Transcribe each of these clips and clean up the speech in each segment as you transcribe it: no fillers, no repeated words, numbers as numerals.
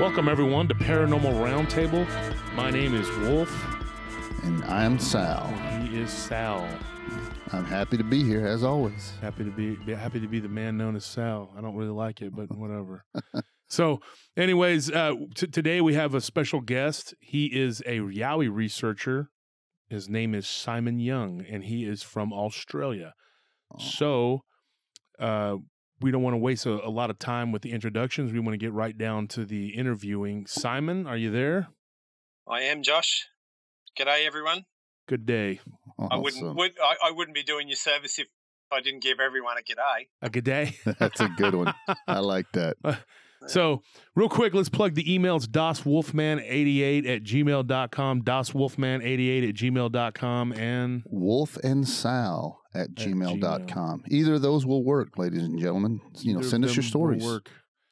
Welcome, everyone, to Paranormal Round Table. My name is Wolf. And I'm Sal. He is Sal. I'm happy to be here, as always. Happy to be the man known as Sal. I don't really like it, but whatever. So, anyways, today we have a special guest. He is a Yowie researcher. His name is Simon Young, and he is from Australia. Oh. So, we don't want to waste a lot of time with the introductions. We want to get right down to the interviewing. Simon, are you there? I am, Josh. G'day, everyone. Good day. Awesome. I wouldn't be doing you service if I didn't give everyone a g'day. A good day? That's a good one. I like that. So, real quick, let's plug the emails. DosWolfman88@gmail.com, DosWolfman88@gmail.com, and wolfandsal@gmail.com. Either of those will work, ladies and gentlemen. Send us your stories.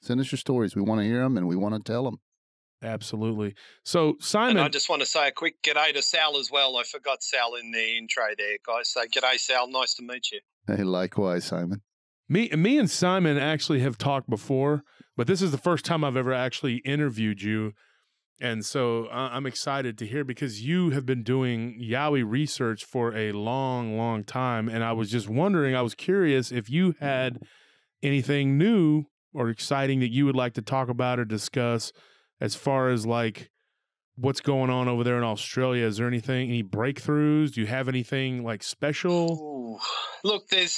Send us your stories. We want to hear them and we want to tell them. Absolutely. So, Simon. And I just want to say a quick g'day to Sal as well. I forgot Sal in the intro there, guys. So, g'day, Sal. Nice to meet you. Hey, likewise, Simon. Me and Simon actually have talked before, but this is the first time I've ever actually interviewed you. And so I'm excited to hear, because you have been doing Yowie research for a long, long time. And I was just wondering, I was curious if you had anything new or exciting that you would like to talk about or discuss as far as like what's going on over there in Australia. Is there anything, any breakthroughs? Do you have anything like special? Ooh. Look, there's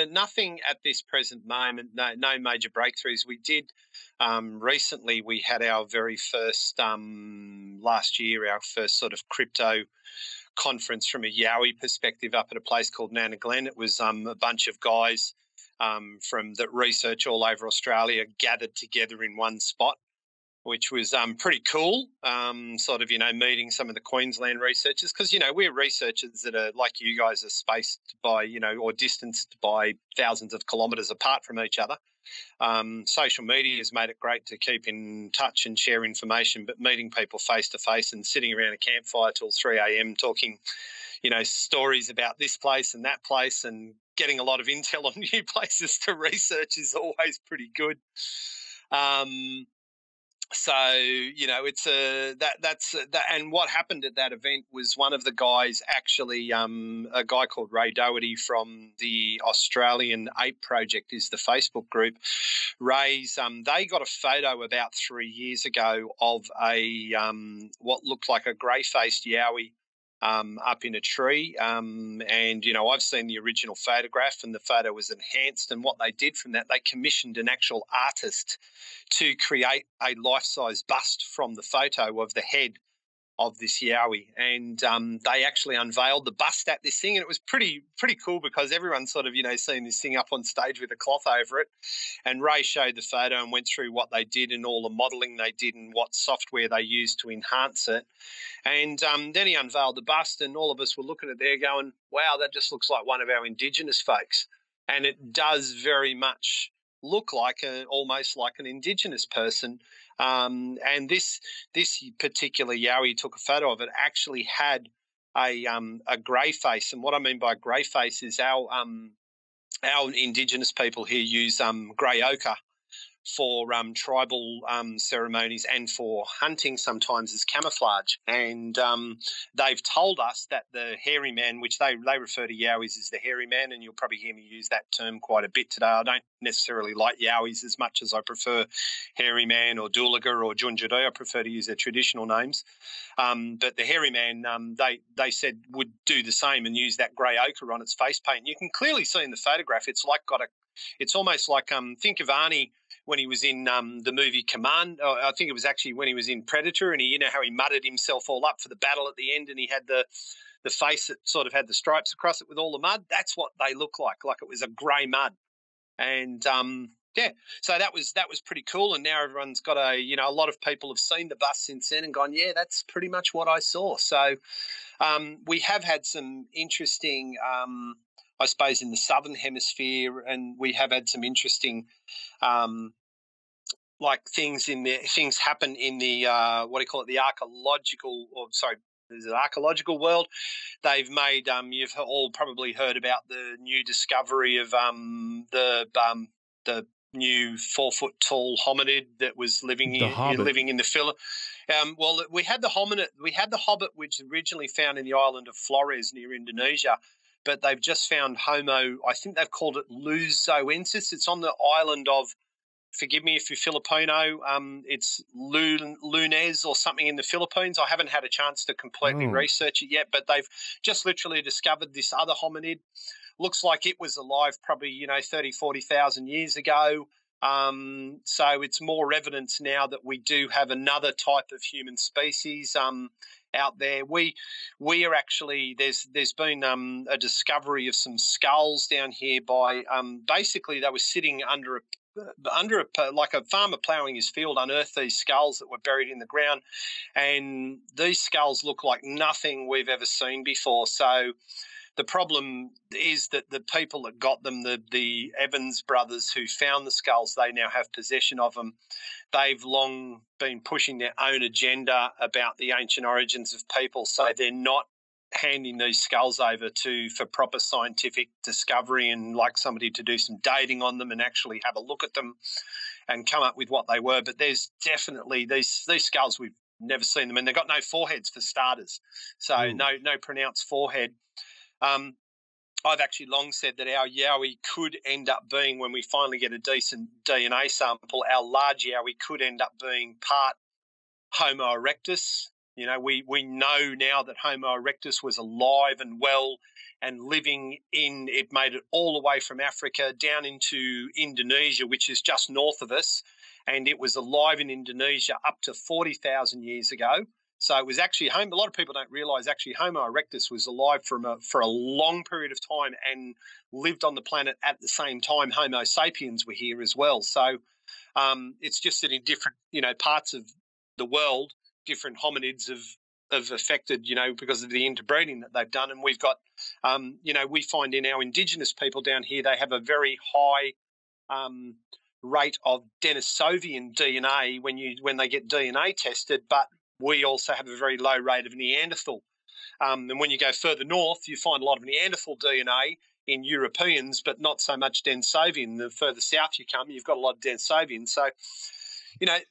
nothing at this present moment, no major breakthroughs. We did recently, we had our very first, last year, our first sort of crypto conference from a Yowie perspective up at a place called Nana Glen. It was a bunch of guys from that research all over Australia gathered together in one spot, which was pretty cool, sort of, meeting some of the Queensland researchers, because, we're researchers that are, like you guys, are spaced by, or distanced by thousands of kilometres apart from each other. Social media has made it great to keep in touch and share information, but meeting people face to face and sitting around a campfire till 3 a.m. talking, stories about this place and that place and getting a lot of intel on new places to research is always pretty good. So, it's and what happened at that event was one of the guys actually, a guy called Ray Doherty from the Australian Ape Project is the Facebook group. Ray's, they got a photo about 3 years ago of a, what looked like a grey-faced Yowie up in a tree. And, I've seen the original photograph, and the photo was enhanced. And what they did from that, they commissioned an actual artist to create a life-size bust from the photo of the head of this Yowie. And they actually unveiled the bust at this thing. And it was pretty cool, because everyone's sort of, seen this thing up on stage with a cloth over it. And Ray showed the photo and went through what they did and all the modelling they did and what software they used to enhance it. And then he unveiled the bust, and all of us were looking at there going, wow, that just looks like one of our Indigenous folks. And it does very much look like almost like an Indigenous person. And this particular Yowie, took a photo of it, actually had a grey face. And what I mean by grey face is our Indigenous people here use grey ochre for tribal ceremonies and for hunting sometimes as camouflage. And they've told us that the hairy man, which they refer to Yowies as the hairy man, and you'll probably hear me use that term quite a bit today. I don't necessarily like Yowies as much as I prefer hairy man or Dooliga or Junjadu. I prefer to use their traditional names. But the hairy man, they said would do the same and use that grey ochre on its face paint. You can clearly see in the photograph, it's almost like, think of Arnie when he was in the movie Command. I think it was actually when he was in Predator, and how he mudded himself all up for the battle at the end, and he had the face that sort of had the stripes across it with all the mud. That's what they look like it was a grey mud. And so that was pretty cool. And now everyone's got a lot of people have seen the bust since then and gone, yeah, that's pretty much what I saw. So we have had some interesting I suppose in the southern hemisphere, and we have had some interesting things happen in the the archaeological world. They've made you've all probably heard about the new discovery of the new 4-foot tall hominid that was living in the Philippines. Well, we had the hobbit, which originally found in the island of Flores near Indonesia, but they've just found Homo. I think they've called it Luzoensis. It's on the island of, forgive me if you're Filipino, it's Lunez or something in the Philippines. I haven't had a chance to completely research it yet, but they've just literally discovered this other hominid. Looks like it was alive probably, 30, 40,000 years ago. So it's more evidence now that we do have another type of human species out there. We are actually, there's been a discovery of some skulls down here by basically they were sitting under like a farmer ploughing his field, unearthed these skulls that were buried in the ground, and these skulls look like nothing we've ever seen before. So the problem is that the people that got them, the Evans brothers who found the skulls, they now have possession of them. They've long been pushing their own agenda about the ancient origins of people, so they're not handing these skulls over for proper scientific discovery and like somebody to do some dating on them and actually have a look at them and come up with what they were. But there's definitely these skulls, we've never seen them, and they've got no foreheads for starters, so no pronounced forehead. I've actually long said that our Yowie could end up being, when we finally get a decent DNA sample, our large Yowie could end up being part Homo erectus. We know now that Homo erectus was alive and well and living it made it all the way from Africa down into Indonesia, which is just north of us, and it was alive in Indonesia up to 40,000 years ago. So it was actually a lot of people don't realise actually Homo erectus was alive for a long period of time and lived on the planet at the same time Homo sapiens were here as well. So it's just that in different parts of the world, different hominids have affected, because of the interbreeding that they've done. And we've got, we find in our indigenous people down here, they have a very high rate of Denisovian DNA when they get DNA tested, but we also have a very low rate of Neanderthal. And when you go further north, you find a lot of Neanderthal DNA in Europeans, but not so much Denisovian. The further south you come, you've got a lot of Denisovian. So,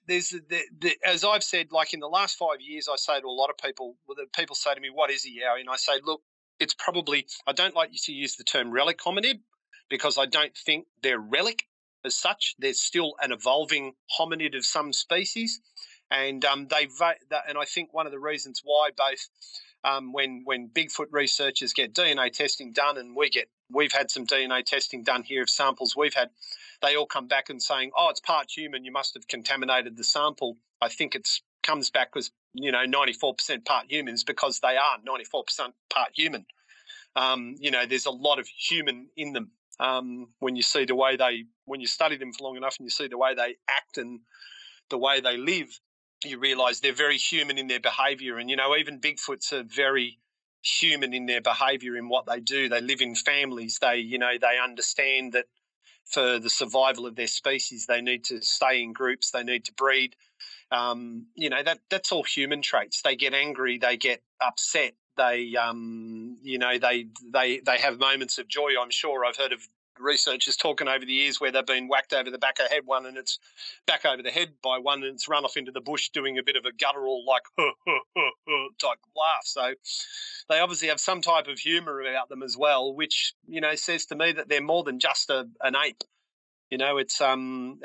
there's as I've said, like in the last 5 years, I say to a lot of people, people say to me, what is a Yowie? And I say, look, it's probably, I don't like you to use the term relic hominid because I don't think they're relic as such. They're still an evolving hominid of some species. And and I think one of the reasons why both when Bigfoot researchers get DNA testing done, and we've had some DNA testing done here of samples we've had, they all come back and saying, oh, it's part human, you must have contaminated the sample. I think it comes back as 94% part humans because they are 94% part human. There's a lot of human in them. When you see when you study them for long enough and you see the way they act and the way they live, you realise they're very human in their behaviour. And, even Bigfoots are very human in their behaviour in what they do. They live in families. They understand that for the survival of their species, they need to stay in groups. They need to breed. That's all human traits. They get angry. They get upset. They, they have moments of joy. I'm sure I've heard of researchers talking over the years where they've been whacked over the back of the head one and it's back over the head by one and it's run off into the bush doing a bit of a guttural like type laugh. So they obviously have some type of humour about them as well, which says to me that they're more than just an ape. It's and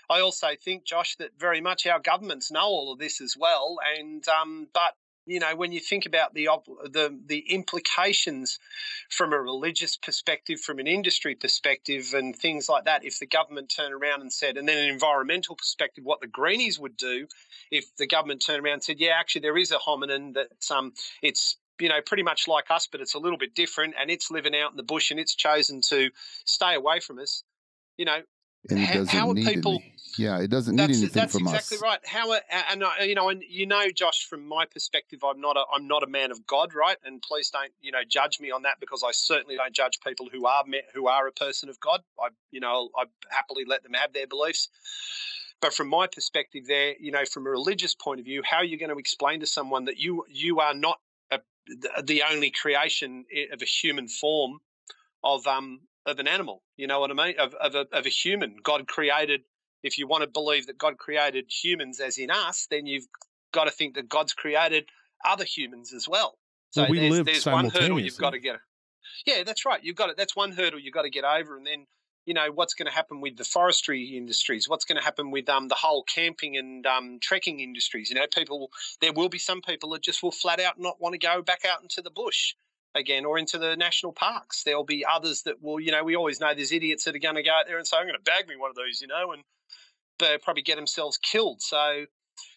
I also think, Josh, that very much our governments know all of this as well, and but when you think about the implications from a religious perspective, from an industry perspective and things like that, if the government turned around and said, and then an environmental perspective, what the greenies would do if the government turned around and said, yeah, actually there is a hominin that it's pretty much like us, but it's a little bit different and it's living out in the bush and it's chosen to stay away from us, and it doesn't need people. It doesn't need anything from us. That's exactly right. Josh, from my perspective, I'm not a man of God, right? And please don't, judge me on that because I certainly don't judge people who are a person of God. I happily let them have their beliefs. But from my perspective, there, from a religious point of view, how are you going to explain to someone that you are not the only creation of a human form of of an animal. You know what I mean? Of a human. God created. If you want to believe that God created humans as in us, then you've got to think that God's created other humans as well. So there's one hurdle you've got to get. Yeah, that's right. That's one hurdle you've got to get over, and then what's going to happen with the forestry industries? What's going to happen with the whole camping and trekking industries? There will be some people that just will flat out not want to go back out into the bush again or into the national parks. There'll be others that will, we always know there's idiots that are going to go out there and say, I'm going to bag me one of these, and they'll probably get themselves killed. So,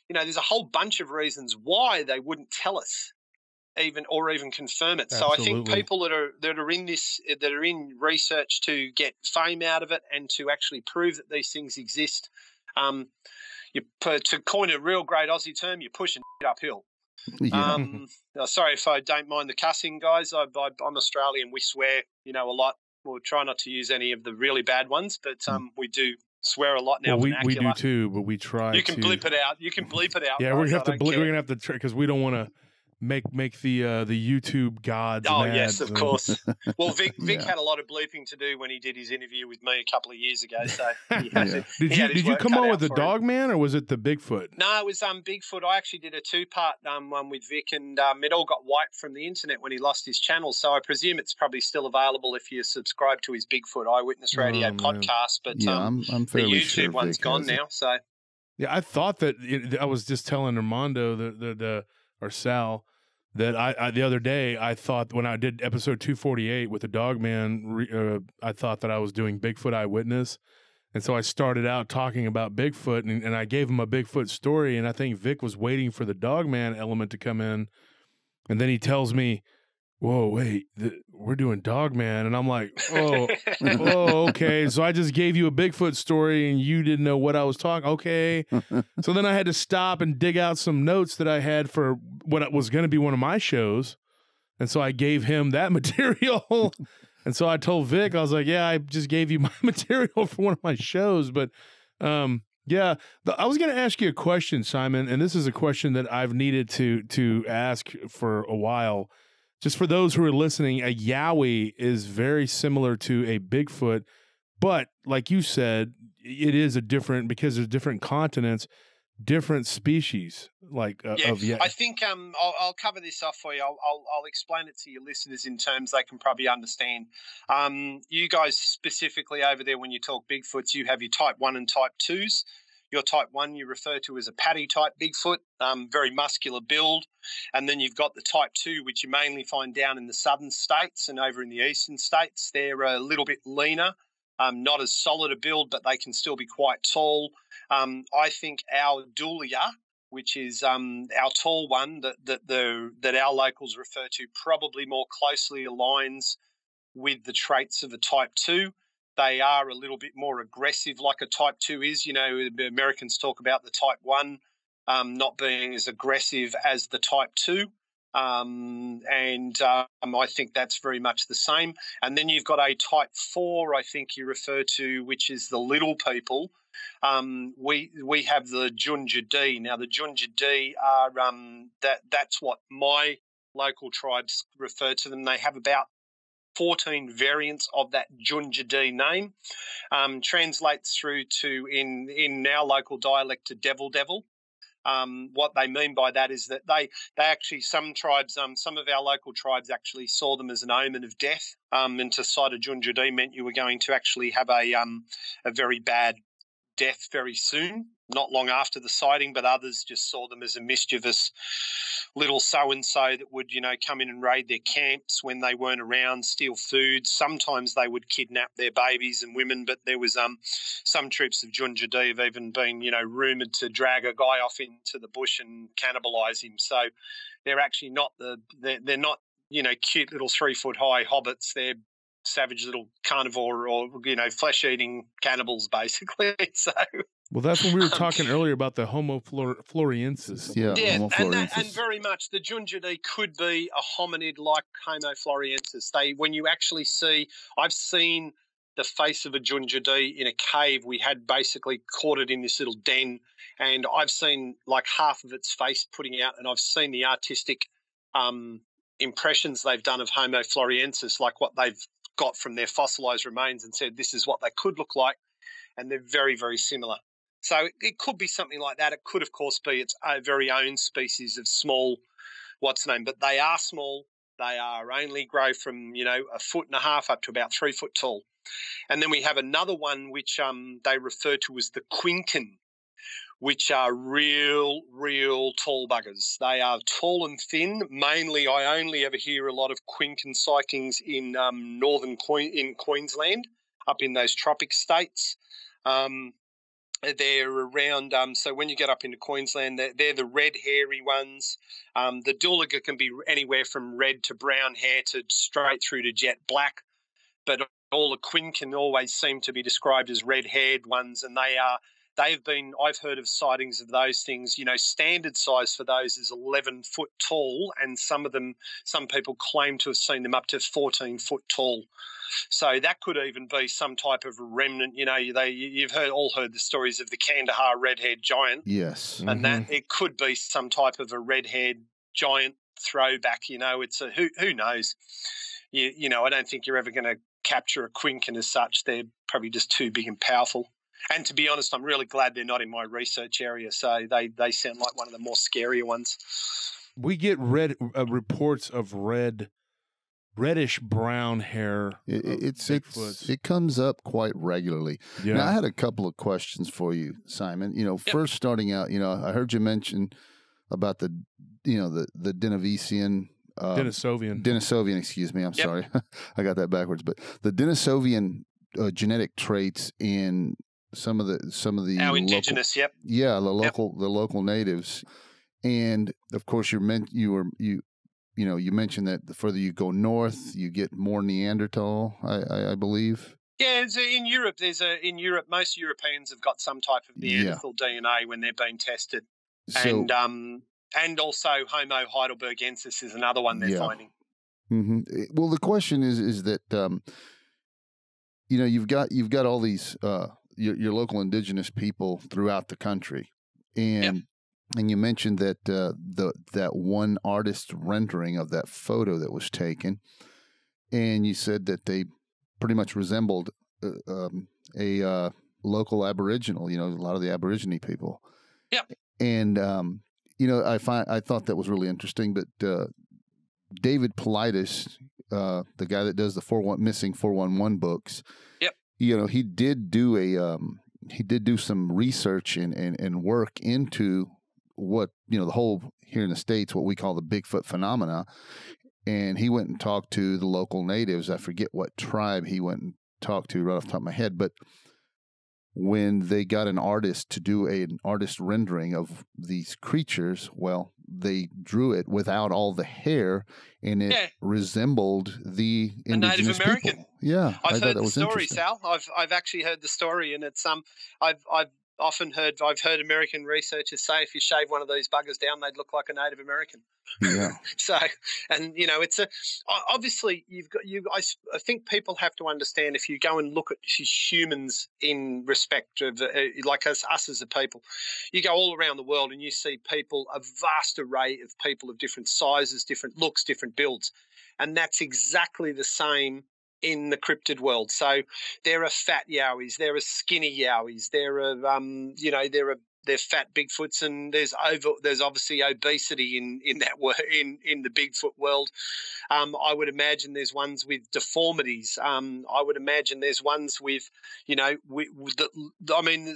there's a whole bunch of reasons why they wouldn't tell us even confirm it. Absolutely. So I think people that are in this, that are in research to get fame out of it and to actually prove that these things exist, to coin a real great Aussie term, you're pushing it uphill. Yeah. Sorry if I don't mind the cussing, guys. I'm Australian. We swear, a lot. We'll try not to use any of the really bad ones, but we do swear a lot now. Well, we do too, but we try. You can bleep it out. You can bleep it out. Yeah, we're gonna have to because we don't want to make the YouTube gods. Oh mad, yes, of course. Well, Vic had a lot of bleeping to do when he did his interview with me a couple of years ago. So did you come on with the Dogman or was it the Bigfoot? No, it was Bigfoot. I actually did a 2-part one with Vic, and it all got wiped from the internet when he lost his channel. So I presume it's probably still available if you subscribe to his Bigfoot Eyewitness Radio podcast. But I'm the fairly YouTube sure one's gone now. So yeah, I thought that I was just telling Armando or Sal. That I the other day I thought when I did episode 248 with the Dogman, I thought that I was doing Bigfoot Eyewitness, and so I started out talking about Bigfoot, and I gave him a Bigfoot story, and I think Vic was waiting for the Dogman element to come in, and then he tells me, "Whoa, wait, we're doing Dogman," and I'm like, "Oh, okay." So I just gave you a Bigfoot story, and you didn't know what I was talking. Okay, so then I had to stop and dig out some notes that I had for what was going to be one of my shows, and so I gave him that material. And so I told Vic, I was like, "Yeah, I just gave you my material for one of my shows." But yeah, I was going to ask you a question, Simon, and this is a question that I've needed to ask for a while. Just for those who are listening, a Yowie is very similar to a Bigfoot, but like you said, it is because there's different continents, different species. Of Yowie. I think I'll cover this off for you. I'll explain it to your listeners in terms they can probably understand. You guys specifically over there, when you talk Bigfoots, you have your type 1 and type 2s. Your type 1 you refer to as a paddy type Bigfoot, very muscular build. And then you've got the type 2, which you mainly find down in the southern states and over in the eastern states. They're a little bit leaner, not as solid a build, but they can still be quite tall. I think our Dulia, which is our tall one that our locals refer to, probably more closely aligns with the traits of a type 2. They are a little bit more aggressive like a type 2 is. Americans talk about the type 1 not being as aggressive as the type 2. I think that's very much the same. And then you've got a type 4, I think you refer to, which is the little people. We have the Junja D. Now, the Junja D are that's what my local tribes refer to them. They have about 14 variants of that Junja D name, translates through to, in our local dialect, to devil. What they mean by that is that they actually, some tribes, some of our local tribes actually saw them as an omen of death, and to sight a Junja D meant you were going to actually have a very bad death very soon, not long after the sighting, but others just saw them as a mischievous little so-and-so that would, come in and raid their camps when they weren't around, steal food. Sometimes they would kidnap their babies and women, but there was some troops of Junja D have even been, rumoured to drag a guy off into the bush and cannibalise him. So they're actually not they're not, cute little 3-foot-high hobbits. They're savage little carnivore or, flesh-eating cannibals, basically. So... Well, that's when we were talking earlier about the Homo floresiensis. Yeah, Homo floresiensis. And very much the Junja D could be a hominid like Homo floresiensis. When you actually see, I've seen the face of a Junja D in a cave. We had basically caught it in this little den, and I've seen like half of its face putting out, and I've seen the artistic impressions they've done of Homo floresiensis, like what they've got from their fossilized remains and said this is what they could look like, and they're very, very similar. So it could be something like that. It could, of course, be its very own species of small, what's the name, but they are small. They are only grow from, 1.5 foot up to about 3 foot tall. And then we have another one which they refer to as the quincan, which are real tall buggers. They are tall and thin. Mainly, I only ever hear a lot of quincan sightings in in Queensland, up in those tropic states. They're around, so when you get up into Queensland, they're the red hairy ones. The Dooliga can be anywhere from red to brown hair to straight through to jet black, but all the quincan always seem to be described as red-haired ones, and I've heard of sightings of those things. Standard size for those is 11 foot tall, and some people claim to have seen them up to 14 foot tall. So that could even be some type of remnant. You've all heard the stories of the Kandahar red-haired giant. Yes. And that it could be some type of a red-haired giant throwback. It's who knows? I don't think you're ever going to capture a quincan as such. They're probably just too big and powerful. And to be honest, I'm really glad they're not in my research area. So they sound like one of the more scarier ones. We get reports of reddish brown hair. It comes up quite regularly. Yeah. Now, I had a couple of questions for you, Simon. First starting out, I heard you mention about the Denisovian. Denisovian, excuse me. I'm sorry. I got that backwards. But the Denisovian genetic traits in some of the our indigenous, the local natives, and of course you mentioned that the further you go north, you get more Neanderthal, I believe. Yeah, in Europe, most Europeans have got some type of Neanderthal DNA when they're being tested, and also Homo heidelbergensis is another one they're finding. Mm-hmm. Well, the question is that you've got all these your local indigenous people throughout the country, and you mentioned that that one artist rendering of that photo that was taken, and you said that they pretty much resembled a local Aboriginal. A lot of the Aborigine people. Yeah. And I thought that was really interesting. But David Politis, the guy that does the missing 411 books. Yep. He did do some research and work into what the whole here in the States, what we call the Bigfoot phenomena, and he went and talked to the local natives. I forget what tribe he went and talked to right off the top of my head, but when they got an artist to do an artist rendering of these creatures, well, they drew it without all the hair, and it resembled the indigenous Native American people. Yeah, I've heard the story, Sal. I've actually heard the story, and it's I've heard American researchers say if you shave one of these buggers down, they'd look like a Native American. Yeah. So, and it's obviously I think people have to understand, if you go and look at humans in respect of like us as a people, you go all around the world and you see people, a vast array of people of different sizes, different looks, different builds, and that's exactly the same in the cryptid world. So there are fat Yowies, there are skinny Yowies, there are they're fat Bigfoots, and there's obviously obesity in the Bigfoot world. I would imagine there's ones with deformities. I would imagine there's ones with,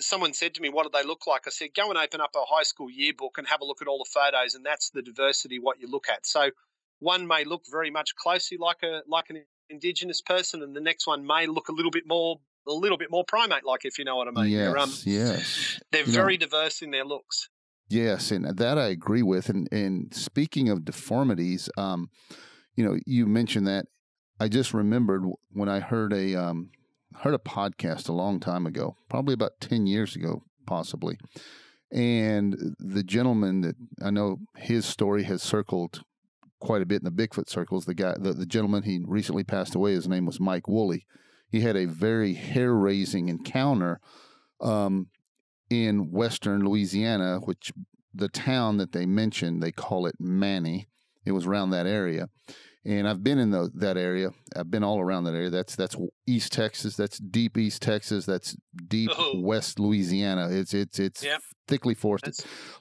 someone said to me, what do they look like? I said, go and open up a high school yearbook and have a look at all the photos, and that's the diversity what you look at. So one may look very much closely like an indigenous person, and the next one may look a little bit more primate-like, if you know what I mean. Yes. They're very diverse in their looks. Yes, and that I agree with. And speaking of deformities, you mentioned that. I just remembered when I heard a podcast a long time ago, probably about 10 years ago, possibly. And the gentleman that I know, his story has circled quite a bit in the Bigfoot circles. The gentleman, he recently passed away. His name was Mike Woolley. He had a very hair-raising encounter in western Louisiana, which the town that they mentioned, they call it Manny. It was around that area. And I've been in that area. I've been all around that area. That's East Texas. That's deep East Texas. That's deep West Louisiana. It's Yep. thickly forested.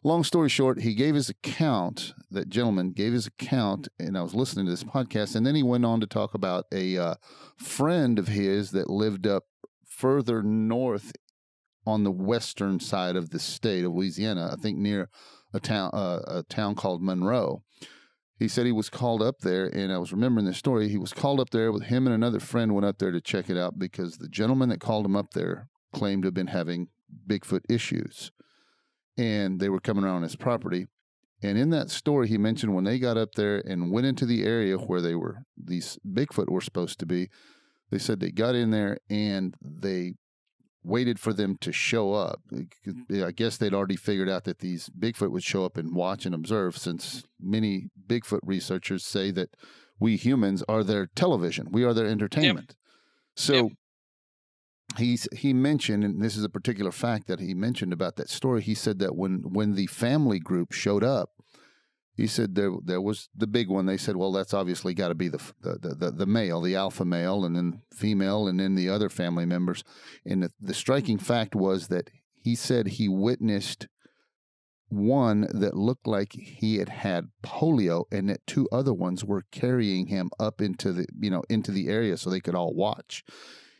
Long story short, he gave his account. That gentleman gave his account, and I was listening to this podcast. And then he went on to talk about a friend of his that lived up further north on the western side of the state of Louisiana. I think near a town called Monroe. He said he was called up there, and I was remembering this story. He was called up there with him and another friend went up there to check it out because the gentleman that called him up there claimed to have been having Bigfoot issues, and they were coming around his property. And in that story, he mentioned when they got up there and went into the area where these Bigfoot were supposed to be, they said they got in there and they waited for them to show up. I guess they'd already figured out that these Bigfoot would show up and watch and observe, since many Bigfoot researchers say that we humans are their television. We are their entertainment. Yep. So he mentioned, and this is a particular fact that he mentioned about that story, he said that when the family group showed up, he said there was the big one. They said, well, that's obviously got to be the male, the alpha male, and then female, and then the other family members. And the striking fact was that he said he witnessed one that looked like he had polio, and that two other ones were carrying him up into the area so they could all watch.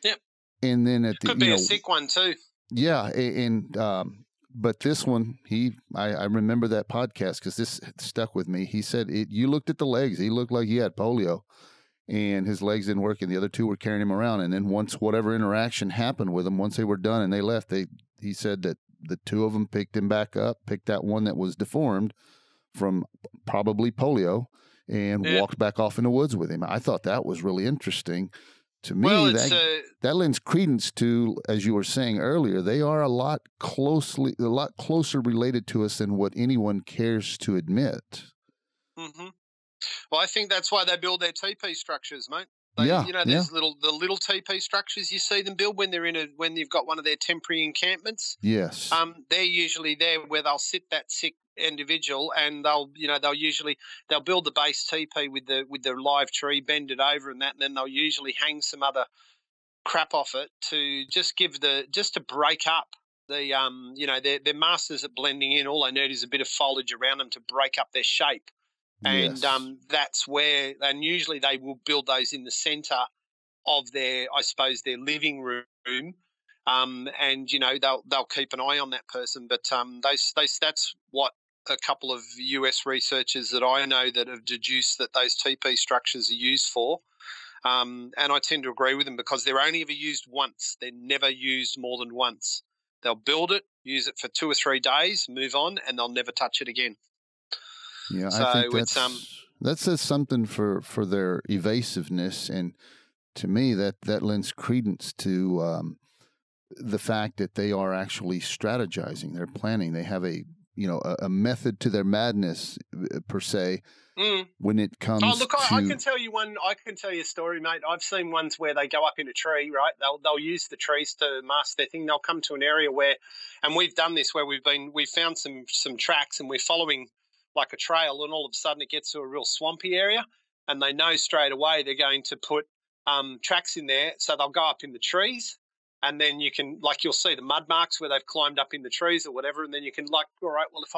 Yep. And then could be a sick one too. Yeah, and but this one, I remember that podcast because this stuck with me. He said, you looked at the legs. He looked like he had polio, and his legs didn't work, and the other two were carrying him around. And then once whatever interaction happened with him, once they were done and they left, he said that the two of them picked him back up, picked that one that was deformed from probably polio, and walked back off in the woods with him. I thought that was really interesting. To me, that lends credence to, as you were saying earlier, they are a lot closer related to us than what anyone cares to admit. Mm-hmm. Well, I think that's why they build their TP structures, mate. There's the little TP structures you see them build when when you've got one of their temporary encampments. Yes. They're usually there where they'll sit that sick individual, and they'll build the base TP with the live tree, bend it over and then they'll usually hang some other crap off it to just to break up the they're masters at blending in. All they need is a bit of foliage around them to break up their shape. And that's where, and usually they will build those in the center of their living room. And they'll keep an eye on that person. But that's what a couple of US researchers that I know that have deduced that those TP structures are used for. And I tend to agree with them because they're only ever used once. They're never used more than once. They'll build it, use it for 2 or 3 days, move on, and they'll never touch it again. Yeah, so I think that says something for their evasiveness, and to me that lends credence to the fact that they are actually strategizing. They're planning. They have a method to their madness per se. When it comes I can tell you one. I can tell you a story, mate. I've seen ones where they go up in a tree, right? They'll use the trees to mask their thing. They'll come to an area where, and we've done this where we've found some tracks and we're following like a trail, and all of a sudden it gets to a real swampy area, and they know straight away they're going to put tracks in there, so they'll go up in the trees. And then you can, you'll see the mud marks where they've climbed up in the trees or whatever. And then you can, all right, well, if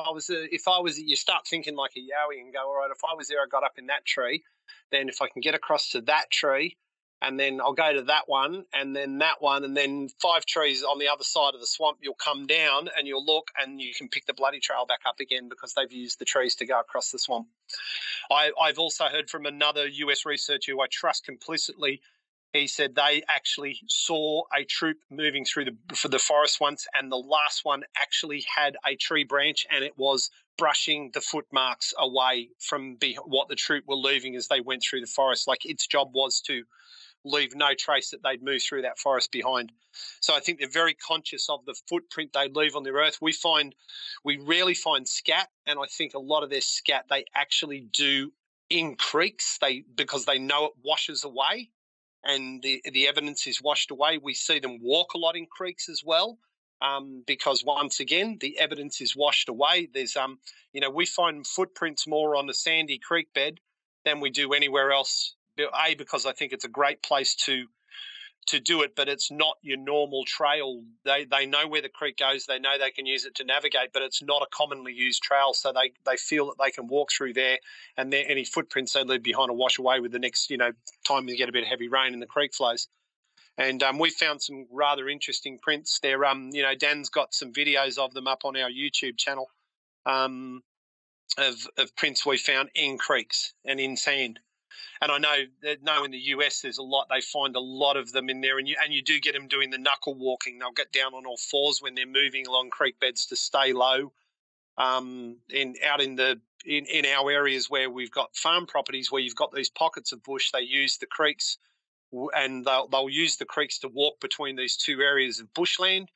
I was, you start thinking like a Yowie and go, all right, if I was there, I got up in that tree, then if I can get across to that tree, and then I'll go to that one, and then that one, and then 5 trees on the other side of the swamp, you'll come down and you'll look and you can pick the bloody trail back up again because they've used the trees to go across the swamp. I've also heard from another US researcher who I trust complicitly. He said they actually saw a troop moving through the forest once, and the last one actually had a tree branch, and it was brushing the foot marks away from what the troop were leaving as they went through the forest. Like, its job was to leave no trace that they'd moved through that forest behind. So I think they're very conscious of the footprint they leave on the earth. We rarely find scat, and I think a lot of their scat they actually do in creeks because they know it washes away. And the evidence is washed away. We see them walk a lot in creeks as well, because once again the evidence is washed away. There's we find footprints more on the sandy creek bed than we do anywhere else. A, because I think it's a great place to do it, but it's not your normal trail. They know where the creek goes. They know they can use it to navigate, but it's not a commonly used trail. So they feel that they can walk through there, and any footprints they leave behind will wash away with the next, time we get a bit of heavy rain and the creek flows. And we found some rather interesting prints there. Dan's got some videos of them up on our YouTube channel of prints we found in creeks and in sand. And I know in the US there's a lot. They find a lot of them in there, and you do get them doing the knuckle walking. They'll get down on all fours when they're moving along creek beds to stay low. In our areas where we've got farm properties where you've got these pockets of bush, they use the creeks, and they'll use the creeks to walk between these two areas of bushland.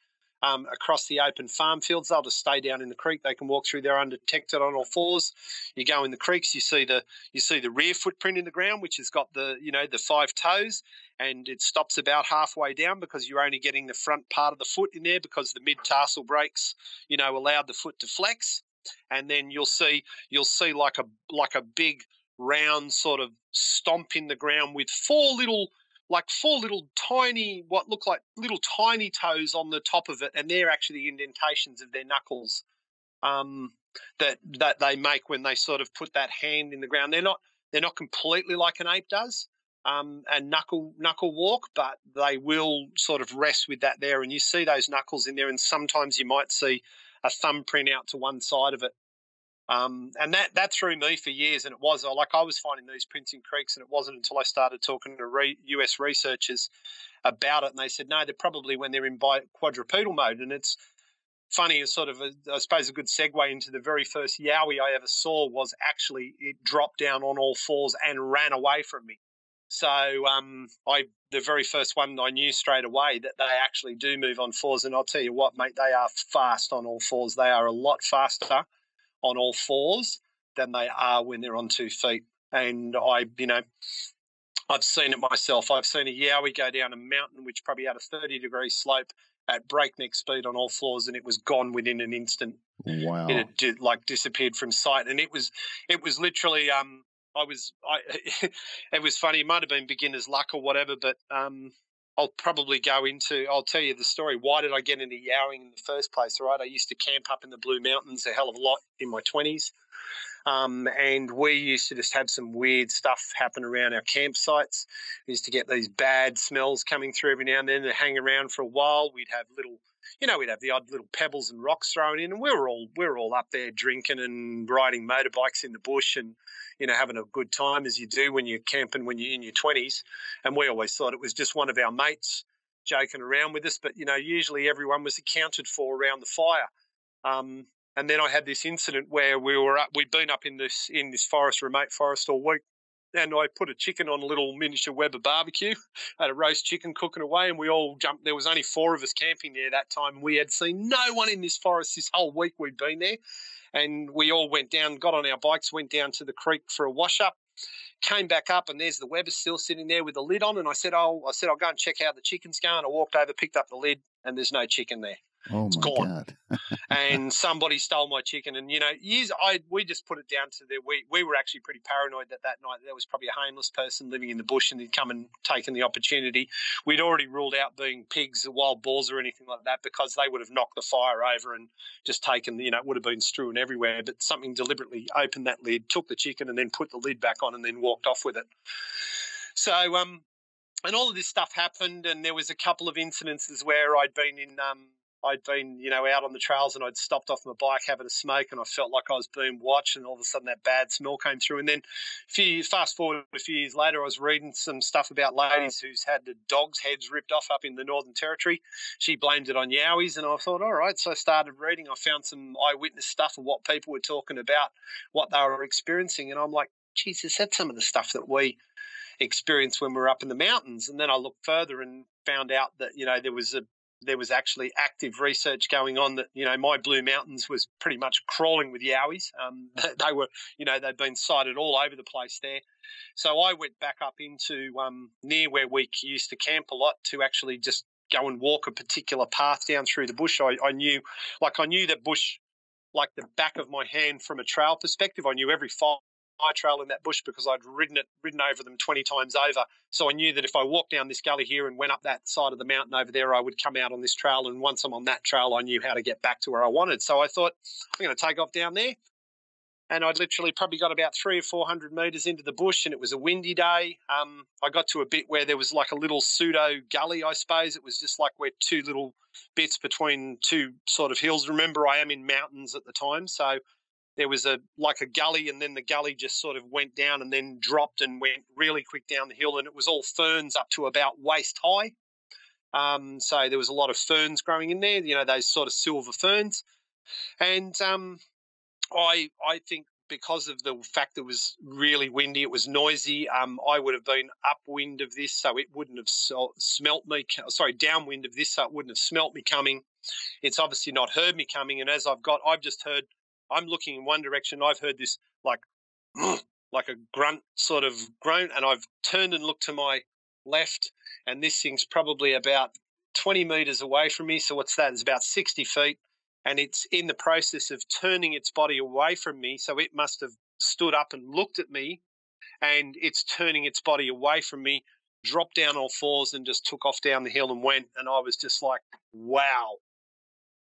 Across the open farm fields, they'll just stay down in the creek. They can walk through there undetected on all fours. You go in the creeks, you see the rear footprint in the ground, which has got the 5 toes, and it stops about halfway down because you're only getting the front part of the foot in there because the mid tarsal breaks, allowed the foot to flex, and then you'll see like a big round sort of stomp in the ground with four little tiny, what look like little tiny toes on the top of it, and they're actually the indentations of their knuckles that they make when they sort of put that hand in the ground. They're not completely like an ape does, and knuckle walk, but they will sort of rest with that there, and you see those knuckles in there, and sometimes you might see a thumbprint out to one side of it. And that threw me for years, and it was I was finding these prints in creeks, and it wasn't until I started talking to US researchers about it, and they said no, they're probably when they're in quadrupedal mode. And it's funny, it's sort of I suppose a good segue into the very first Yowie I ever saw was actually it dropped down on all fours and ran away from me. So the very first one I knew straight away that they actually do move on fours, and I'll tell you what, mate, they are fast on all fours. They are a lot faster on all fours than they are when they're on 2 feet. And I've seen it myself. I've seen a Yowie go down a mountain which probably had a 30-degree slope at breakneck speed on all fours, and it was gone within an instant. Wow! It had disappeared from sight, and it was literally it was funny. It might have been beginner's luck or whatever, but I'll tell you the story. Why did I get into yowing in the first place? Right, I used to camp up in the Blue Mountains a hell of a lot in my 20s, and we used to just have some weird stuff happen around our campsites. We used to get these bad smells coming through every now and then. They hang around for a while. We'd have the odd little pebbles and rocks thrown in, and we were all up there drinking and riding motorbikes in the bush and having a good time as you do when you're camping when you're in your 20s. And we always thought it was just one of our mates joking around with us, but usually everyone was accounted for around the fire. And then I had this incident where we'd been up in this remote forest all week, and I put a chicken on a little miniature Weber barbecue, had a roast chicken cooking away, and we all jumped. There was only 4 of us camping there that time. We had seen no one in this forest this whole week we'd been there. And we all went down, got on our bikes, went down to the creek for a wash-up, came back up, and there's the Weber still sitting there with the lid on. And I said, I'll go and check how the chicken's going. I walked over, picked up the lid, and there's no chicken there. Oh, it's my gone. God. And somebody stole my chicken. And, we just put it down to we were actually pretty paranoid that night there was probably a homeless person living in the bush and he'd come and taken the opportunity. We'd already ruled out being pigs or wild boars or anything like that because they would have knocked the fire over and just taken, it would have been strewn everywhere. But something deliberately opened that lid, took the chicken and then put the lid back on and then walked off with it. So, and all of this stuff happened, and there was a couple of incidences where I'd been out on the trails and I'd stopped off my bike having a smoke and I felt like I was being watched, and all of a sudden that bad smell came through. And then fast forward a few years later, I was reading some stuff about ladies who's had the dogs' heads ripped off up in the Northern Territory. She blamed it on Yowies, and I thought, all right. So I started reading. I found some eyewitness stuff of what people were talking about, what they were experiencing, and I'm like, Jesus, that's some of the stuff that we experienced when we were up in the mountains. And then I looked further and found out that, there was actually active research going on that, my Blue Mountains was pretty much crawling with Yowies. They were, they'd been sighted all over the place there. So I went back up into near where we used to camp a lot to actually just go and walk a particular path down through the bush. I knew that bush like the back of my hand from a trail perspective. I knew every my trail in that bush because I'd ridden over them 20 times over. So I knew that if I walked down this gully here and went up that side of the mountain over there, I would come out on this trail. And once I'm on that trail, I knew how to get back to where I wanted. So I thought, I'm going to take off down there. And I'd literally probably got about 300 or 400 metres into the bush, and it was a windy day. I got to a bit where there was like a little pseudo gully, I suppose. It was just like where two little bits between two sort of hills. Remember, I am in mountains at the time, so there was a gully, and then the gully just sort of went down and then dropped and went really quick down the hill, and it was all ferns up to about waist high. So there was a lot of ferns growing in there, you know, those sort of silver ferns. And I think because of the fact it was really windy, it was noisy, I would have been upwind of this, so it wouldn't have smelt me. Sorry, downwind of this, so it wouldn't have smelt me coming. It's obviously not heard me coming, and as I've just heard, I'm looking in one direction, I've heard this like a grunt sort of groan, and I've turned and looked to my left, and this thing's probably about 20 metres away from me, so what's that? It's about 60 feet. And it's in the process of turning its body away from me, so it must have stood up and looked at me, and it's turning its body away from me, dropped down all fours and just took off down the hill and went, and I was just like, wow,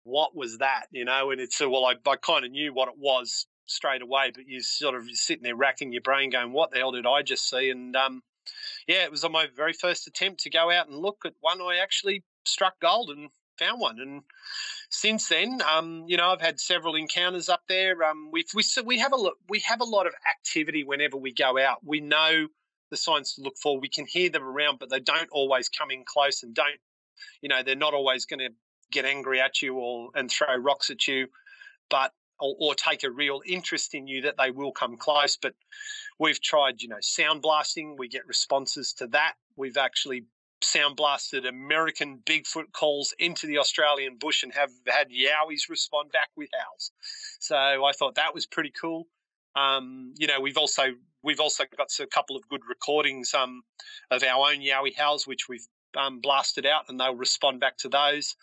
what was that, you know? And it's, well, I kind of knew what it was straight away, but you're sitting there racking your brain going, what the hell did I just see? And, yeah, it was on my very first attempt to go out and look at one. I actually struck gold and found one, and since then, you know, I've had several encounters up there. We have a lot of activity whenever we go out. We know the signs to look for. We can hear them around, but they don't always come in close, and don't, you know, they're not always going to get angry at you and throw rocks at you, but or take a real interest in you, that they will come close. But we've tried, you know, sound blasting. We get responses to that. We've actually sound blasted American Bigfoot calls into the Australian bush and have had Yowies respond back with howls. So I thought that was pretty cool. You know, we've also got a couple of good recordings of our own Yowie howls, which we've blasted out, and they'll respond back to those.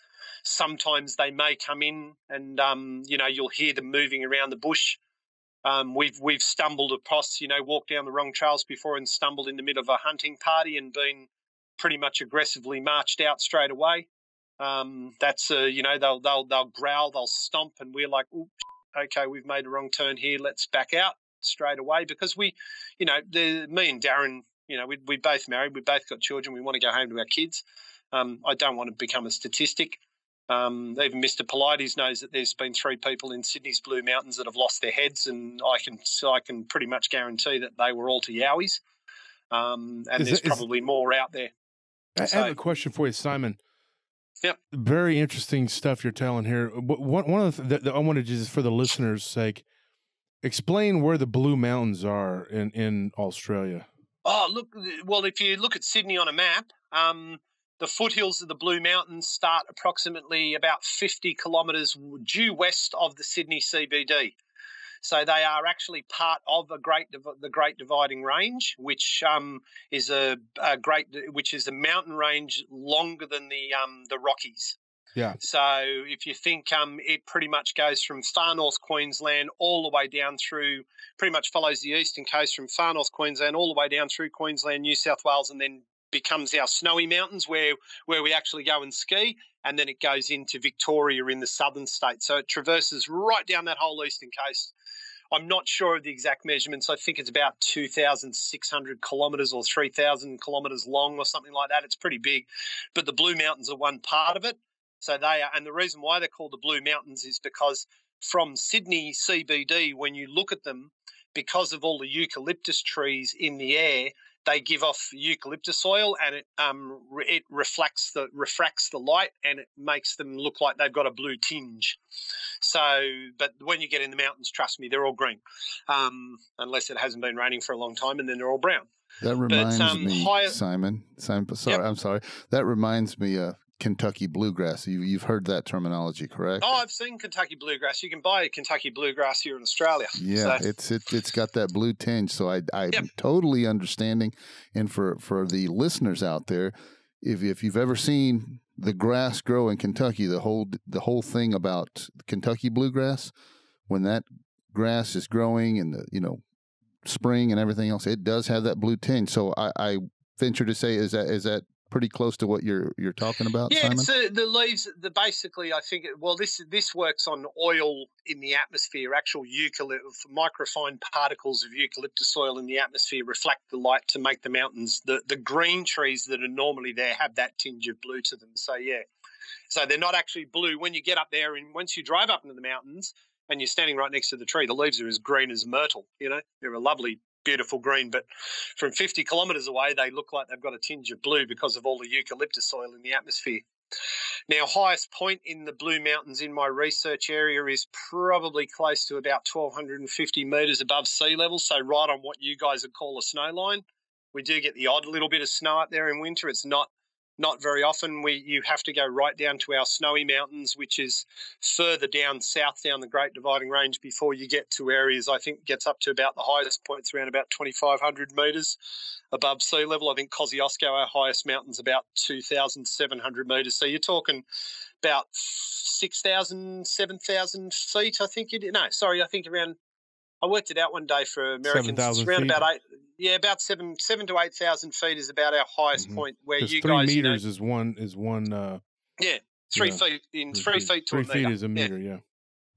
Sometimes they may come in and you know, you'll hear them moving around the bush. We've stumbled across, you know, walked down the wrong trails before and stumbled in the middle of a hunting party and been pretty much aggressively marched out straight away. That's you know, they'll growl, they'll stomp, and we're like, ooh, okay, we've made a wrong turn here, let's back out straight away, because we, you know, me and Darren, you know, we both married, we both got children, we want to go home to our kids. I don't want to become a statistic. Even Mr. Polides knows that there's been 3 people in Sydney's Blue Mountains that have lost their heads, and I can pretty much guarantee that they were all to Yowies. And there's probably more out there. I have a question for you, Simon. Yep. Very interesting stuff you're telling here. One of the I wanted to, just for the listeners' sake, explain where the Blue Mountains are in Australia. Oh, look, well, if you look at Sydney on a map, the foothills of the Blue Mountains start approximately about 50 kilometres due west of the Sydney CBD. So they are actually part of the Great Dividing Range, which is a mountain range longer than the Rockies. Yeah. So if you think it pretty much goes from far north Queensland all the way down through, pretty much follows the eastern coast from far north Queensland all the way down through Queensland, New South Wales, and then becomes our snowy mountains where we actually go and ski, and then it goes into Victoria in the southern states. So it traverses right down that whole eastern coast. I'm not sure of the exact measurements. I think it's about 2,600 kilometres or 3,000 kilometres long or something like that. It's pretty big. But the Blue Mountains are one part of it. So they are, and the reason why they're called the Blue Mountains is because from Sydney CBD, when you look at them, because of all the eucalyptus trees in the air, they give off eucalyptus oil, and it refracts the light, and it makes them look like they've got a blue tinge. So, but when you get in the mountains, trust me, they're all green, unless it hasn't been raining for a long time, and then they're all brown. That reminds me, Simon. Sorry, yep. I'm sorry. That reminds me of Kentucky bluegrass. You've heard that terminology, correct? Oh, I've seen Kentucky bluegrass. You can buy a Kentucky bluegrass here in Australia. Yeah, so. It's got that blue tinge. So I'm totally understanding. And for the listeners out there, if you've ever seen the grass grow in Kentucky, the whole thing about Kentucky bluegrass, when that grass is growing in the spring and everything else, it does have that blue tinge. So I venture to say, is that pretty close to what you're talking about, Yeah, Simon? it's the leaves. Basically, I think. This works on oil in the atmosphere. Actual microfine particles of eucalyptus oil in the atmosphere reflect the light to make the mountains. The green trees that are normally there have that tinge of blue to them. So yeah, so they're not actually blue when you get up there, and once you drive up into the mountains and you're standing right next to the tree, the leaves are as green as myrtle. You know, they're a lovely, beautiful green, but from 50 kilometres away, they look like they've got a tinge of blue because of all the eucalyptus oil in the atmosphere. Now, highest point in the Blue Mountains in my research area is probably close to about 1,250 metres above sea level, so right on what you guys would call a snow line. We do get the odd little bit of snow up there in winter. It's not very often. You have to go right down to our snowy mountains, which is further down south down the Great Dividing Range before you get to areas, I think gets up to about the highest points around about 2,500 metres above sea level. I think Kosciuszko, our highest mountain's about 2,700 metres. So you're talking about 6,000, 7,000 feet, I think you did. No, sorry, I think around, I worked it out one day for Americans. It's around feet? about 8. Yeah, about 7 to 8,000 feet is about our highest point. Where you 3 guys, meters is one. Yeah, 3 feet in 3 feet to 3 a meter. feet is a meter. Yeah.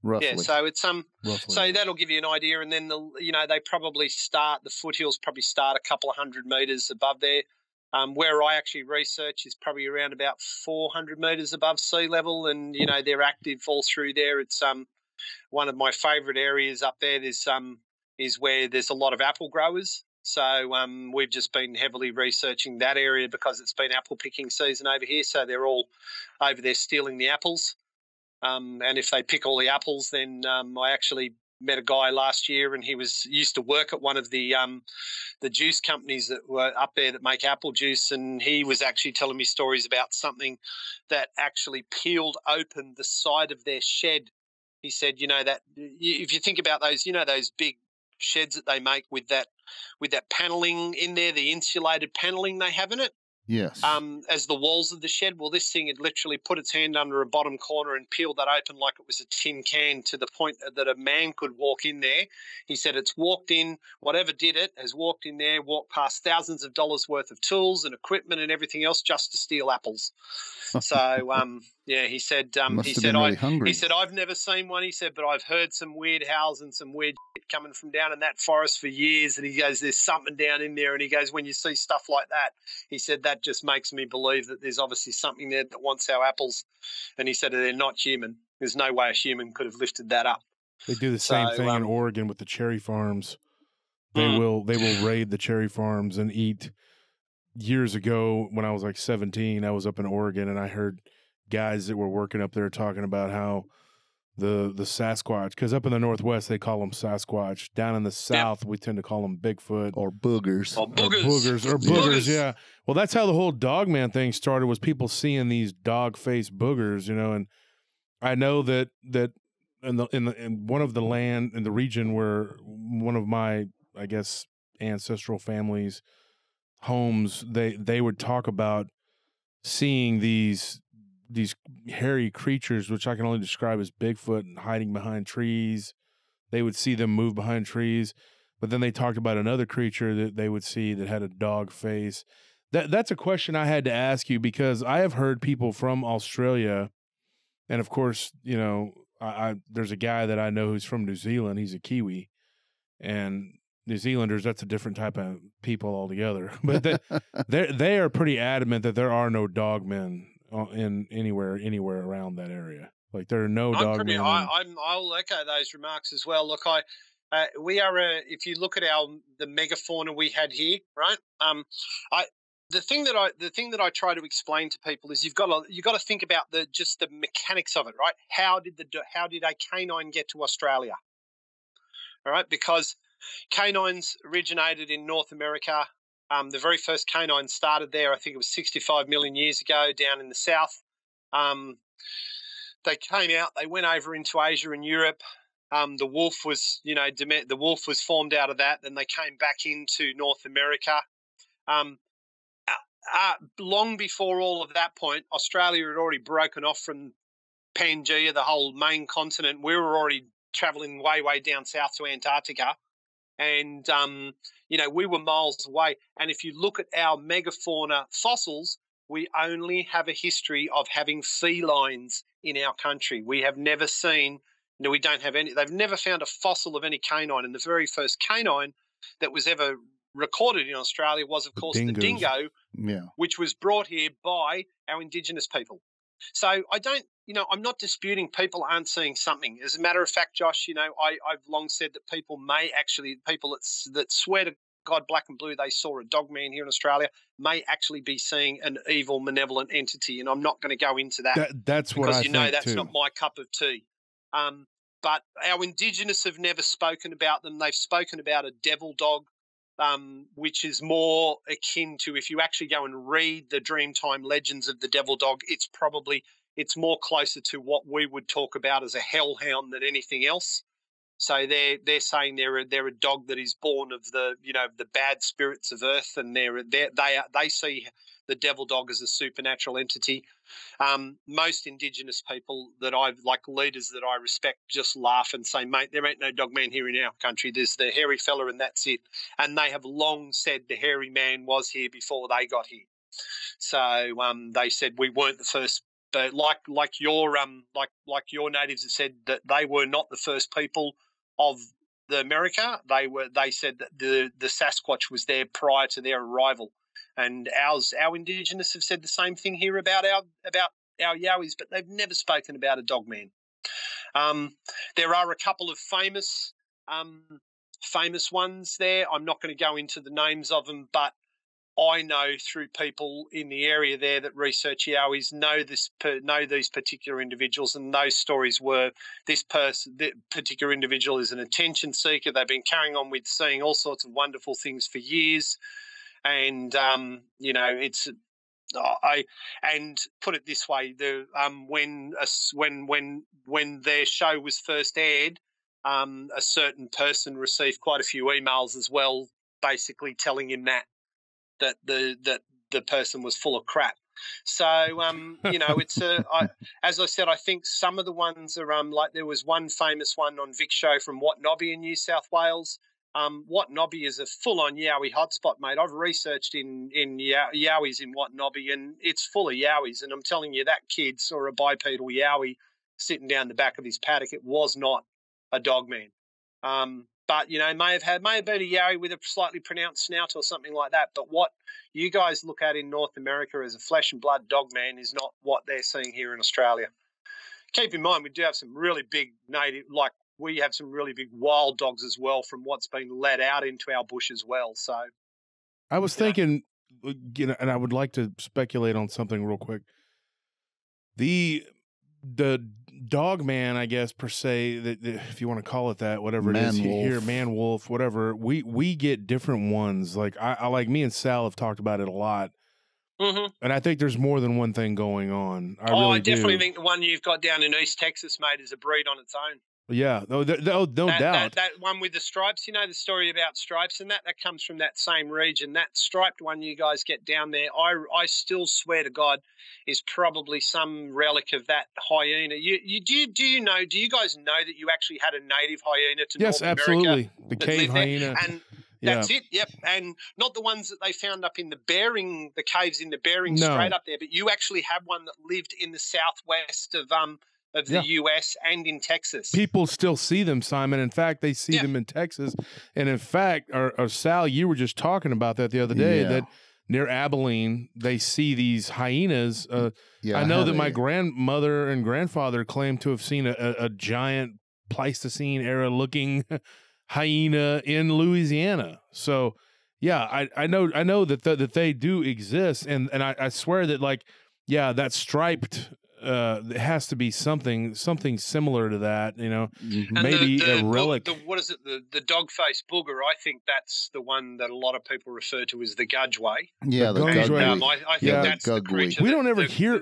Roughly. Yeah, so it's Roughly. so that'll give you an idea, and then they probably start, the foothills probably start a couple of 100 meters above there. Where I actually research is probably around about 400 meters above sea level, and they're active all through there. It's one of my favourite areas up there. There's is where there's a lot of apple growers. So we've just been heavily researching that area because it's been apple picking season over here. So they're all over there stealing the apples. And if they pick all the apples, then I actually met a guy last year, and he used to work at one of the juice companies that were up there that make apple juice, and he was actually telling me stories about something that actually peeled open the side of their shed. He said, that if you think about those, those big sheds that they make with that paneling in there, the insulated paneling they have in it. Yes. As the walls of the shed. Well, this thing had literally put its hand under a bottom corner and peeled that open like it was a tin can, to the point that a man could walk in there. He said it's walked in, whatever did it has walked in there, walked past thousands of dollars worth of tools and equipment and everything else just to steal apples. So, yeah, he said, he said, I've never seen one. He said, but I've heard some weird howls and some weird shit coming from down in that forest for years. And he goes, there's something down in there. And he goes, when you see stuff like that, he said, that just makes me believe that there's obviously something there that wants our apples. And he said, they're not human. There's no way a human could have lifted that up. They do the same thing in Oregon with the cherry farms. They will raid the cherry farms and eat. Years ago, when I was like 17, I was up in Oregon, and I heard guys that were working up there talking about how the Sasquatch, because up in the Northwest they call them Sasquatch. Down in the South, we tend to call them Bigfoot or boogers. Or boogers. Yeah. Well, that's how the whole Dogman thing started, was people seeing these dog-faced boogers, and I know that in one of the land in the region where one of my, I guess, ancestral families' homes, they would talk about seeing these hairy creatures, which I can only describe as Bigfoot, and hiding behind trees. They would see them move behind trees, but then they talked about another creature that they would see that had a dog face. That's a question I had to ask you, because I have heard people from Australia, and of course, there's a guy that I know who's from New Zealand. He's a Kiwi, and New Zealanders, that's a different type of people altogether. But they are pretty adamant that there are no dogmen in anywhere around that area. Like, there are no dogmen. I'll echo those remarks as well. Look, we are if you look at the megafauna we had here, right? The thing that I try to explain to people is you've got to think about the mechanics of it, right? How did a canine get to Australia? All right, because canines originated in North America. The very first canine started there, I think it was 65 million years ago, down in the south. They came out, they went over into Asia and Europe. The wolf was, the wolf was formed out of that. Then they came back into North America. Long before all of that point, Australia had already broken off from Pangaea, the whole main continent. We were already traveling way, way down south to Antarctica. And, you know, we were miles away. And if you look at our megafauna fossils, we only have a history of having felines in our country. We have never seen, you know, we don't have any, they've never found a fossil of any canine. And the very first canine that was ever recorded in Australia was, of course, the dingo, which was brought here by our Indigenous people. So I don't, you know, I'm not disputing people aren't seeing something. As a matter of fact, Josh, you know, I've long said that people may actually, people that swear to God, black and blue, they saw a Dogman here in Australia, may actually be seeing an evil, malevolent entity. And I'm not going to go into that. That's what I think, because, you know, that's too. not my cup of tea. But our Indigenous have never spoken about them. They've spoken about a devil dog, which is more akin to, if you actually go and read the Dreamtime legends of the devil dog, it's more closer to what we would talk about as a hellhound than anything else. So they're saying they're a dog that is born of the, you know, the bad spirits of earth, and they see the devil dog as a supernatural entity. Most Indigenous people that leaders that I respect, just laugh and say, mate, there ain't no Dogman here in our country. There's the hairy fella and that's it. And they have long said the hairy man was here before they got here. So they said we weren't the first. But like your natives have said that they were not the first people of the America. They said that the Sasquatch was there prior to their arrival, and our Indigenous have said the same thing here about our Yowies, but they've never spoken about a Dogman. There are a couple of famous ones there. I'm not going to go into the names of them, but I know through people in the area there that research Yowies know these particular individuals, and those stories were this particular individual is an attention seeker. They've been carrying on with seeing all sorts of wonderful things for years, and you know, it's and put it this way: when their show was first aired, a certain person received quite a few emails as well, basically telling him that the person was full of crap. So, you know, it's as I said, I think some of the ones are like there was one famous one on Vic Show from Watnobby in New South Wales. Watnobby is a full-on Yowie hotspot, mate. I've researched in Yowies in Watnobby, and it's full of Yowies. And I'm telling you, that kid saw a bipedal Yowie sitting down the back of his paddock. It was not a Dogman. But, you know, may have been a Yowie with a slightly pronounced snout or something like that. But what you guys look at in North America as a flesh and blood Dogman is not what they're seeing here in Australia. Keep in mind, we do have some really big we have some really big wild dogs as well from what's been let out into our bush as well. So I was thinking, you know, and I would like to speculate on something real quick. The Dogman, I guess, per se, that if you want to call it that, whatever it is here, man wolf, whatever, we get different ones. Like I like me and Sal have talked about it a lot. Mm-hmm. And I think there's more than one thing going on. I definitely think the one you've got down in East Texas, mate, is a breed on its own. Yeah, no doubt. That one with the stripes, you know, the story about stripes and that comes from that same region. That striped one you guys get down there, I still swear to God, is probably some relic of that hyena. Do you guys know that you actually had a native hyena to North America? Yes, absolutely. The cave hyena. And that's it, yep. And not the ones that they found up in the caves in the Bering Strait up there, but you actually have one that lived in the southwest of the U.S. and in Texas. People still see them, Simon. In fact, they see them in Texas. And in fact, or Sal, you were just talking about that the other day, that near Abilene, they see these hyenas. I know that my grandmother and grandfather claimed to have seen a giant Pleistocene era looking hyena in Louisiana. So, yeah, I know that they do exist. And I swear that, like, that striped... it has to be something similar to that, you know, maybe a relic. What is it? The dog-faced booger. I think that's the one that a lot of people refer to as the gudgeway. Yeah, the gudgeway. I think that's the creature. We don't ever hear.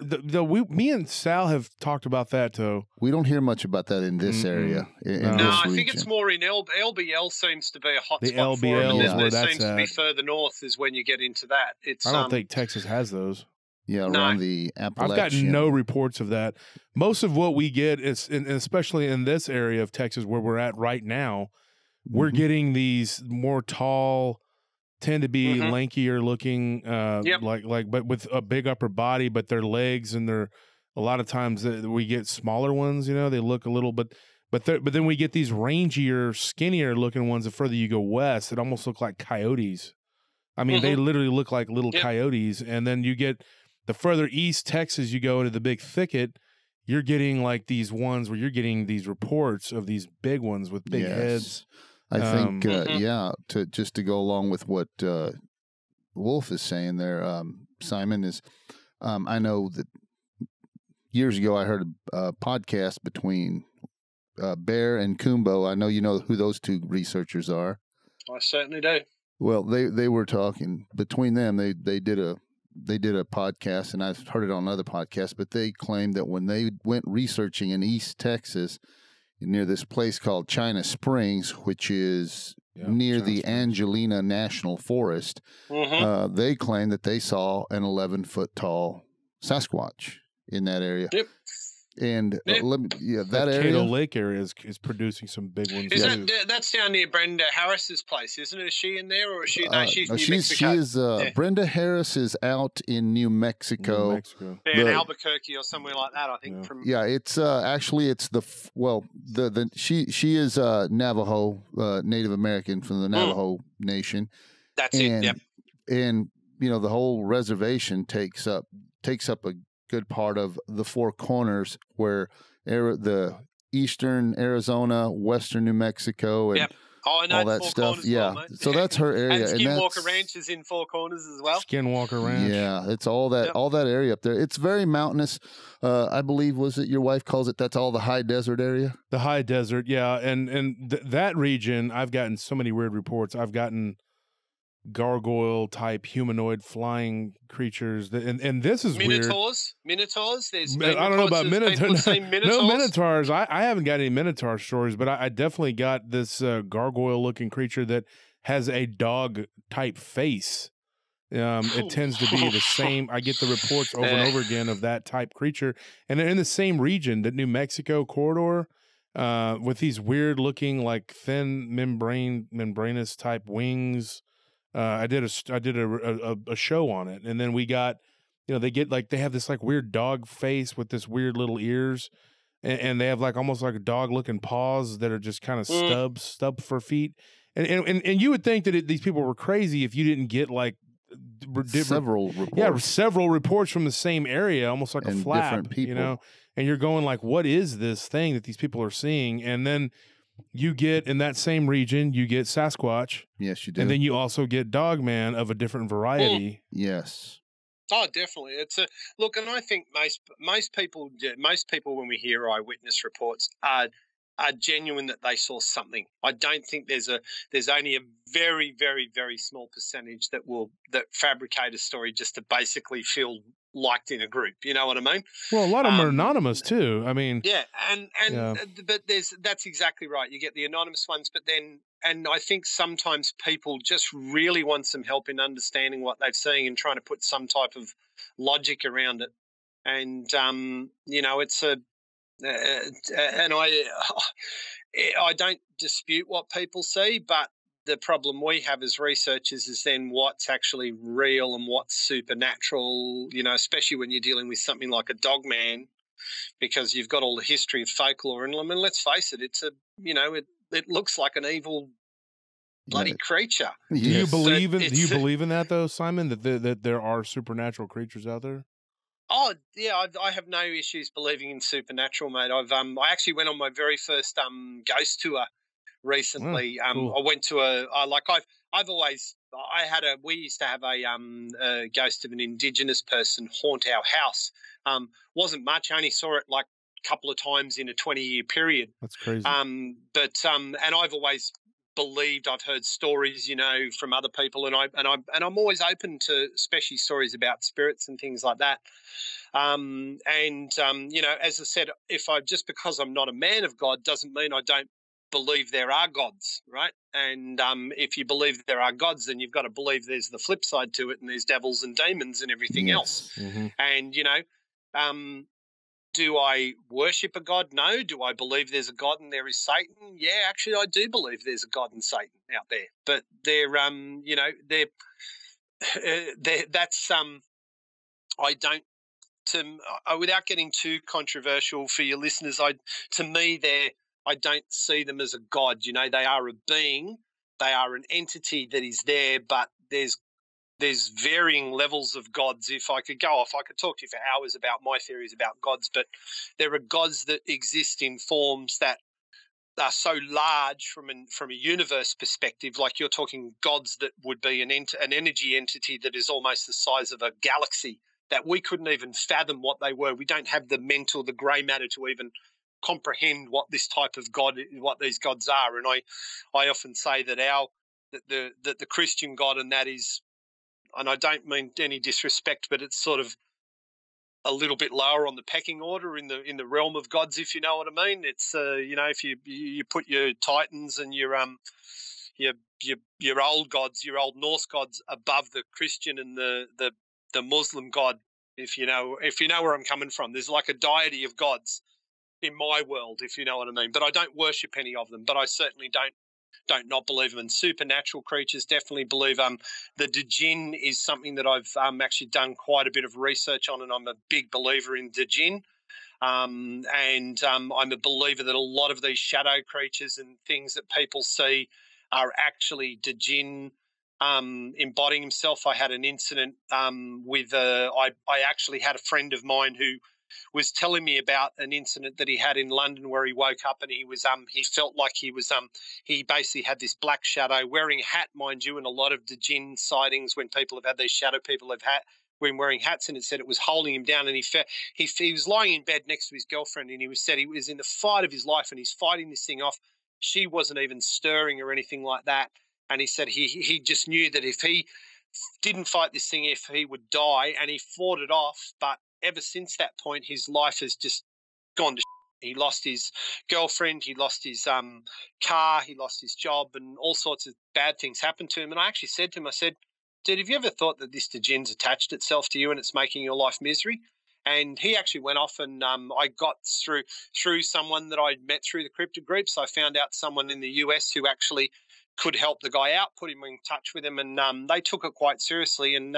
Me and Sal have talked about that too. We don't hear much about that in this area. I think it's more in LBL seems to be a hot spot for them. It seems to be further north is when you get into that. I don't think Texas has those. Yeah, around the Appalachian. I've got no reports of that. Most of what we get is, especially in this area of Texas where we're at right now, we're getting these more tall, tend to be lankier looking, but with a big upper body, but their legs and their, a lot of times we get smaller ones, you know, they look a little, but then we get these rangier, skinnier looking ones the further you go west that almost look like coyotes. I mean, they literally look like little coyotes. And then you get the further east Texas you go into the big thicket, you're getting like these ones where you're getting these reports of these big ones with big heads. I think, to go along with what Wolf is saying there, Simon, is I know that years ago I heard a podcast between Bear and Kumbo. I know you know who those two researchers are. I certainly do. Well, they were talking between them. They did a podcast, and I've heard it on other podcasts. But they claimed that when they went researching in East Texas, near this place called China Springs, which is near the Angelina National Forest, they claimed that they saw an 11-foot tall Sasquatch in that area. Yep. And that area, Cato Lake area is producing some big ones. That's down near Brenda Harris's place, isn't it? Is she in there, or is she? No, she's New Mexico. She is. Brenda Harris is out in New Mexico. In Albuquerque or somewhere like that, I think. It's actually she is Navajo, Native American from the Navajo Nation. That's it. Yep. And the whole reservation takes up a good part of the Four Corners, where the eastern Arizona, western New Mexico, and all that stuff. So that's her area. And Skinwalker Ranch is in Four Corners as well. Skinwalker Ranch. Yeah, it's all that area up there. It's very mountainous. I believe, was it your wife calls it, that's all the high desert area? The high desert, yeah. And that region, I've gotten so many weird reports. I've gotten gargoyle type humanoid flying creatures and this is minotaurs. There's I don't know about minotaurs. No minotaurs. I haven't got any minotaur stories, but I definitely got this gargoyle looking creature that has a dog type face. It tends to be the same. I get the reports over and over again of that type creature, and they're in the same region, the New Mexico corridor, with these weird looking like thin membranous type wings. I did a show on it, and then we got, they have this like weird dog face with this weird little ears, and they have like almost like a dog looking paws that are just kind of stubbed for feet, and you would think that these people were crazy if you didn't get like several reports. Yeah, several reports from the same area, almost like a flap, different people. And you're going like, what is this thing that these people are seeing? And then you get in that same region, you get Sasquatch. Yes, you do. And then you also get Dogman of a different variety. Yes. Oh, definitely. It's look, and I think most people when we hear eyewitness reports are genuine that they saw something. I don't think there's only a very, very, very small percentage that fabricate a story just to basically feel liked in a group. You know what I mean? Well, a lot of them are anonymous too. I mean, but that's exactly right. You get the anonymous ones, but then, and I think sometimes people just really want some help in understanding what they've seen and trying to put some type of logic around it. And it's and I don't dispute what people see, but the problem we have as researchers is then what's actually real and what's supernatural, especially when you're dealing with something like a Dogman, because you've got all the history of folklore. And I mean, let's face it, it's it looks like an evil bloody creature. Do you believe in that though, Simon, that there are supernatural creatures out there? Oh yeah, I have no issues believing in supernatural, mate. I actually went on my very first ghost tour recently. Cool. I went to we used to have a ghost of an Indigenous person haunt our house. Wasn't much, only saw it like a couple of times in a 20-year period. That's crazy. And I've always believed, I've heard stories, from other people, and I'm always open to especially stories about spirits and things like that. As I said, just because I'm not a man of God doesn't mean I don't believe there are gods, right? And if you believe there are gods, then you've got to believe there's the flip side to it, and there's devils and demons and everything else. Mm-hmm. And Do I worship a God? No. Do I believe there's a God and there is Satan? Yeah, actually, I do believe there's a God and Satan out there. But they're, that's I don't. Without getting too controversial for your listeners, I don't see them as a God. They are a being, they are an entity that is there, but there's varying levels of gods. If I could go off, I could talk to you for hours about my theories about gods, but there are gods that exist in forms that are so large from a universe perspective. Like, you're talking gods that would be an energy entity that is almost the size of a galaxy, that we couldn't even fathom what they were. We don't have the mental, the grey matter to even comprehend what this type of God, what these gods are. And I often say that the Christian God, and that is, and I don't mean any disrespect, but it's sort of a little bit lower on the pecking order in the realm of gods, if you know what I mean. It's if you put your Titans and your old gods, your old Norse gods above the Christian and the Muslim God, if you know where I'm coming from. There's like a deity of gods in my world, if you know what I mean. But I don't worship any of them. But I certainly don't not believe them. And supernatural creatures, definitely believe. The Jinn is something that I've actually done quite a bit of research on, and I'm a big believer in the Jinn. I'm a believer that a lot of these shadow creatures and things that people see are actually the Jinn embodying himself. I had an incident with I actually had a friend of mine who was telling me about an incident that he had in London where he woke up and he was he felt like he was he basically had this black shadow wearing a hat, mind you, and a lot of the Jinn sightings when people have had these shadow people have had when wearing hats, and it said it was holding him down, and he was lying in bed next to his girlfriend, and said he was in the fight of his life and he's fighting this thing off. She wasn't even stirring or anything like that, and he said he just knew that if he didn't fight this thing, if he would die, and he fought it off. But ever since that point, his life has just gone to shit. He lost his girlfriend, he lost his car, he lost his job, and all sorts of bad things happened to him. And I actually said to him, I said, dude, have you ever thought that this Jinn's attached itself to you and it's making your life misery? And he actually went off, and I got through someone that I'd met through the crypto groups. I found out someone in the US who actually could help the guy out, put him in touch with him, and they took it quite seriously. And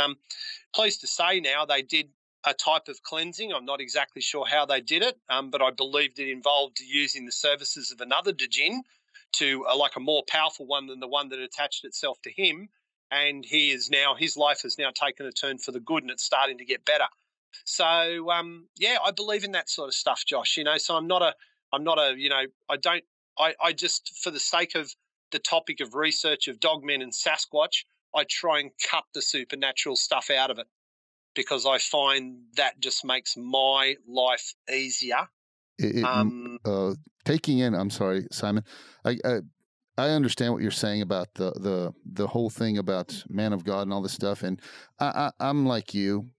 pleased to say now they did a type of cleansing. I'm not exactly sure how they did it, but I believed it involved using the services of another Jinn to like a more powerful one than the one that attached itself to him. And his life has now taken a turn for the good, and it's starting to get better. So I believe in that sort of stuff, Josh. So I just, for the sake of the topic of research of Dogman and Sasquatch, I try and cut the supernatural stuff out of it, because I find that just makes my life easier. Taking in, I'm sorry, Simon, I understand what you're saying about the whole thing about man of God and all this stuff, and I'm like you.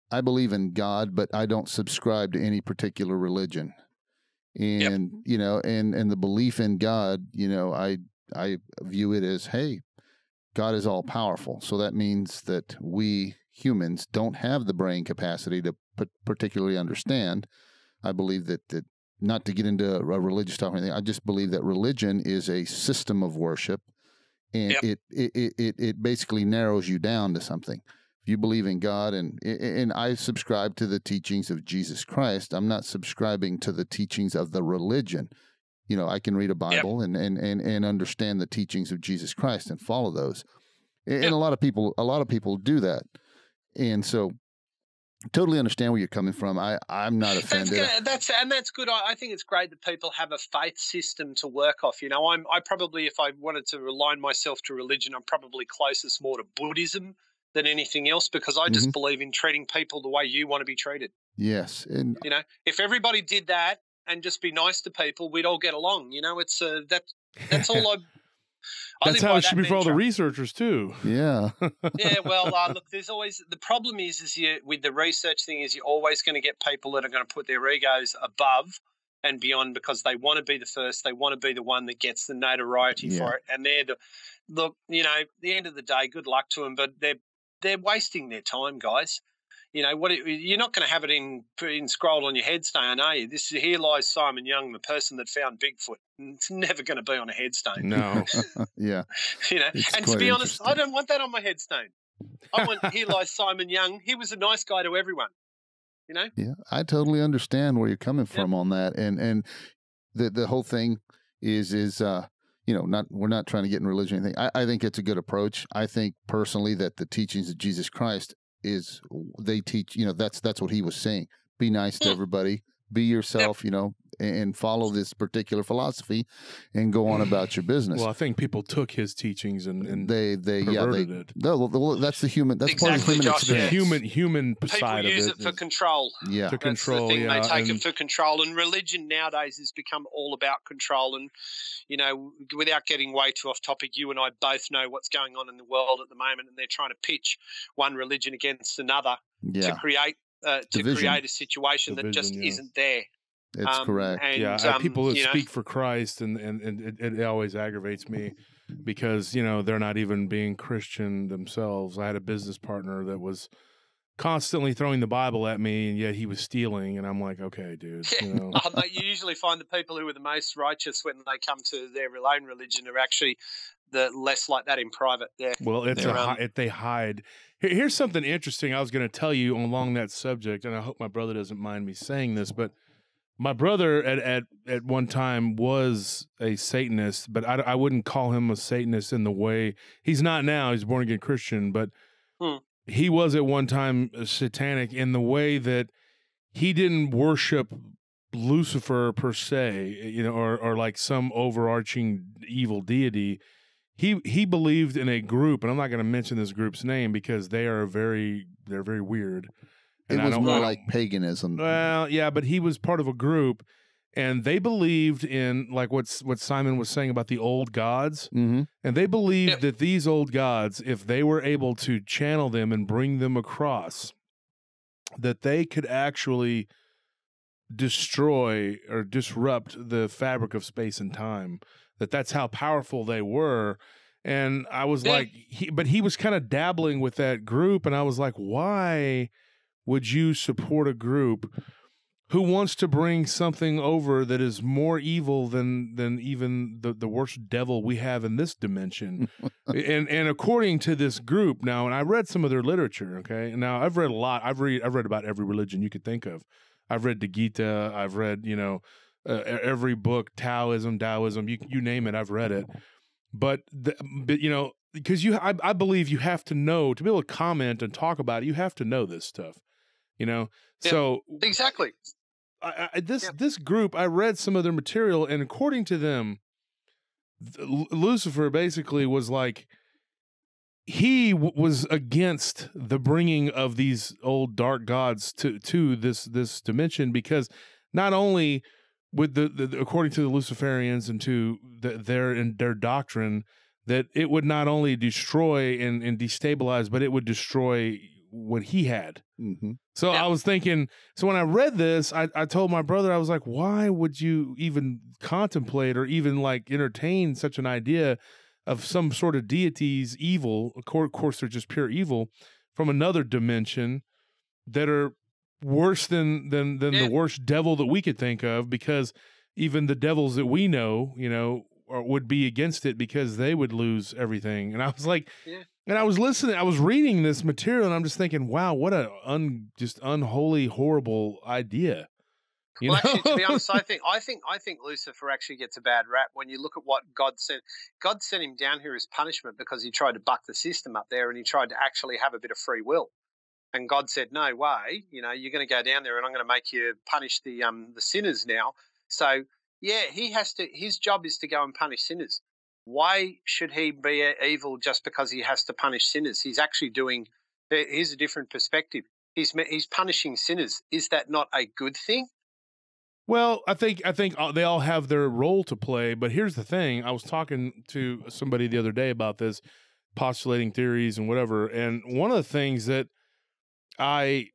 I believe in God, but I don't subscribe to any particular religion. And and the belief in God, I view it as, hey, God is all powerful. So that means that we humans don't have the brain capacity to particularly understand. I believe that not to get into a religious talk or anything, I just believe that religion is a system of worship, and it basically narrows you down to something. If you believe in God, and I subscribe to the teachings of Jesus Christ, I'm not subscribing to the teachings of the religion. I can read a Bible and understand the teachings of Jesus Christ and follow those. And a lot of people do that. And so totally understand where you're coming from. I'm not offended. That's good. I think it's great that people have a faith system to work off. I probably, if I wanted to align myself to religion, I'm probably closest more to Buddhism than anything else, because I just believe in treating people the way you want to be treated. Yes. And if everybody did that and just be nice to people, we'd all get along. It's that's all That's how it should be for all the researchers too. Yeah. Yeah. Well, look, there's always the problem is you with the research thing is you're always going to get people that are going to put their egos above and beyond, because they want to be the first, they want to be the one that gets the notoriety for it, and they're the end of the day, good luck to them, but they're wasting their time, guys. You know, you're not going to have it in scrolled on your headstone, are you? This is Here Lies Simon Young, the person that found Bigfoot. It's never going to be on a headstone. No. Yeah. You know, and to be honest, I don't want that on my headstone. I want Here Lies Simon Young. He was a nice guy to everyone. You know? Yeah, I totally understand where you're coming from on that, and the whole thing is you know, we're not trying to get in religion or anything. I think it's a good approach. I think personally that the teachings of Jesus Christ they teach, you know, that's what he was saying. Be nice to everybody, be yourself, you know, and follow this particular philosophy and go on about your business. Well, I think people took his teachings and perverted it. No, that's the human. That's part of the human Josh, experience. The human side of it. People use it for control. Yeah, to control. The thing. Yeah, they take it for control, and religion nowadays has become all about control. And you know, without getting way too off topic, you and I both know what's going on in the world at the moment, and they're trying to pitch one religion against another to create a situation that just isn't there. It's correct. And, people that speak for Christ, and it always aggravates me because, you know, they're not even being Christian themselves. I had a business partner that was constantly throwing the Bible at me, and yet he was stealing, and I'm like, okay, dude. You know. Mate, you usually find the people who are the most righteous when they come to their own religion are actually the less like that in private. Yeah. Well, they hide. Here's something interesting I was going to tell you along that subject, and I hope my brother doesn't mind me saying this, but my brother at one time was a Satanist, but I wouldn't call him a Satanist in the way he's not now. He's a born again Christian, but he was at one time satanic in the way that he didn't worship Lucifer per se, you know, or like some overarching evil deity. He believed in a group, and I'm not going to mention this group's name because they're very weird. And it was more like paganism. Well, yeah, but he was part of a group, and they believed in like what Simon was saying about the old gods, and they believed that these old gods, if they were able to channel them and bring them across, that they could actually destroy or disrupt the fabric of space and time. That's how powerful they were. And I was like, he was kind of dabbling with that group, and I was like, why would you support a group who wants to bring something over that is more evil than even the worst devil we have in this dimension? and according to this group now, and I read some of their literature, okay? Now I've read a lot. I've read about every religion you could think of. I've read the Gita. I've read, you know, every book, Taoism, you name it, I've read it. But you know, because I believe you have to know to be able to comment and talk about it. You have to know this stuff. You know, so exactly. This group, I read some of their material, and according to them, Lucifer basically was like he was against the bringing of these old dark gods to this dimension, because not only with the according to the Luciferians and to their doctrine, that it would not only destroy and destabilize, but it would destroy what he had. So I was thinking, so when I read this, I told my brother, I was like, why would you even contemplate or even like entertain such an idea of some sort of deity's evil? Of course, they're just pure evil from another dimension that are worse than the worst devil that we could think of, because even the devils that we know, you know, would be against it because they would lose everything. And I was like, and I was listening, I was reading this material, and I'm just thinking, wow, what a just unholy, horrible idea. Well, actually, to be honest, I think Lucifer actually gets a bad rap when you look at what God sent. God sent him down here as punishment because he tried to buck the system up there, and he tried to actually have a bit of free will. And God said, no way, you know, you're going to go down there and I'm going to make you punish the sinners now. So, yeah, his job is to go and punish sinners. Why should he be evil just because he has to punish sinners? He's actually doing, here's a different perspective. He's punishing sinners. Is that not a good thing? Well, I think they all have their role to play, but here's the thing. I was talking to somebody the other day about this, postulating theories and whatever, and one of the things that I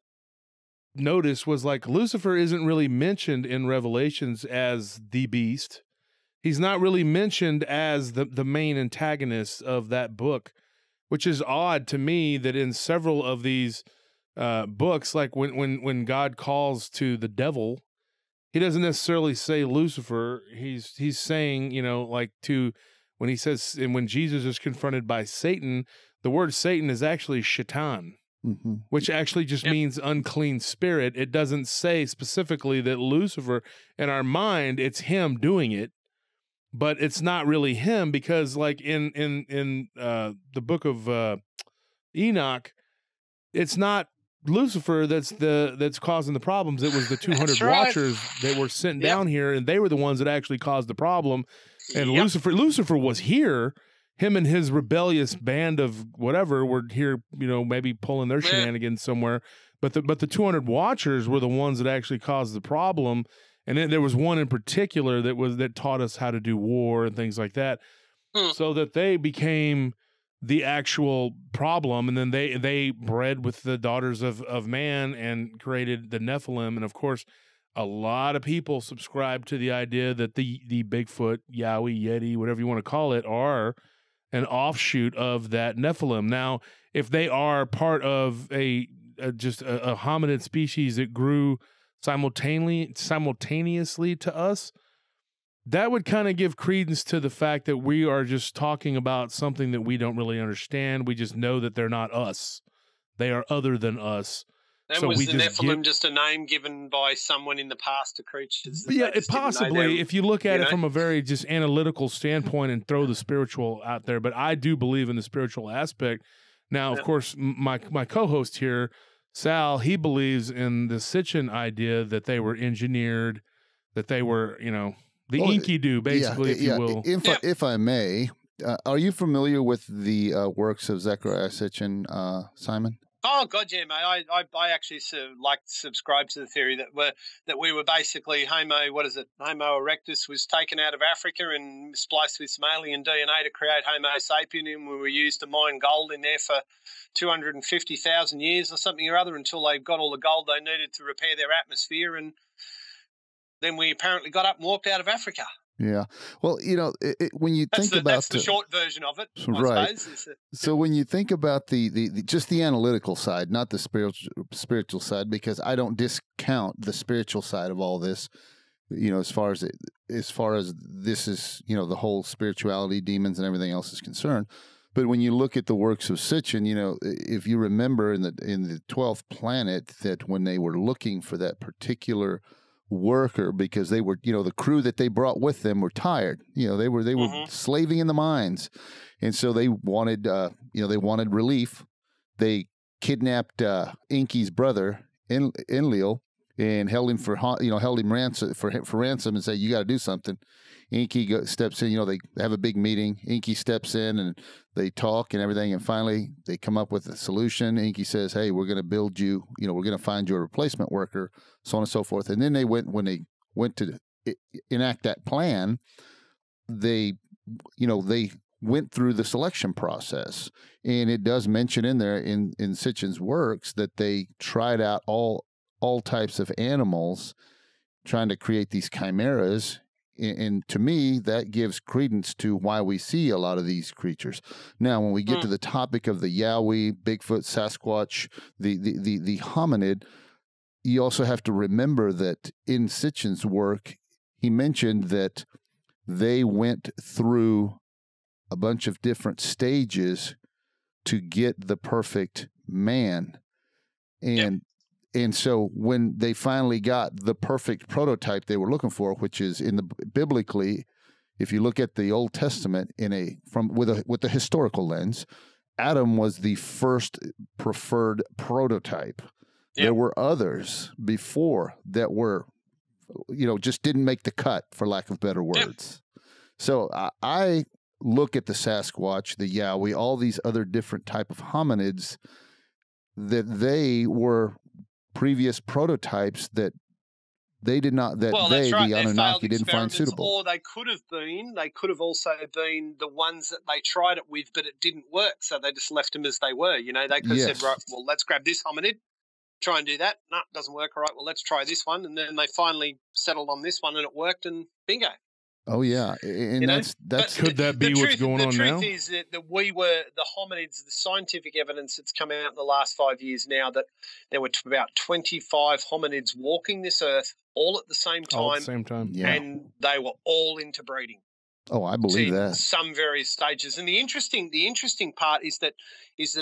noticed was like Lucifer isn't really mentioned in Revelations as the beast. He's not really mentioned as the main antagonist of that book, which is odd to me that in several of these books, like when God calls to the devil, he doesn't necessarily say Lucifer. He's saying, you know, like when he says, and when Jesus is confronted by Satan, the word Satan is actually shaitan, which actually just means unclean spirit. It doesn't say specifically that Lucifer, in our mind, it's him doing it, but it's not really him, because like in the book of Enoch, it's not Lucifer that's causing the problems. It was the 200 watchers that were sent down here, and they were the ones that actually caused the problem. And Lucifer was here. Him and his rebellious band of whatever were here, you know, maybe pulling their shenanigans somewhere. But the 200 watchers were the ones that actually caused the problem. And then there was one in particular that taught us how to do war and things like that, so that they became the actual problem. And then they bred with the daughters of man and created the Nephilim. And of course, a lot of people subscribe to the idea that the Bigfoot, Yowie, Yeti, whatever you want to call it, are an offshoot of that Nephilim. Now, if they are part of just a hominid species that grew simultaneously to us, that would kind of give credence to the fact that we are just talking about something that we don't really understand. We just know that they're not us. They are other than us. And so was the Nephilim just a name given by someone in the past to creatures? Yeah, possibly, if you look at it from a very just analytical standpoint and throw the spiritual out there. But I do believe in the spiritual aspect. Now, of course, my co-host here, Sal, he believes in the Sitchin idea that they were engineered, that they were, you know, the Enkidu, basically, if you will. If I may, are you familiar with the works of Zecharia Sitchin, Simon? Oh God, yeah, mate. I actually subscribe to the theory that we were basically Homo erectus was taken out of Africa and spliced with some alien DNA to create Homo sapien, and we were used to mine gold in there for 250,000 years or something or other until they got all the gold they needed to repair their atmosphere, and then we apparently got up and walked out of Africa. Yeah. Well, you know, when you think about that's the short version of it, I suppose. So when you think about the just the analytical side, not the spiritual side, because I don't discount the spiritual side of all this, you know, as far as this is, you know, the whole spirituality, demons and everything else is concerned. But when you look at the works of Sitchin, you know, if you remember in the 12th planet, that when they were looking for that particular worker, because they were, you know, the crew that they brought with them were tired, you know, they were slaving in the mines, and so they wanted they wanted relief. They kidnapped Inky's brother Enlil and held him ransom for ransom and said, you got to do something. Inky steps in, you know, they have a big meeting. Inky steps in and they talk and everything, and finally they come up with a solution. Inky says, hey, we're going to build you, you know, we're going to find you a replacement worker, so on and so forth. And then when they went to enact that plan, they went through the selection process. And it does mention in there in Sitchin's works that they tried out all types of animals, trying to create these chimeras. And to me, that gives credence to why we see a lot of these creatures. Now, when we get to the topic of the Yowie, Bigfoot, Sasquatch, the hominid, you also have to remember that in Sitchin's work, he mentioned that they went through a bunch of different stages to get the perfect man. And so when they finally got the perfect prototype they were looking for, which is biblically, if you look at the Old Testament with a historical lens, Adam was the first preferred prototype. Yep. There were others before that were, you know, just didn't make the cut, for lack of better words. Yep. So I look at the Sasquatch, the Yowie, all these other different type of hominids, that they were previous prototypes that they did not, the Anunnaki didn't find suitable. Or they could have also been the ones that they tried it with, but it didn't work, so they just left them as they were. You know, they could have said, right, well, let's grab this hominid, try and do that. No, it doesn't work. All right, well, let's try this one. And then they finally settled on this one and it worked, and bingo. Oh yeah, and that's could that be what's going on now? The truth is that we were the hominids. The scientific evidence that's come out in the last 5 years now that there were about 25 hominids walking this earth all at the same time. All at the same time, yeah. And they were all interbreeding. Oh, I believe that. Some various stages. And the interesting part is that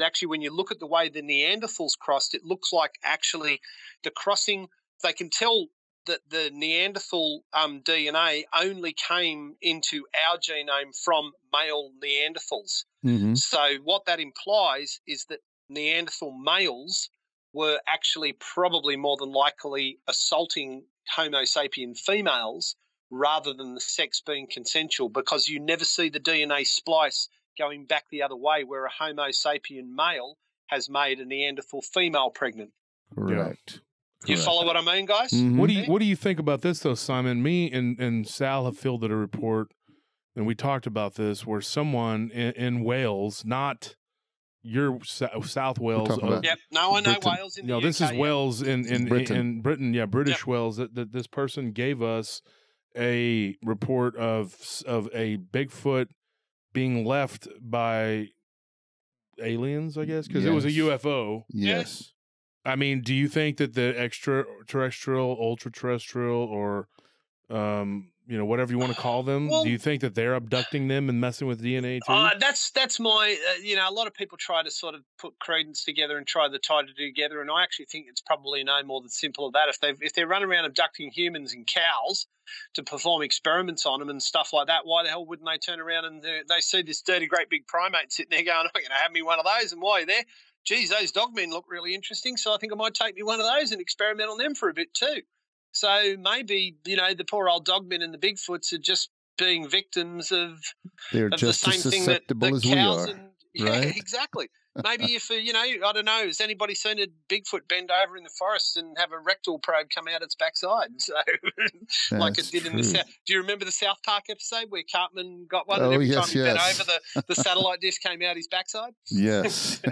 actually when you look at the way the Neanderthals crossed, it looks like actually the crossing, they can tell that the Neanderthal DNA only came into our genome from male Neanderthals. Mm-hmm. So what that implies is that Neanderthal males were actually probably more than likely assaulting Homo sapien females rather than the sex being consensual, because you never see the DNA splice going back the other way where a Homo sapien male has made a Neanderthal female pregnant. Correct. You follow what I mean, guys? Mm-hmm. What do you think about this though, Simon? Me and Sal have fielded a report, and we talked about this, where someone in Wales, not your South Wales. Yep. No, I know Britain. Wales in the UK. This is Wales in Britain. Yeah, British Yep. Wales. That this person gave us a report of a Bigfoot being left by aliens, I guess, because it was a UFO. Yes. I mean, do you think that the extraterrestrial, ultra-terrestrial, or whatever you want to call them, do you think that they're abducting them and messing with DNA too? That's my a lot of people try to sort of put credence together and try to tie it together, and I actually think it's probably no more than simple as that. If they run around abducting humans and cows to perform experiments on them and stuff like that, why the hell wouldn't they turn around and they see this dirty great big primate sitting there going, "I'm going to have me one of those," and why are you there? Geez, those dogmen look really interesting, so I think I might take me one of those and experiment on them for a bit too. So maybe, the poor old dogmen and the Bigfoots are just being victims of the same thing that as cows we are, and right? Exactly. Maybe if I don't know, has anybody seen a Bigfoot bend over in the forest and have a rectal probe come out its backside? So, like it did in the South. Do you remember the South Park episode where Cartman got one and every time he bent over, the satellite dish came out his backside? Yes,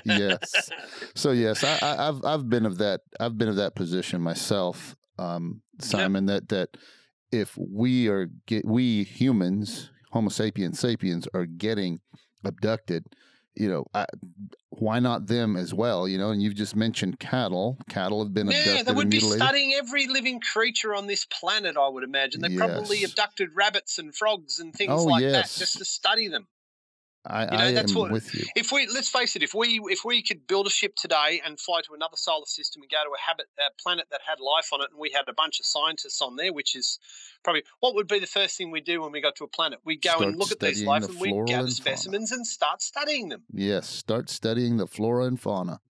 yes. So yes, I've been of that position myself, Simon. That if we humans, Homo sapiens are getting abducted, why not them as well? And you've just mentioned cattle. Cattle have been abducted. Yeah, they would and be mutilated. studying every living creature on this planet, I would imagine. They probably abducted rabbits and frogs and things like that just to study them. That's what, with you. Let's face it, if we could build a ship today and fly to another solar system and go to a planet that had life on it, and we had a bunch of scientists on there, which is probably what would be the first thing we do when we got to a planet? We'd go and look at these life, and we'd gather specimens and start studying them. Yes, start studying the flora and fauna,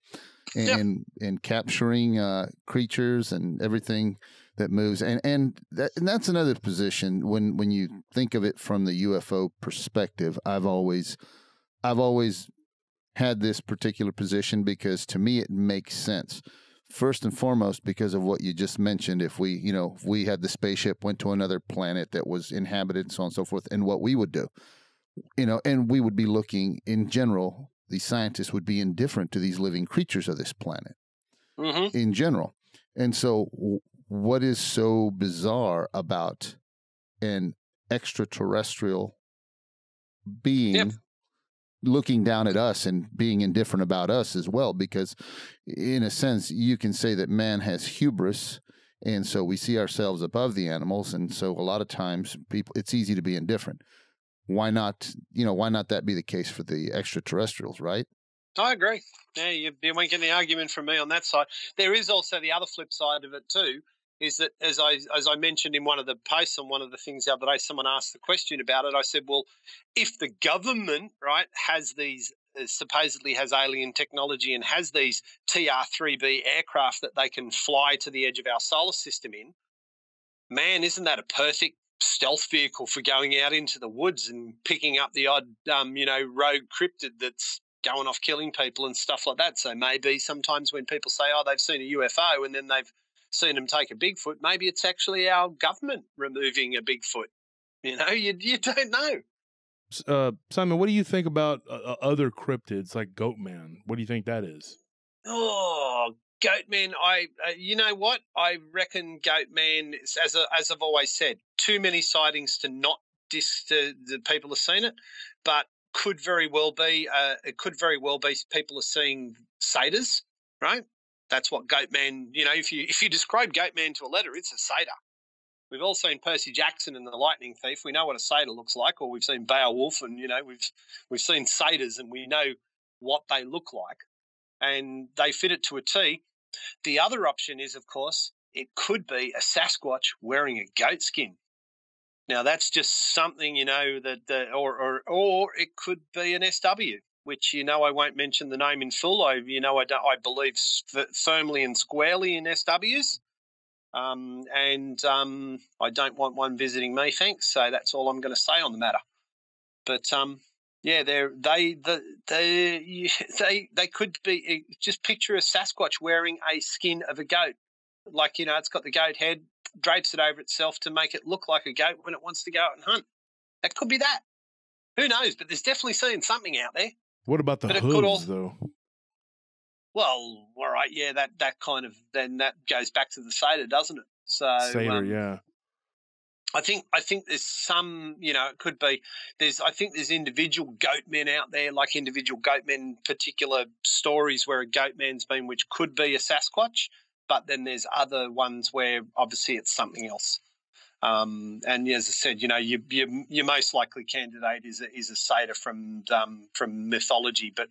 and capturing creatures and everything that moves, and that's another position when you think of it from the UFO perspective. I've always had this particular position because to me it makes sense. First and foremost, because of what you just mentioned, if we had the spaceship, went to another planet that was inhabited and so on and so forth, and what we would do, and we would be looking in general, the scientists would be indifferent to these living creatures of this planet in general. And so what is so bizarre about an extraterrestrial being looking down at us and being indifferent about us as well? Because in a sense, you can say that man has hubris, and so we see ourselves above the animals, and so a lot of times it's easy to be indifferent. Why not that be the case for the extraterrestrials, right? I agree. Yeah, you won't get any argument from me on that side. There is also the other flip side of it too, is that as I mentioned in one of the posts on one of the things the other day, someone asked the question about it. I said, well, if the government, right, has these supposedly has alien technology and has these TR-3B aircraft that they can fly to the edge of our solar system in, man, isn't that a perfect stealth vehicle for going out into the woods and picking up the odd, rogue cryptid that's going off killing people and stuff like that? So maybe sometimes when people say, oh, they've seen a UFO and then they've seen them take a Bigfoot, maybe it's actually our government removing a Bigfoot. You don't know. Simon, what do you think about other cryptids like Goatman? What do you think that is? Oh, Goatman, you know what? I reckon Goatman, as I've always said, too many sightings to not the people have seen it, but could very well be people are seeing satyrs, right? That's what Goatman, if you describe Goatman to a letter, it's a satyr. We've all seen Percy Jackson and the Lightning Thief. We know what a satyr looks like, or we've seen Beowulf, and we've seen satyrs, and we know what they look like, and they fit it to a T. The other option is, of course, it could be a Sasquatch wearing a goat skin. Now that's just something or it could be an SW, which I won't mention the name in full. I believe firmly and squarely in SWs. I don't want one visiting me, thanks. So that's all I'm going to say on the matter. But they could be. Just picture a Sasquatch wearing a skin of a goat, like it's got the goat head, drapes it over itself to make it look like a goat when it wants to go out and hunt. That could be that. Who knows? But there's definitely seen something out there. What about the hooves, though? Well, all right, yeah, that kind of that goes back to the satyr, doesn't it? So satyr, yeah. I think there's some, it could be. I think there's individual goatmen out there, like individual goatmen, particular stories where a goatman's been, which could be a Sasquatch, but then there's other ones where obviously it's something else. And as I said, your most likely candidate is a satyr from mythology, but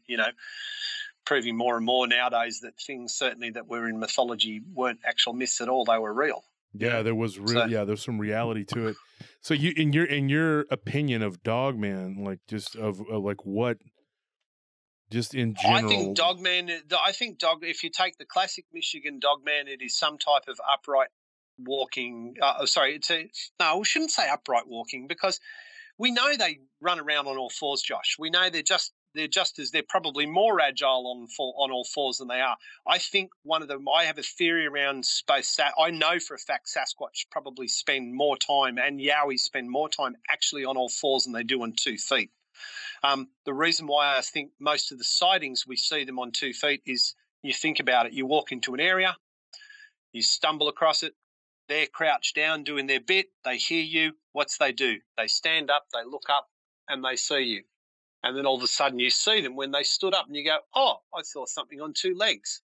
proving more and more nowadays that things certainly that were in mythology weren't actual myths at all; they were real. Yeah, there was there's some reality to it. So you, in your opinion of Dogman, like just of like what, just in general, I think Dogman. If you take the classic Michigan Dogman, it is some type of upright walking. We shouldn't say upright walking because we know they run around on all fours, Josh. We know they're probably more agile on all fours than they are. I think I have a theory around both. I know for a fact Sasquatch probably spend more time, and Yowie spend more time actually on all fours than they do on 2 feet. The reason why I think most of the sightings we see them on 2 feet is, you think about it, you walk into an area, you stumble across it, they're crouched down doing their bit, they hear you, what's they do? They stand up, they look up, and they see you. And then all of a sudden you see them when they stood up and you go, oh, I saw something on 2 legs.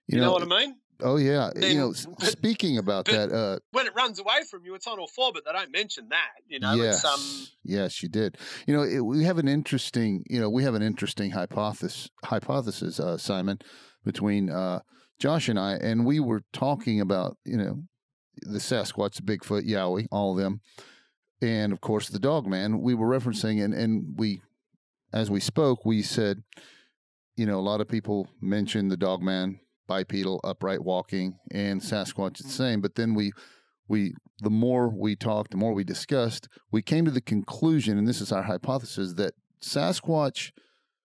You know what I mean? Oh, yeah. Then, speaking about that. When it runs away from you, it's on all 4, but they don't mention that. Yes, yes, you did. We have an interesting, hypothesis, Simon, between Josh and I, and we were talking about, the Sasquatch, Bigfoot, Yowie, all of them. And of course, the Dogman we were referencing, and we, as we spoke, we said, a lot of people mention the Dogman, bipedal, upright walking, and Sasquatch the same. But then the more we talked, the more we discussed, we came to the conclusion, and this is our hypothesis, that Sasquatch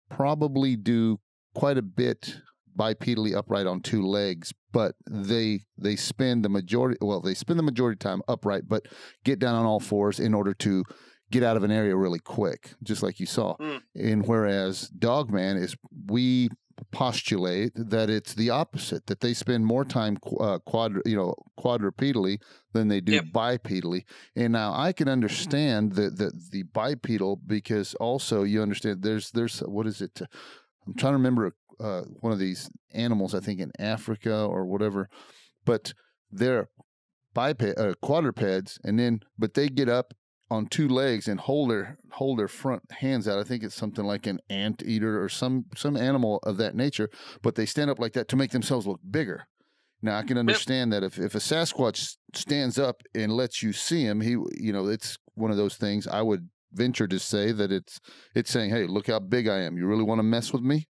probably do quite a bit bipedally upright on 2 legs, but they spend the majority of time upright, but get down on all fours in order to get out of an area really quick, just like you saw. And whereas Dogman we postulate that it's the opposite, that they spend more time quadrupedally than they do bipedally. And now I can understand the bipedal, because also you understand there's what is it? I'm trying to remember one of these animals, I think in Africa or whatever, but they're quadrupeds, but they get up on 2 legs and hold their front hands out. I think it's something like an anteater or some animal of that nature, but they stand up like that to make themselves look bigger. Now I can understand that if a Sasquatch stands up and lets you see him, it's one of those things. I would venture to say that it's saying, hey, look how big I am. You really want to mess with me?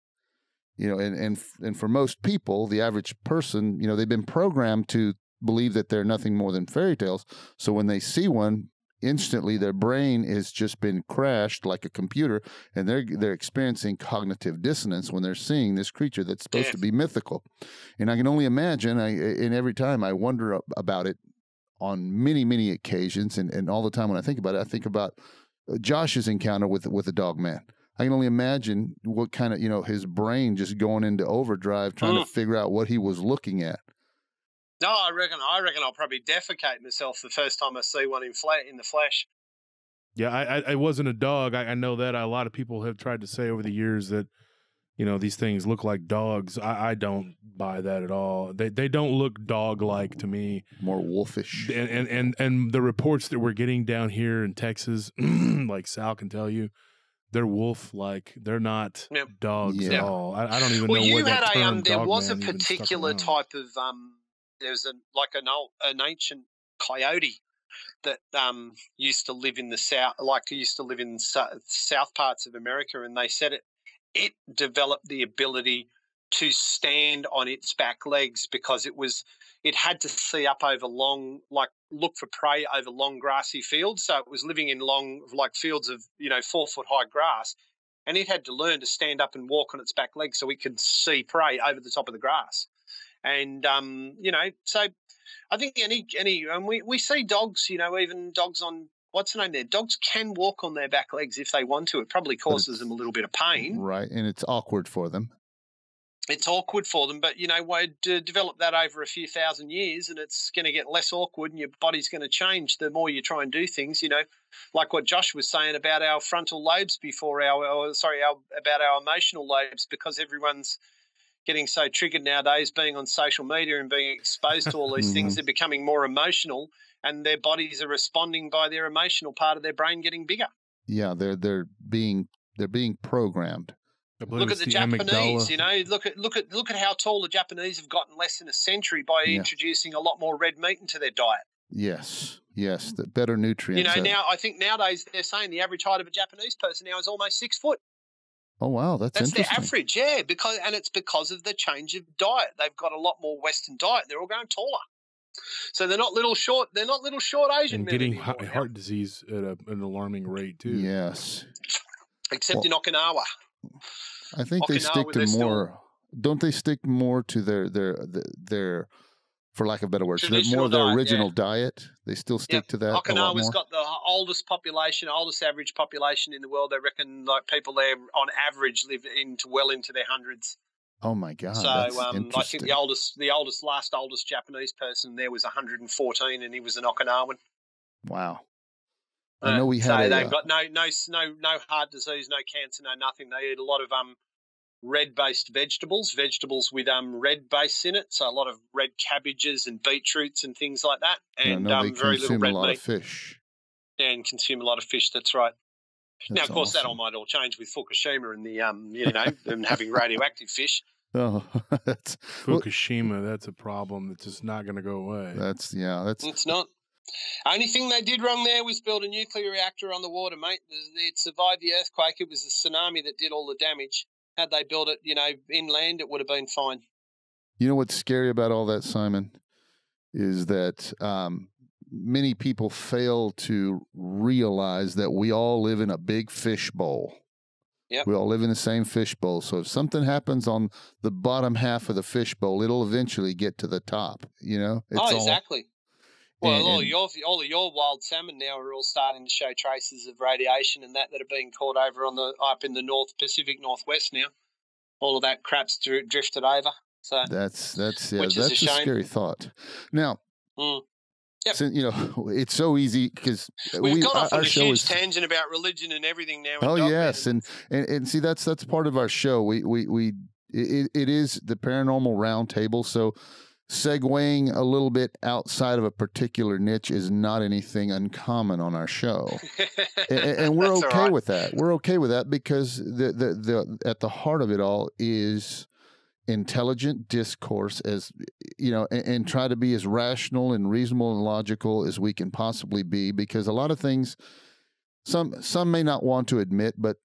And for most people, the average person, they've been programmed to believe that they're nothing more than fairy tales. So when they see one, instantly their brain has just been crashed like a computer, and they're experiencing cognitive dissonance when they're seeing this creature that's supposed to be mythical. And I can only imagine, and every time I wonder about it on many, many occasions, and all the time when I think about it, I think about Josh's encounter with the Dogman. I can only imagine what kind of, his brain just going into overdrive trying to figure out what he was looking at. No, I reckon I'll probably defecate myself the first time I see one in the flesh. Yeah, I wasn't a dog. I know that a lot of people have tried to say over the years that, you know, these things look like dogs. I don't buy that at all. They don't look dog-like to me. More wolfish. And the reports that we're getting down here in Texas, like Sal can tell you, they're wolf-like. They're not dogs at all. I don't even know where that term there was a Dogman even stuck particular around. type of there's an ancient coyote that used to live in the south, south parts of America, and they said it developed the ability to stand on its back legs because it had to see up over look for prey over long grassy fields. So it was living in long fields of 4 foot high grass, and it had to learn to stand up and walk on its back legs so it could see prey over the top of the grass. And so I think we see dogs, even dogs on what's the name there? Dogs can walk on their back legs if they want to. It probably causes them a little bit of pain. Right, and it's awkward for them. It's awkward for them, but, develop that over a few thousand years and it's going to get less awkward and your body's going to change the more you try and do things, like what Josh was saying about our frontal lobes before about our emotional lobes, because everyone's getting so triggered nowadays being on social media and being exposed to all these things. They're becoming more emotional and their bodies are responding by their emotional part of their brain getting bigger. Yeah, they're being programmed. Look at the Japanese, look at how tall the Japanese have gotten less than a century by introducing a lot more red meat into their diet. Yes, the better nutrients. Now I think nowadays they're saying the average height of a Japanese person now is almost 6 foot. Oh wow, that's interesting. Their average, yeah, it's because of the change of diet. They've got a lot more Western diet. They're all going taller, so they're not little short. They're not little short Asian men getting anymore, heart disease at an alarming rate too. Yes, except in Okinawa. I think they stick to more. Don't they stick more to their for lack of better words, their original diet? They still stick to that. Okinawa's got the oldest average population in the world. They reckon people there on average live well into their hundreds. Oh my God! So I think the oldest Japanese person there was 114, and he was an Okinawan. Wow. I know we had. So they've got no heart disease, no cancer, no nothing. They eat a lot of red-based vegetables with red base in it. So a lot of red cabbages and beetroots and things like that, and very little red meat. Of fish. Yeah, and consume a lot of fish. That's right. Now, of course, awesome. that all might all change with Fukushima and the them having radioactive fish. Oh, that's Fukushima. That's a problem that's just not going to go away. It's not. Only thing they did wrong there was build a nuclear reactor on the water, mate. It survived the earthquake. It was the tsunami that did all the damage. Had they built it, inland, it would have been fine. You know what's scary about all that, Simon, is that many people fail to realize that we all live in a big fish bowl. Yep. We all live in the same fish bowl. So if something happens on the bottom half of the fish bowl, it'll eventually get to the top. Exactly. Well, all of your wild salmon now are all starting to show traces of radiation and that are being caught over up in the North Pacific Northwest now. All of that crap's drifted over. So that's a scary thought. Now, since, it's so easy because we've got off on a huge tangent about religion and everything now. Oh yes, and see that's part of our show. It is the Paranormal Round Table, so segueing a little bit outside of a particular niche is not anything uncommon on our show, and we're okay with that. We're okay with that because the at the heart of it all is intelligent discourse, as and try to be as rational and reasonable and logical as we can possibly be, because a lot of things some may not want to admit, but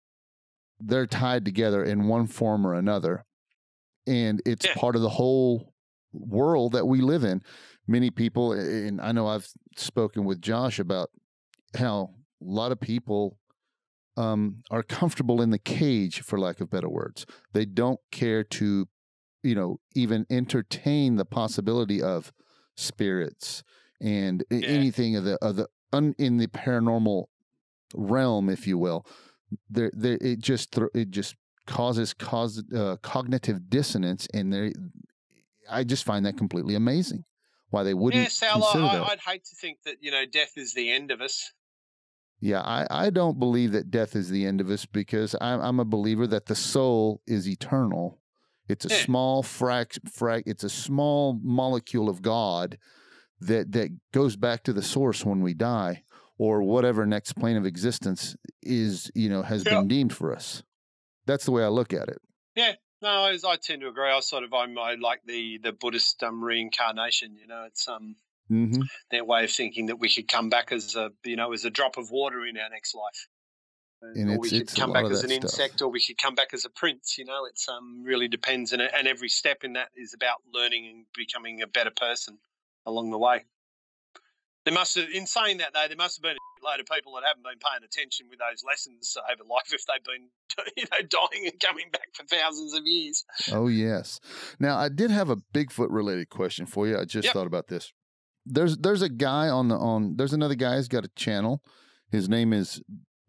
they're tied together in one form or another, and it's part of the whole world that we live in. Many people, and I know I've spoken with Josh about how a lot of people are comfortable in the cage, for lack of better words. They don't care to even entertain the possibility of spirits and anything of the in the paranormal realm, if you will. It just causes cognitive dissonance, and I just find that completely amazing. why they wouldn't Yeah, Sal, consider that. I'd hate to think that, death is the end of us. Yeah, I don't believe that death is the end of us, because I'm a believer that the soul is eternal. It's a small it's a small molecule of God that goes back to the source when we die, or whatever next plane of existence is, has been deemed for us. That's the way I look at it. Yeah, no, I tend to agree. I like the Buddhist reincarnation. It's their way of thinking that we could come back as a drop of water in our next life, or we could come back as an insect, or we could come back as a prince. It's really depends, and every step in that is about learning and becoming a better person along the way. In saying that though, there must have been a load of people that haven't been paying attention with those lessons over life if they've been, dying and coming back for thousands of years. Oh yes. Now I did have a Bigfoot related question for you. I just thought about this. There's a guy there's another guy who's got a channel. His name is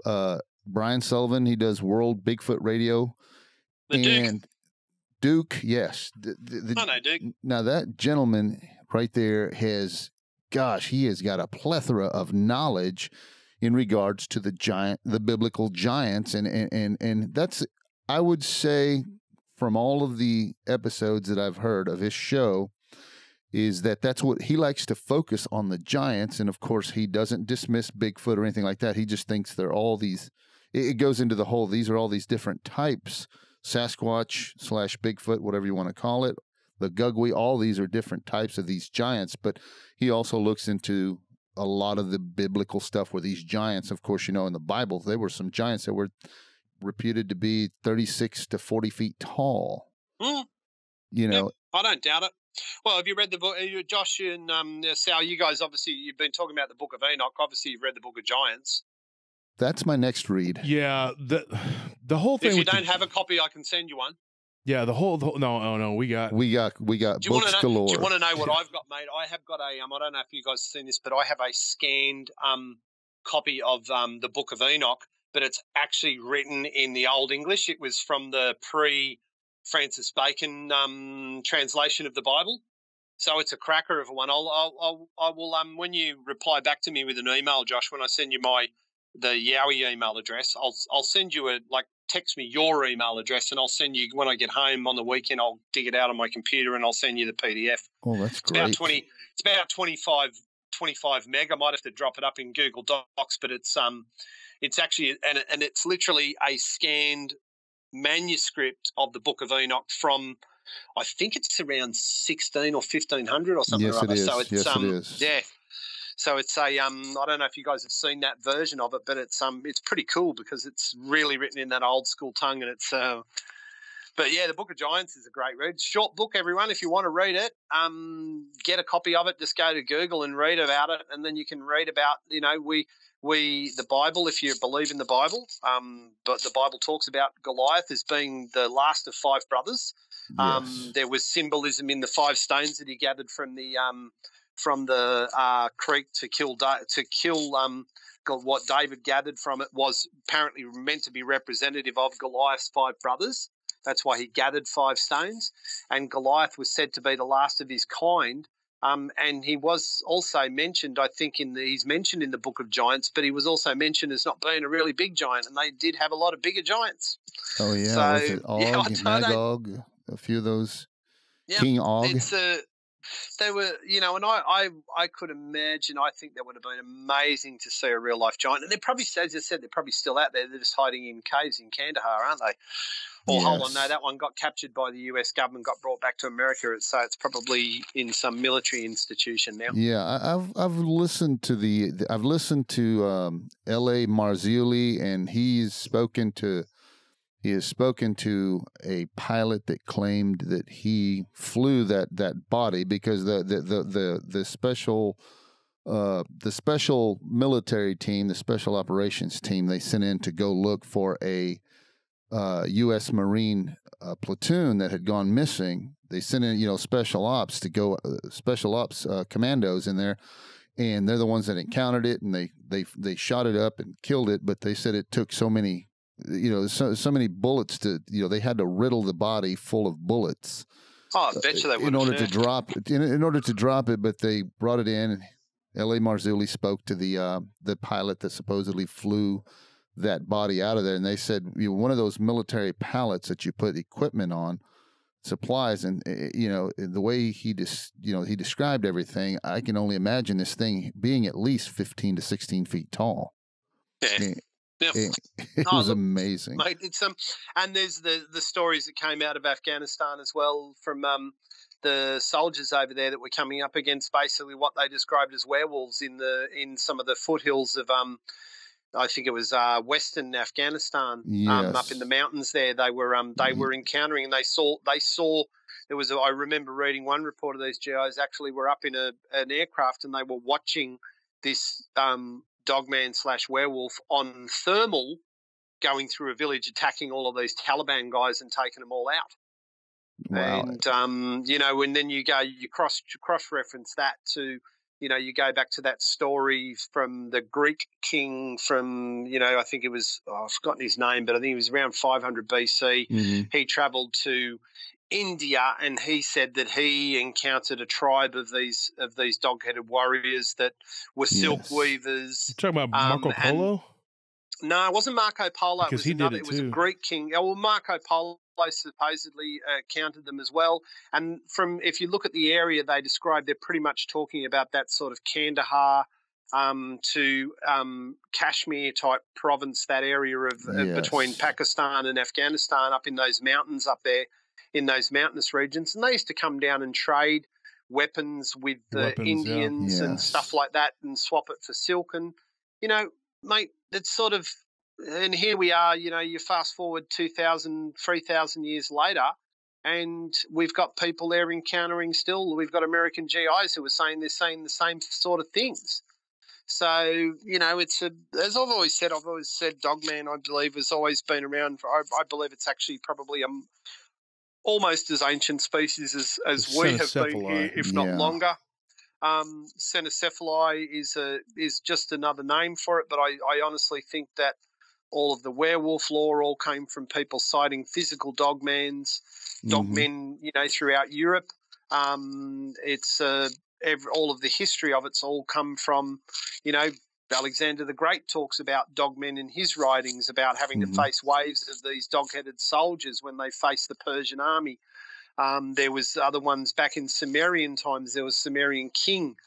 Brian Sullivan. He does World Bigfoot Radio. Duke, yes. I know Duke. Now that gentleman right there he has got a plethora of knowledge in regards to the biblical giants, and that's, I would say, from all of the episodes that I've heard of his show, is that's what he likes to focus on, the giants. And of course, he doesn't dismiss Bigfoot or anything like that. He just thinks they're all these. It goes into the whole. These are all these different types: Sasquatch / Bigfoot, whatever you want to call it. The Gugwe, all these are different types of these giants, but he also looks into a lot of the biblical stuff where these giants, of course, in the Bible, there were some giants that were reputed to be 36 to 40 feet tall. I don't doubt it. Well, have you read the book, Josh and Sal? You guys, obviously, you've been talking about the Book of Enoch. Obviously, you've read the Book of Giants. That's my next read. Yeah, the whole thing. If you don't have a copy, I can send you one. Yeah, no, we got books galore. Do you want to know what I've got, mate? I have got I don't know if you guys have seen this, but I have a scanned copy of the Book of Enoch, but it's actually written in the Old English. It was from the pre-Francis Bacon translation of the Bible, so it's a cracker of a one. I will when you reply back to me with an email, Josh, when I send you the Yowie email address, I'll send you text me your email address, and I'll send you, when I get home on the weekend, I'll dig it out on my computer and I'll send you the PDF. Oh, that's great. It's about 25 meg. I might have to drop it up in Google Docs, but it's actually, and it's literally a scanned manuscript of the Book of Enoch from, I think it's around 16 or 1500 or something. Yes, or other. It is. So it's, yes, it is. Yeah. So it's I don't know if you guys have seen that version of it, but it's pretty cool because it's really written in that old school tongue, and it's but yeah, the Book of Giants is a great read. Short book, everyone. If you want to read it, get a copy of it. Just go to Google and read about it, and then you can read about the Bible, if you believe in the Bible. But the Bible talks about Goliath as being the last of 5 brothers. Yes. There was symbolism in the 5 stones that he gathered from the creek to kill what David gathered from it was apparently meant to be representative of Goliath's 5 brothers. That's why he gathered 5 stones, and Goliath was said to be the last of his kind. And he was also mentioned, I think, he's mentioned in the Book of Giants, but he was also mentioned as not being a really big giant, and they did have a lot of bigger giants. Oh yeah, so, was it Og, Magog, a few of those? Yeah, King Og. They were, and I could imagine, I think that would have been amazing to see a real life giant. And they're probably, as I said, they're probably still out there. They're just hiding in caves in Kandahar, aren't they? Or hold on, no, that one got captured by the US government, got brought back to America. So it's probably in some military institution now. Yeah, I've listened to L.A. Marzulli, and he has spoken to a pilot that claimed that he flew that body because the special military team, the special operations team, they sent in to go look for a U.S. Marine platoon that had gone missing. They sent in special ops commandos in there, and they're the ones that encountered it, and they shot it up and killed it. But they said it took so many. So many bullets to, they had to riddle the body full of bullets Oh, I bet you they would. In order to drop it, but they brought it in. L.A. Marzulli spoke to the pilot that supposedly flew that body out of there, and they said, one of those military pallets that you put equipment on, supplies, and the way he described everything, I can only imagine this thing being at least 15 to 16 feet tall. Yeah. It was amazing, mate. It's and there's the stories that came out of Afghanistan as well from the soldiers over there that were coming up against basically what they described as werewolves in some of the foothills of I think it was Western Afghanistan. Yes. Up in the mountains there. They were encountering, and they saw there was I remember reading one report of these GIs actually were up in an aircraft, and they were watching this Dogman / werewolf on thermal going through a village, attacking all of these Taliban guys and taking them all out. Wow. And and then you cross reference that to, you go back to that story from the Greek king from, I think it was, I've forgotten his name, but I think it was around 500 BC. Mm-hmm. He travelled to India, and he said that he encountered a tribe of these dog-headed warriors that were silk weavers. You're talking about Marco Polo? No, it wasn't Marco Polo. Because it was a Greek king. Oh, well, Marco Polo supposedly counted them as well. And if you look at the area they describe, they're pretty much talking about that sort of Kandahar to Kashmir type province, that area of between Pakistan and Afghanistan, up in those mountains up there, in those mountainous regions. And they used to come down and trade weapons with the Indians and stuff like that, and swap it for silk. And, mate, it's sort of, and here we are, you fast forward 2,000, 3,000 years later, and we've got people there encountering still. We've got American GIs who are saying they're seeing the same sort of things. So, it's as I've always said, Dogman, I believe, has always been around. I believe it's actually probably almost as ancient species as we have been here, if not longer. Cenocephali is just another name for it, but I honestly think that all of the werewolf lore all came from people citing physical dogmen, throughout Europe. It's all of the history of it's all come from, Alexander the Great talks about dogmen in his writings, about having to face waves of these dog-headed soldiers when they faced the Persian army. There was other ones back in Sumerian times. There was Sumerian king,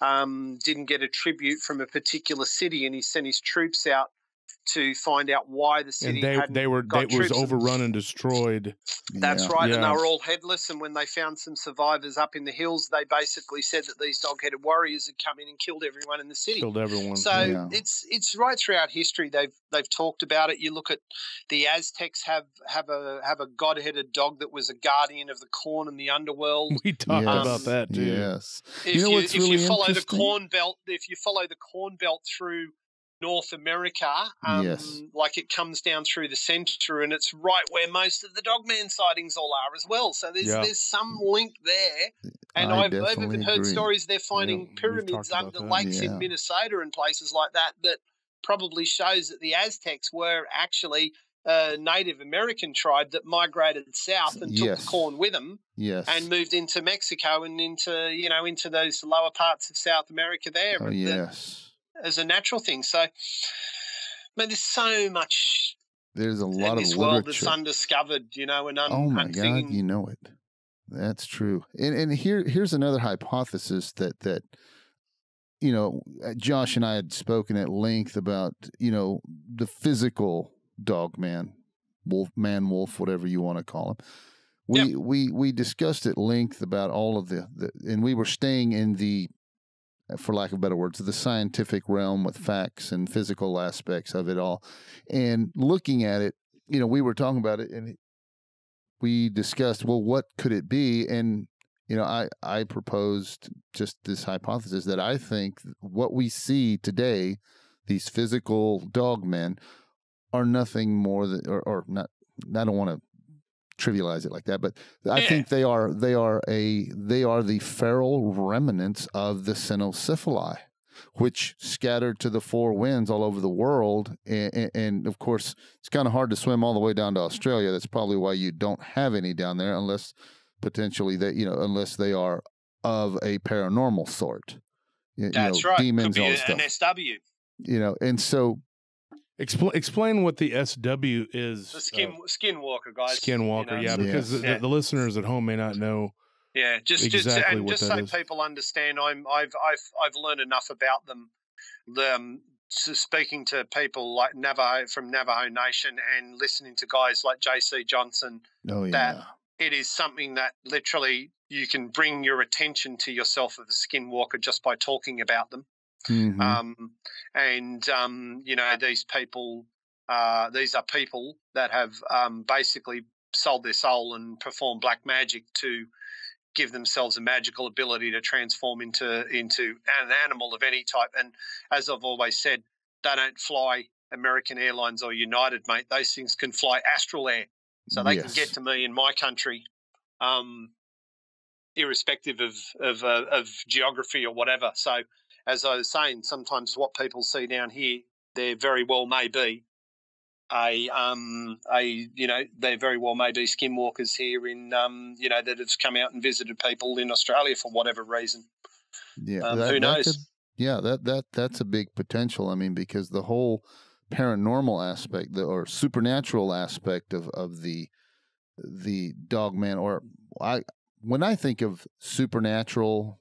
didn't get a tribute from a particular city, and he sent his troops out to find out why the city was overrun and destroyed. That's right, and they were all headless. And when they found some survivors up in the hills, they basically said that these dog-headed warriors had come in and killed everyone in the city. Killed everyone. So it's right throughout history. They've talked about it. You look at the Aztecs have a god-headed dog that was a guardian of the corn and the underworld. We talked about that too. Yes. If you follow the corn belt through North America, like it comes down through the center, and it's right where most of the Dogman sightings all are as well. So there's some link there. And I've even heard stories they're finding pyramids under lakes in Minnesota and places like that probably shows that the Aztecs were actually a Native American tribe that migrated south and took the corn with them and moved into Mexico and into those lower parts of South America there. As a natural thing. So, there's so much. There's a lot of this world that's undiscovered, and oh my God, you know it. That's true. And here's another hypothesis that Josh and I had spoken at length about, the physical dogman, wolf, whatever you want to call him. We discussed at length about all of and we were staying in the, for lack of better words, the scientific realm with facts and physical aspects of it all. And looking at it, we were talking about it, and we discussed, well, what could it be? And, I proposed just this hypothesis that I think what we see today, these physical dogmen, are nothing more than, or not, I don't want to trivialize it like that, but I think they are the feral remnants of the Cenocephali, which scattered to the four winds all over the world. And of course, it's kind of hard to swim all the way down to Australia. That's probably why you don't have any down there, unless potentially that, unless they are of a paranormal sort. That's right. Demons, could be all this an stuff. SW. And so explain what the SW is. The skinwalker, guys. Skinwalker, yeah, because the listeners at home may not know. Yeah, just so is. people understand, I've learned enough about them. Speaking to people like from Navajo Nation and listening to guys like J.C. Johnson, that it is something that literally you can bring your attention to yourself of a skinwalker just by talking about them. These people, these are people that have basically sold their soul and performed black magic to give themselves a magical ability to transform into an animal of any type. And as I've always said, they don't fly American Airlines or United, mate. Those things can fly astral air, so they can get to me in my country, irrespective of geography or whatever. So, as I was saying, sometimes what people see down here, there very well may be they very well may be skinwalkers here in that have come out and visited people in Australia for whatever reason. Who knows? That's a big potential. I mean, because the whole paranormal aspect or supernatural aspect of the Dogman, when I think of supernatural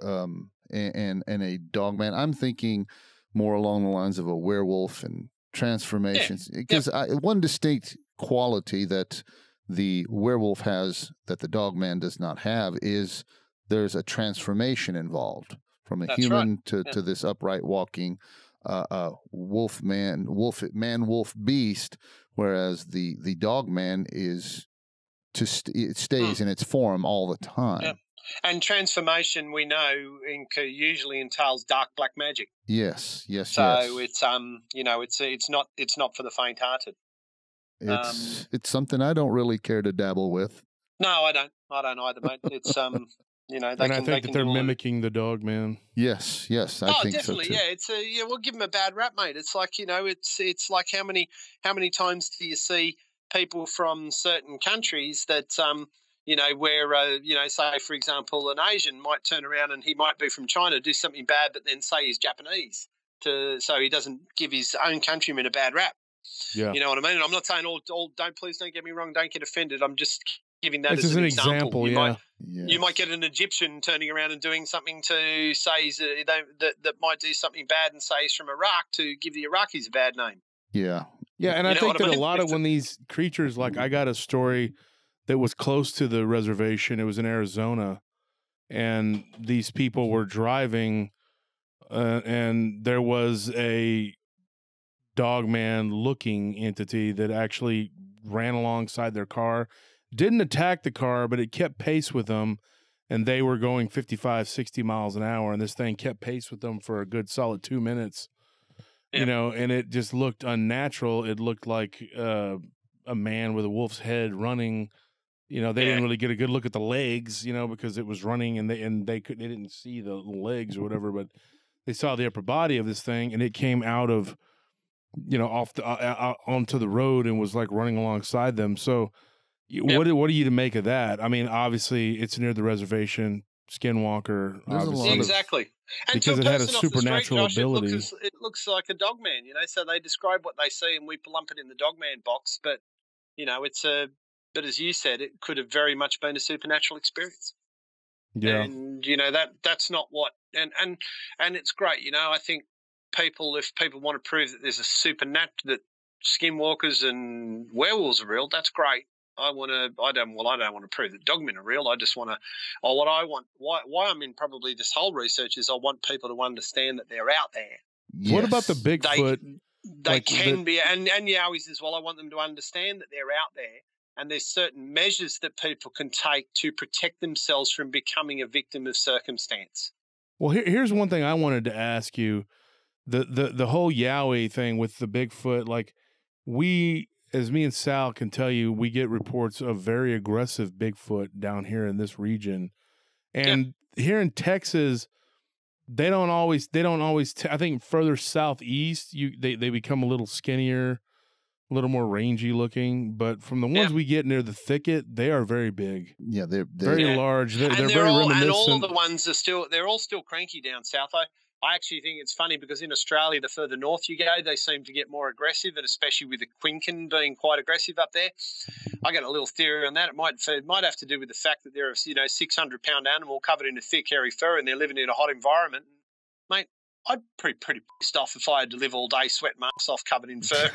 and a Dogman, I'm thinking more along the lines of a werewolf and transformations, because one distinct quality that the werewolf has that the Dogman does not have is there's a transformation involved from a human to this upright walking wolf beast, whereas the Dogman is it stays in its form all the time. And transformation, we know, usually entails dark black magic. Yes. So it's it's not for the faint-hearted. It's something I don't really care to dabble with. No, I don't either, mate. It's and I think that they're mimicking the Dogman. Yes, I think definitely, so too. We'll give them a bad rap, mate. It's like it's like how many times do you see people from certain countries that where say for example an Asian might turn around and he might be from China, do something bad, but then say he's Japanese so he doesn't give his own countrymen a bad rap. Yeah, you know what I mean. And I'm not saying all please don't get me wrong, don't get offended. I'm just giving that as an example. You might get an Egyptian turning around and doing something to say that might do something bad and say he's from Iraq to give the Iraqis a bad name. Yeah, and I think that a lot of when these creatures, like I got a story that was close to the reservation. It was in Arizona, and these people were driving, and there was a Dogman looking entity that actually ran alongside their car, didn't attack the car, but it kept pace with them, and they were going 55, 60 miles an hour, and this thing kept pace with them for a good solid 2 minutes, and it just looked unnatural. It looked like a man with a wolf's head running. They didn't really get a good look at the legs, because it was running and they didn't see the legs or whatever, but they saw the upper body of this thing, and it came out of, off onto the road and was like running alongside them. So what are you to make of that? I mean, obviously it's near the reservation, skinwalker, exactly. And because it had a supernatural ability. It looks like a Dogman, so they describe what they see and we lump it in the Dogman box, but but as you said, it could have very much been a supernatural experience. Yeah. And, that's not what, and it's great. I think if people want to prove that there's a that skinwalkers and werewolves are real, that's great. I don't want to prove that Dogmen are real. I just want to, why I'm in probably this whole research is I want people to understand that they're out there. Yes. What about the Bigfoot? They can be, and Yowies as well. I want them to understand that they're out there. And there's certain measures that people can take to protect themselves from becoming a victim of circumstance. Well, here's one thing I wanted to ask you. The whole Yowie thing with the Bigfoot, like as me and Sal can tell you, we get reports of very aggressive Bigfoot down here in this region. And here in Texas, they don't always I think further southeast, they become a little skinnier. a little more rangy looking, but from the ones we get near the thicket, they are very big. Yeah, they're very large. They're very all, reminiscent. And all of the ones they're all still cranky down south. I actually think it's funny because in Australia, the further north you go, they seem to get more aggressive, and especially with the quinkin being quite aggressive up there. I got a little theory on that. It might have to do with the fact that they're a 600-pound animal covered in a thick hairy fur, and they're living in a hot environment. Mate, I'd be pretty pissed off if I had to live all day sweating my ass off covered in fur.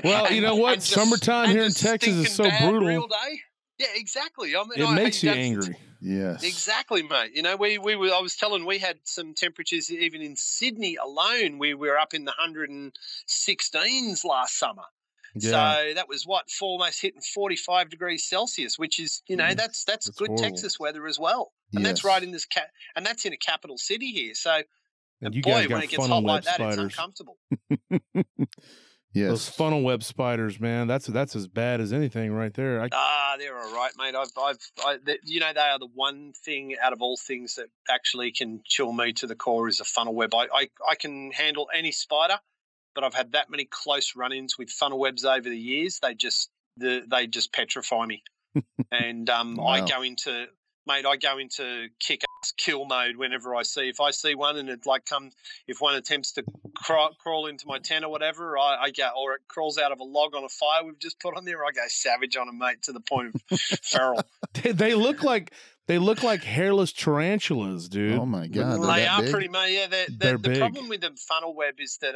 Well, you know what? Summertime here in Texas is so brutal. All day. Yeah, exactly. I mean, it makes you angry. Yes, exactly, mate. You know, we we had some temperatures even in Sydney alone. We were up in the 116s last summer. Yeah. So that was almost hitting 45 degrees Celsius, which is, that's good horrible. Texas weather as well. And that's right in this and that's in a capital city here. So, and you guys got when it gets hot like that, spiders. It's uncomfortable. Yes, those funnel web spiders, man. That's as bad as anything right there. They're all right, mate. They are the one thing out of all things that actually can chill me to the core is a funnel web. I can handle any spider, but I've had that many close run-ins with funnel webs over the years. They just petrify me, and wow. I go into kick-ass kill mode whenever I see. If I see one and it if one attempts to crawl into my tent or whatever, I go, or it crawls out of a log on a fire we've just put on there, I go savage on them, mate, to the point of feral. They look like hairless tarantulas, dude. Oh my God, they are big? Pretty much. Yeah, the problem with the funnel web is that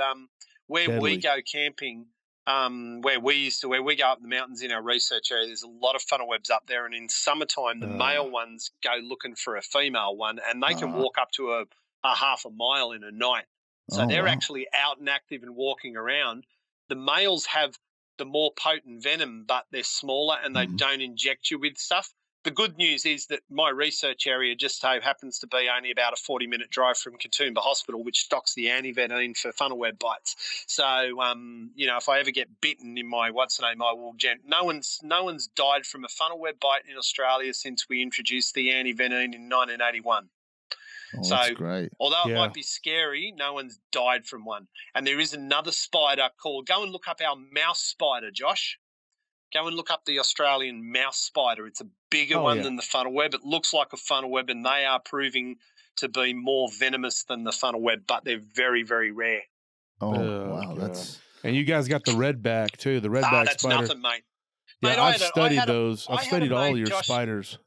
where Deadly. we go camping. Where we go up the mountains in our research area, there's a lot of funnel webs up there, and in summertime the male ones go looking for a female one, and they can walk up to a half a mile in a night. So they're actually out and active and walking around. The males have the more potent venom, but they're smaller and they don't inject you with stuff. The good news is that my research area just so happens to be only about a 40-minute drive from Katoomba Hospital, which stocks the antivenin for funnel web bites. So, if I ever get bitten in my I will. No one's died from a funnel web bite in Australia since we introduced the antivenin in 1981. Oh, that's great. Although it might be scary, no one's died from one. And there is another spider called. Go and look up our mouse spider, Josh. Go and look up the Australian mouse spider. It's a bigger one than the funnel web. It looks like a funnel web, and they are proving to be more venomous than the funnel web, but they're very, very rare. Oh, wow. God. And you guys got the redback, too, the redback that's spider. That's nothing, mate. Yeah, I've studied those. I've studied all your spiders.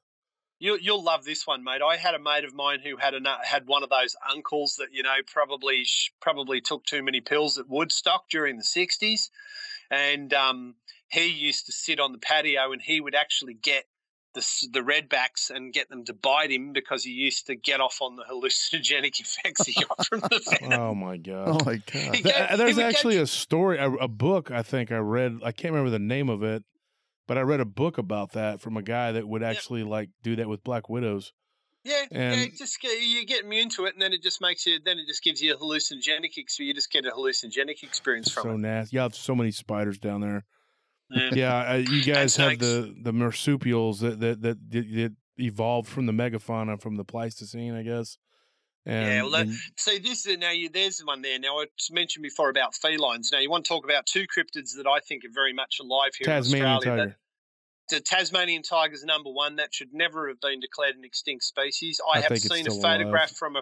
You'll love this one, mate. I had a mate of mine who had one of those uncles that, probably took too many pills at Woodstock during the 60s. And he used to sit on the patio and he would actually get the redbacks and get them to bite him because he used to get off on the hallucinogenic effects he got from the venom. Oh, my God. Oh, my God. There's actually a story, a book I think I read. I can't remember the name of it, but I read a book about that from a guy that would actually do that with black widows. Yeah, you get immune to it, and then it just gives you a hallucinogenic. You just get a hallucinogenic experience from it. So nasty. You have so many spiders down there. Yeah, you guys have the marsupials that evolved from the megafauna from the Pleistocene, I guess. And, see, this is there's one there. Now I mentioned before about felines. Now you want to talk about two cryptids that I think are very much alive here Tasmanian in Australia. tiger. The Tasmanian tiger is number one. That should never have been declared an extinct species. I have seen a photograph from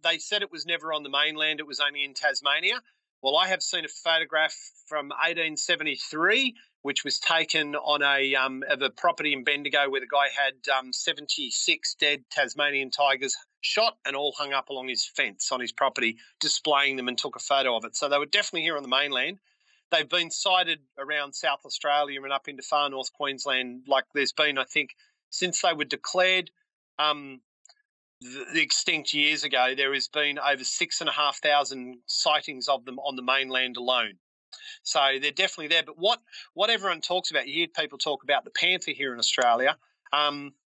they said it was never on the mainland. It was only in Tasmania. Well, I have seen a photograph from 1873, which was taken on of a property in Bendigo where the guy had 76 dead Tasmanian tigers shot and all hung up along his fence on his property, displaying them, and took a photo of it. So they were definitely here on the mainland. They've been sighted around South Australia and up into far north Queensland. Like there's been, I think, since they were declared the extinct years ago, there has been over 6,500 sightings of them on the mainland alone. So they're definitely there. But what everyone talks about, you hear people talk about the panther here in Australia.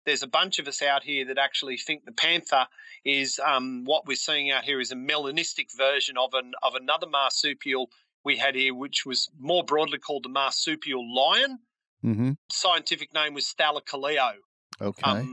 There's a bunch of us out here that actually think the panther is what we're seeing out here is a melanistic version of another marsupial we had here, which was more broadly called the marsupial lion. Mm-hmm. Scientific name was Thalacaleo. Okay.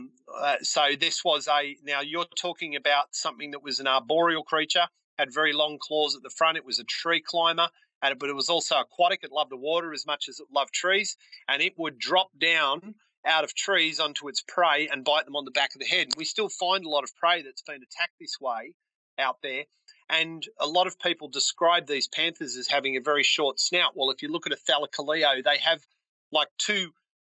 So this was now you're talking about something that was an arboreal creature, had very long claws at the front. It was a tree climber, but it was also aquatic. It loved the water as much as it loved trees, and it would drop down out of trees onto its prey and bite them on the back of the head. And we still find a lot of prey that's been attacked this way out there. And a lot of people describe these panthers as having a very short snout. Well, if you look at a thalacaleo, they have like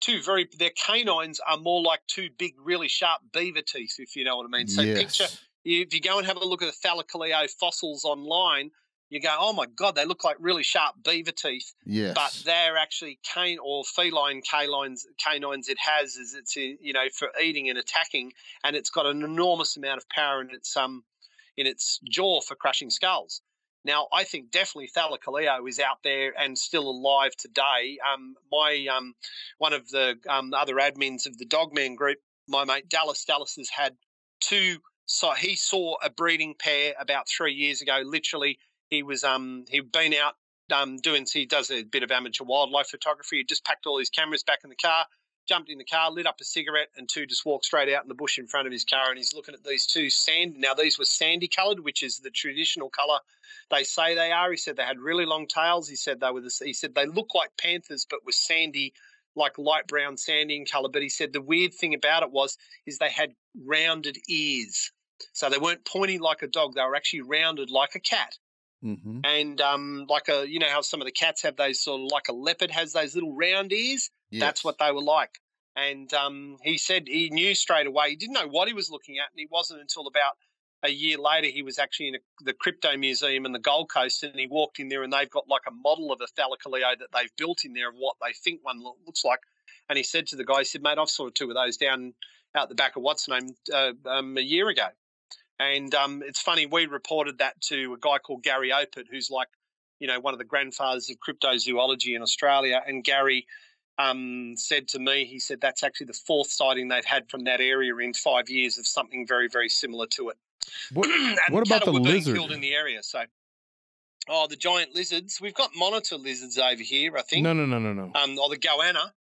their canines are more like two big, really sharp beaver teeth, if you know what I mean. So picture, if you go and have a look at the thalacaleo fossils online, you go, oh my God, they look like really sharp beaver teeth. Yes. But they're actually feline canines it has is it's, for eating and attacking, and it's got an enormous amount of power in its jaw for crushing skulls. Now, I think definitely thalacaleo is out there and still alive today. One of the other admins of the Dogman group, my mate Dallas has had two. So he saw a breeding pair about 3 years ago. Literally, he'd been out he does a bit of amateur wildlife photography. He just packed all his cameras back in the car, jumped in the car, lit up a cigarette, and two just walked straight out in the bush in front of his car. And he's looking at these two Now, these were sandy coloured, which is the traditional colour they say they are. He said they had really long tails. He said they look like panthers, but were sandy, like light brown sandy in colour. But he said the weird thing about it is they had rounded ears. So they weren't pointy like a dog. They were actually rounded like a cat. Mm-hmm. And how some of the cats have those sort of, like a leopard has those little round ears. Yes. That's what they were like. And he said he knew straight away. He didn't know what he was looking at, and it wasn't until about a year later he was actually in the Crypto Museum in the Gold Coast, and he walked in there, and they've got like a model of a thalacaleo that they've built in there of what they think one looks like. And he said to the guy, he said, mate, I've saw two of those down out the back of what's name a year ago. And it's funny, we reported that to a guy called Gary Opert, who's like, one of the grandfathers of cryptozoology in Australia. And Gary said to me, he said that's actually the fourth sighting they've had from that area in 5 years of something very, very similar to it. What about the lizard? Killed in the area, so. Oh, the giant lizards. We've got monitor lizards over here, I think. No. Or the goanna.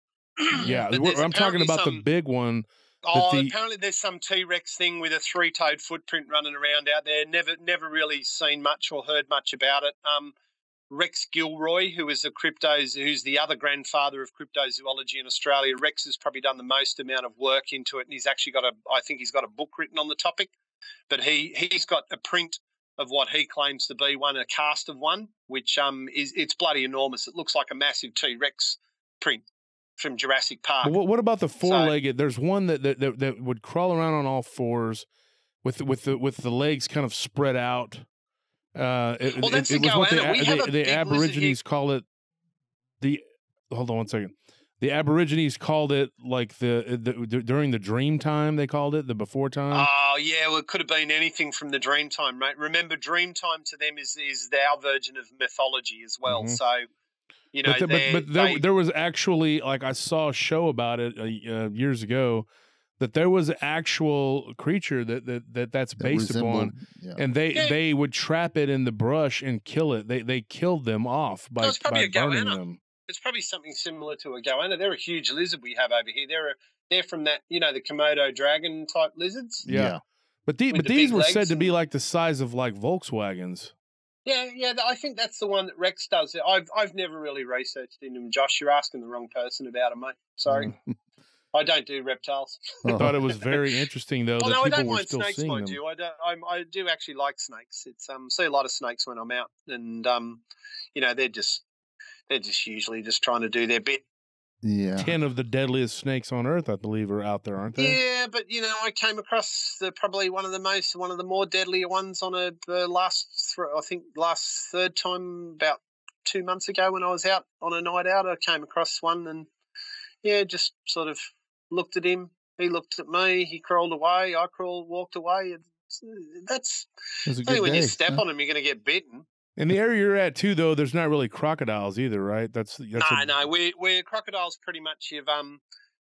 Yeah, I'm talking about the big one. Apparently there's some T-Rex thing with a three-toed footprint running around out there. Never really seen much or heard much about it. Rex Gilroy, who's the other grandfather of cryptozoology in Australia. Rex has probably done the most amount of work into it, and he's actually I think he's got a book written on the topic. But he's got a print of what he claims to be a cast of one, which it's bloody enormous. It looks like a massive T-Rex print from Jurassic Park. What about the four-legged? There's one that would crawl around on all fours with the legs kind of spread out. That's it the goanna. The Aborigines call it the. Hold on one second. The Aborigines called it like during the dream time. They called it the before time. Oh yeah, well it could have been anything from the dream time, right? Remember, dream time to them is our version of mythology as well. Mm-hmm. So there was actually, like, I saw a show about it years ago, that there was an actual creature that's based upon, and they would trap it in the brush and kill it. They killed them off by burning them. It's probably something similar to a goanna. They're a huge lizard we have over here. They're from that, the Komodo dragon type lizards. Yeah. But these were said to be like the size of like Volkswagens. Yeah, I think that's the one that Rex does. I've never really researched into them, Josh. You're asking the wrong person about them, mate. Sorry. I don't do reptiles. I thought it was very interesting, though, that people were still snakes, seeing them. I do actually like snakes. It's see a lot of snakes when I'm out, and they're just usually just trying to do their bit. Yeah. 10 of the deadliest snakes on Earth, I believe, are out there, aren't they? Yeah, but I came across probably one of the more deadlier ones on last third time about 2 months ago when I was out on a night out. I came across one and just sort of looked at him. He looked at me. He crawled away. I walked away. That's only when you step on him, you're going to get bitten. In the area you're at too, though, there's not really crocodiles either, right? No. We're crocodiles pretty much.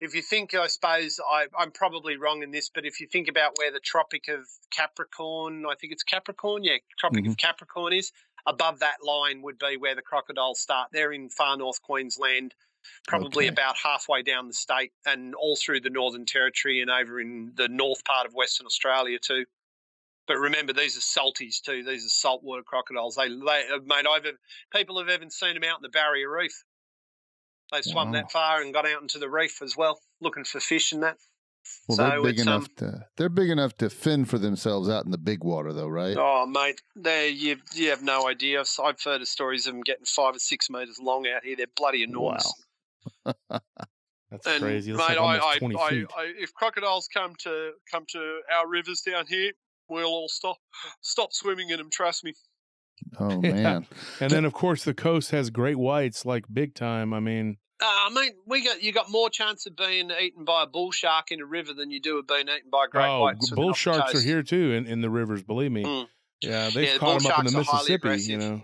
If you think, I suppose I'm probably wrong in this, but if you think about where the Tropic of Capricorn, I think it's Capricorn, Tropic of Capricorn is, above that line would be where the crocodiles start. They're in far north Queensland, probably about halfway down the state, and all through the Northern Territory and over in the north part of Western Australia too. But remember, these are salties too. These are saltwater crocodiles. People have even seen them out in the Barrier Reef. They swum that far and got out into the reef as well, looking for fish and that. Well, they're big enough to fend for themselves out in the big water, though, right? Oh, mate, you have no idea. I've heard of stories of them getting 5 or 6 meters long out here. They're bloody enormous. Wow. That's crazy. That's like almost 20 feet. If crocodiles come to our rivers down here, we'll all stop swimming in them. Trust me. Oh man! And then of course the coast has great whites, like big time. I mean, you got more chance of being eaten by a bull shark in a river than you do of being eaten by great whites. Bull sharks are here too in the rivers. Believe me. Mm. Yeah, they've caught them up in the Mississippi. You know.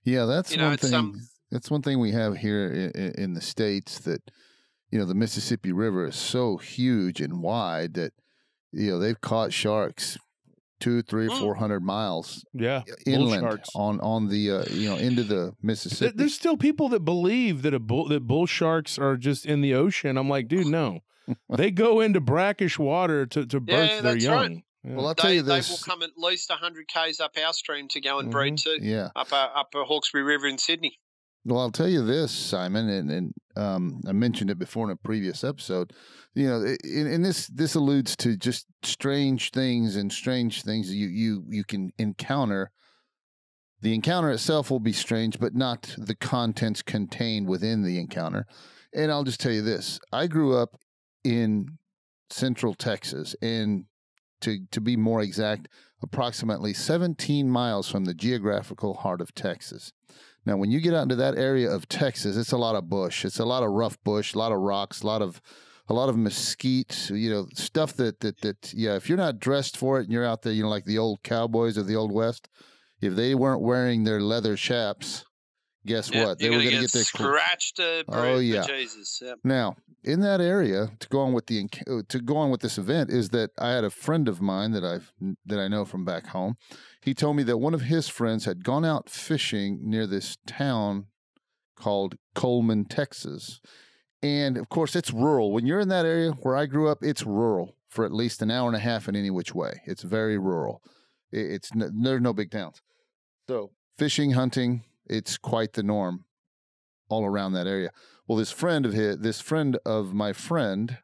Yeah, that's one thing. That's one thing we have here in the States, that the Mississippi River is so huge and wide that they've caught sharks 200, 300, 400 miles inland on the into the Mississippi. There's still people that believe that bull sharks are just in the ocean. I'm like, dude, no. They go into brackish water to birth their young. Right. Yeah. Well, I'll tell you this. They will come at least 100 k's up our stream to go and breed too. Yeah, up Hawkesbury River in Sydney. Well, I'll tell you this, Simon, and I mentioned it before in a previous episode. And this alludes to just strange things you can encounter. The encounter itself will be strange, but not the contents contained within the encounter. And I'll just tell you this: I grew up in Central Texas, and to be more exact, approximately 17 miles from the geographical heart of Texas. Now, when you get out into that area of Texas, it's a lot of bush. It's a lot of rough bush, a lot of rocks, a lot of mesquite, stuff that if you're not dressed for it and you're out there, like the old cowboys of the Old West, if they weren't wearing their leather chaps, guess what? They were going to get their scratched. Oh yeah, Jesus. Yep. Now, in that area, to go on with this event, is that I had a friend of mine that I know from back home. He told me that one of his friends had gone out fishing near this town called Coleman, Texas. And, of course, it's rural. When you're in that area where I grew up, it's rural for at least an hour and a half in any which way. It's very rural. There's no big towns. So fishing, hunting, it's quite the norm all around that area. Well, this friend of my friend,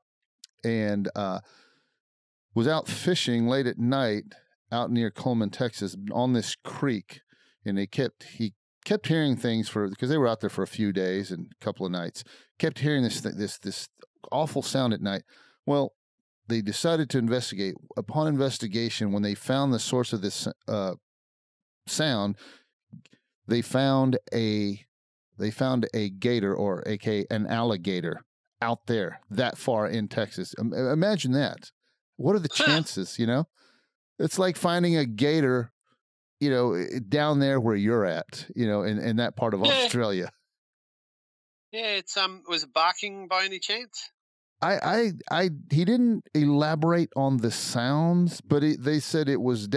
and was out fishing late at night out near Coleman, Texas, on this creek, and he kept hearing things because they were out there for a few days and a couple of nights. Kept hearing this awful sound at night. Well, they decided to investigate. Upon investigation, when they found the source of this sound, they found a gator, or aka an alligator, out there that far in Texas. Imagine that. What are the chances? It's like finding a gator, down there where you're at, in that part of Australia. Yeah, was it barking by any chance? He didn't elaborate on the sounds, but they said it wasn't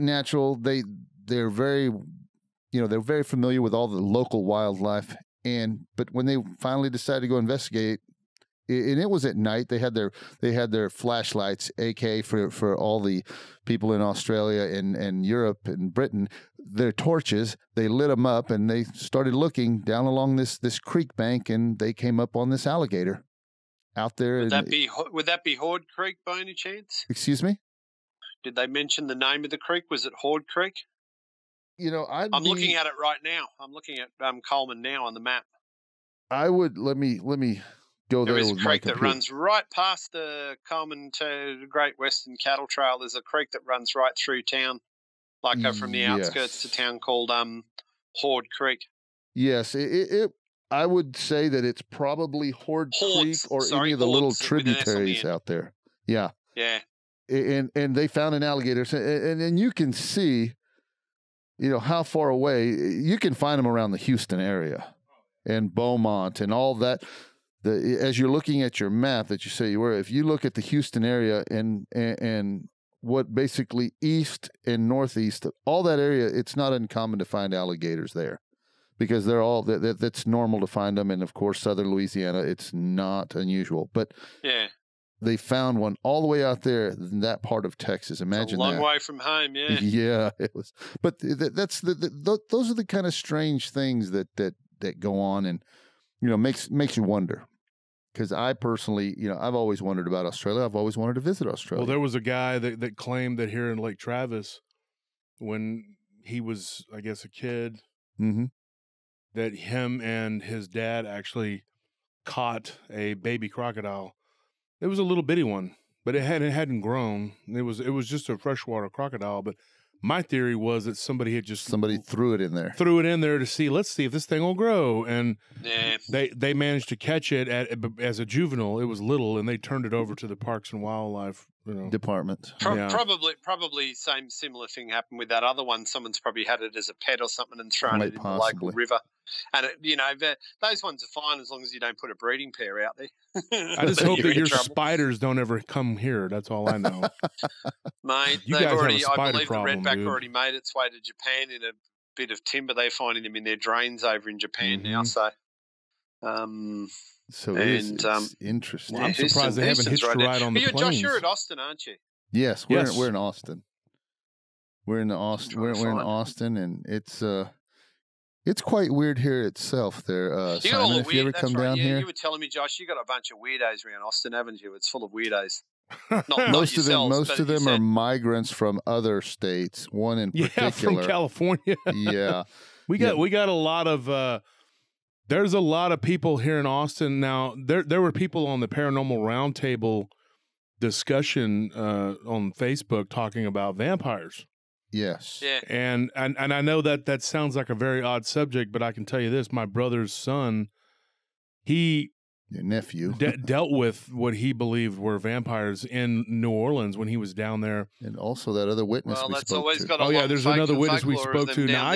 natural. They're very, they're very familiar with all the local wildlife, but when they finally decided to go investigate, and it was at night, they had their flashlights, AK for all the people in Australia and Europe and Britain, their torches. They lit them up and they started looking down along this creek bank, and they came up on this alligator out there. Would that be Horde Creek by any chance? Excuse me? Did they mention the name of the creek? Was it Horde Creek? I'm looking at it right now. I'm looking at Coleman now on the map. I would let me go there. There is a creek that runs right past the Coleman to the Great Western Cattle Trail. There's a creek that runs right through town, from the outskirts to town, called Horde Creek. Yes, I would say that it's probably Horde Creek or any of the little tributaries out there. Yeah. Yeah. And they found an alligator, and you can see, how far away. You can find them around the Houston area and Beaumont and all that. As you're looking at your map that you say you were, if you look at the Houston area and what basically east and northeast, all that area, it's not uncommon to find alligators there, because they're all that's normal to find them. And of course, southern Louisiana, it's not unusual. But yeah, they found one all the way out there in that part of Texas. Imagine it's a long that. way from home, yeah. Yeah, it was. But that's those are the kind of strange things that go on, and makes you wonder. Because I personally, I've always wondered about Australia. I've always wanted to visit Australia. Well, there was a guy that claimed that here in Lake Travis, when he was, I guess, a kid, that him and his dad actually caught a baby crocodile. It was a little bitty one, but it hadn't grown. It was just a freshwater crocodile. But my theory was that somebody threw it in there. To see, let's see if this thing will grow. And they managed to catch it as a juvenile. It was little, and they turned it over to the Parks and Wildlife department. Probably same similar thing happened with that other one. Someone's probably had it as a pet or something and thrown it in the local river. And those ones are fine as long as you don't put a breeding pair out there. I just hope that your spiders don't ever come here. That's all I know. Mate, I believe the redback already made its way to Japan in a bit of timber. They're finding them in their drains over in Japan now. So, it's interesting. Well, I'm surprised they haven't hitched a ride on the planes. Josh, you're at Austin, aren't you? Yes, we're in Austin. We're in Austin. We're in Austin, and it's quite weird here itself. There, Simon, if you ever come down here, you were telling me, Josh, you got a bunch of weirdos around Austin, haven't you? It's full of weirdos. Most of them are migrants from other states. One in particular, from California. Yeah, we got a lot of. There's a lot of people here in Austin now. There were people on the Paranormal Round Table discussion on Facebook talking about vampires. Yes. Yeah. And I know that sounds like a very odd subject, but I can tell you this: my brother's son, your nephew, dealt with what he believed were vampires in New Orleans when he was down there, and also that other witness. Well, we that's spoke always to. got a there's another witness we spoke to. Now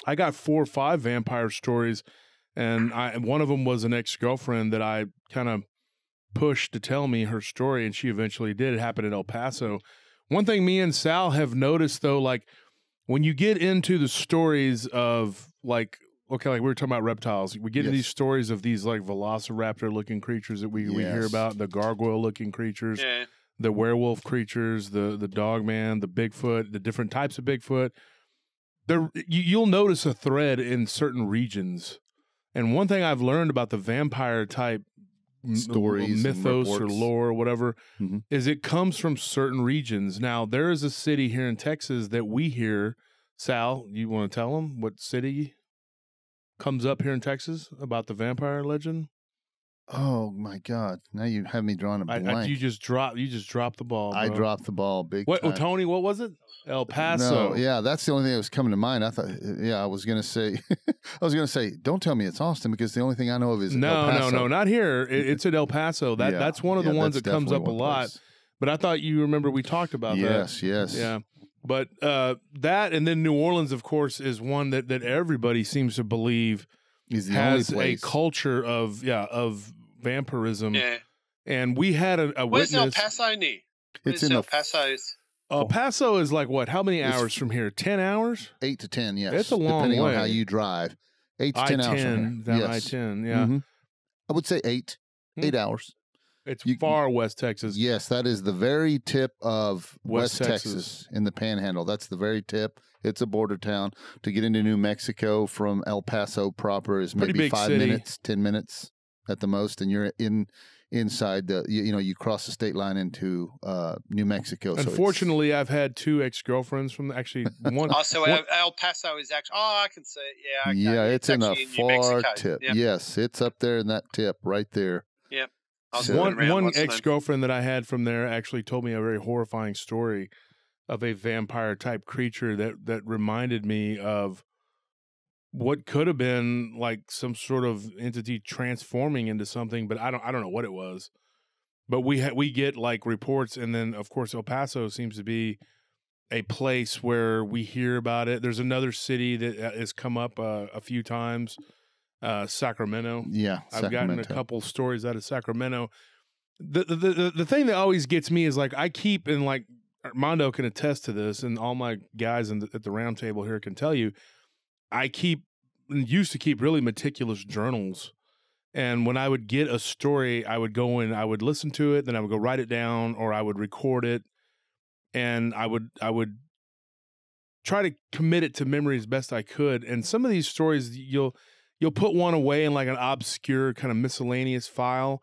I got 4 or 5 vampire stories, and one of them was an ex-girlfriend that I kind of pushed to tell me her story, and she eventually did. It happened in El Paso. One thing me and Sal have noticed, though, like when you get into the stories of like we were talking about reptiles, we get into these stories of these like velociraptor-looking creatures that we hear about, the gargoyle-looking creatures, the werewolf creatures, the dogman, the Bigfoot, the different types of Bigfoot. You'll notice a thread in certain regions. And one thing I've learned about the vampire type stories, mythos or lore or whatever, is it comes from certain regions. Now, there is a city here in Texas that we hear. Sal, you want to tell them what city comes up here in Texas about the vampire legend? Oh my God! Now you have me drawing a blank. You just dropped the ball. Bro. I dropped the ball big time. What, Tony? What was it? El Paso. No, yeah, that's the only thing that was coming to mind. I thought, I was gonna say, don't tell me it's Austin because the only thing I know of is El Paso. No, not here. It's at El Paso. That's one of the ones that comes up a lot. But I thought you remember we talked about that. Yes. Yeah. But that, and then New Orleans, of course, is one that everybody seems to believe has a culture of vampirism. Yeah. And we had a Where's witness. El Paso near? It's in El Paso's. El Paso is like what? How many hours from here? 10 hours? 8 to 10, yes. It's a long depending way. on how you drive. 8 to 10 hours from here. Down I-10, yeah. I would say 8 hours. It's far West Texas. Yes, that is the very tip of West Texas in the Panhandle. That's the very tip. It's a border town. To get into New Mexico from El Paso proper is maybe 5 minutes, 10 minutes at the most, and you're inside the. You cross the state line into New Mexico. Unfortunately, I've had 2 ex-girlfriends from one. So El Paso is actually. Oh, I can see it. Yeah. Okay. Yeah, it's in the far Mexico. tip. Yep. Yes, it's up there in that tip right there. Yep. One ex-girlfriend that I had from there actually told me a very horrifying story of a vampire type creature that reminded me of what could have been like some sort of entity transforming into something, but I don't know what it was. But we get like reports, and then of course El Paso seems to be a place where we hear about it. There's another city that has come up a few times. Sacramento. Yeah, I've gotten a couple stories out of Sacramento. The thing that always gets me is like I keep, and like Mondo can attest to this, and all my guys at the round table here can tell you, I used to keep really meticulous journals, And when I would get a story, I would go and I would listen to it, then I would go write it down, or I would record it, and I would try to commit it to memory as best I could. And some of these stories, you'll put one away in like an obscure kind of miscellaneous file,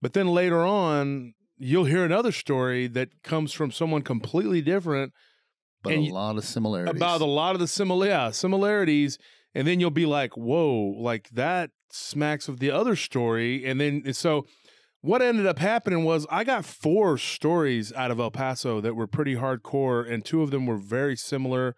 but then later on, you'll hear another story that comes from someone completely different, but and a lot of similarities. About a lot of the similarities, and then you'll be like, "Whoa!" Like that smacks of the other story. And then so what ended up happening was I got 4 stories out of El Paso that were pretty hardcore, and 2 of them were very similar.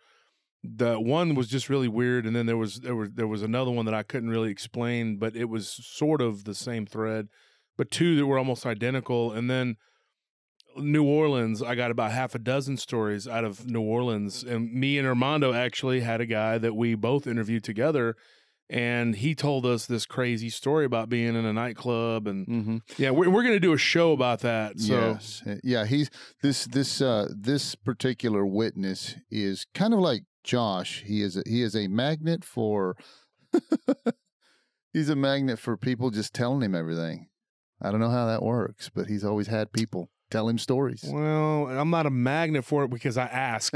The one was just really weird, and then there was another one that I couldn't really explain, but it was sort of the same thread. But 2 that were almost identical. And then New Orleans, I got about half a dozen stories out of New Orleans, and me and Armando actually had a guy that we both interviewed together. And he told us this crazy story about being in a nightclub, and yeah, we're going to do a show about that. So yes, yeah, he's this particular witness is kind of like Josh. He is a magnet for he's a magnet for people just telling him everything. I don't know how that works, but he's always had people tell him stories. Well, I'm not a magnet for it because I ask.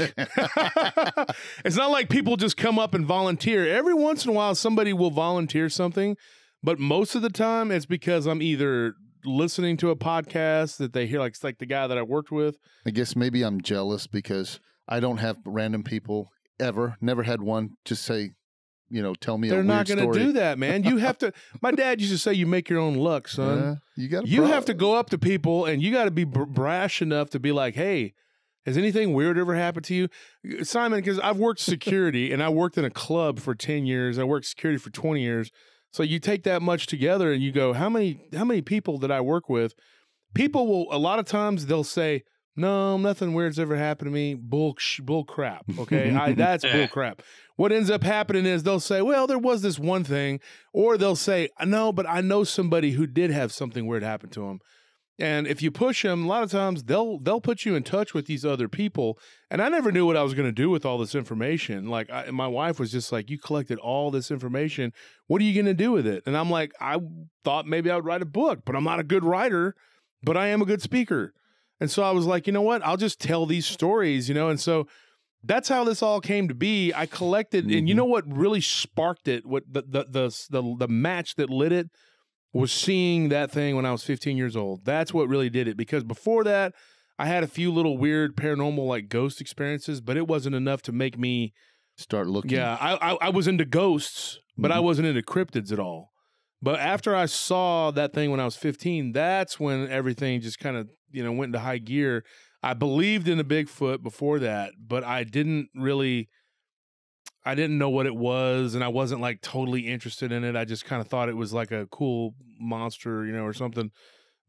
It's not like people just come up and volunteer. Every once in a while, somebody will volunteer something, but most of the time it's because I'm either listening to a podcast that they hear, like it's like the guy that I worked with. I guess maybe I'm jealous because I don't have random people ever. Never had one just say, tell me They're a weird not going to do that, man. You have to. My dad used to say, "You make your own luck, son." You have to go up to people, and you got to be brash enough to be like, "Hey, has anything weird ever happened to you, Simon?" Because I've worked security, and I worked in a club for 10 years. I worked security for 20 years. So you take that much together, and you go, "How many people did I work with?" People will a lot of times they'll say, "No, nothing weird's ever happened to me." Bull crap. Okay, that's bull crap. What ends up happening is they'll say, "Well, there was this one thing," or they'll say, "No, but I know somebody who did have something weird happen to him." And if you push them, a lot of times they'll put you in touch with these other people. And I never knew what I was going to do with all this information. Like my wife was just like, "You collected all this information. What are you going to do with it?" And I'm like, I thought maybe I would write a book, but I'm not a good writer, but I am a good speaker. And so I was like, you know what? I'll just tell these stories, And so that's how this all came to be. I collected, and you know what really sparked it? What the match that lit it was seeing that thing when I was 15 years old. That's what really did it. Because before that, I had a few little weird paranormal like ghost experiences, but it wasn't enough to make me start looking. Yeah, I was into ghosts, but I wasn't into cryptids at all. But after I saw that thing when I was 15, that's when everything just kind of went into high gear. I believed in a Bigfoot before that, but I didn't know what it was, and I wasn't like totally interested in it. I just kind of thought it was like a cool monster, or something.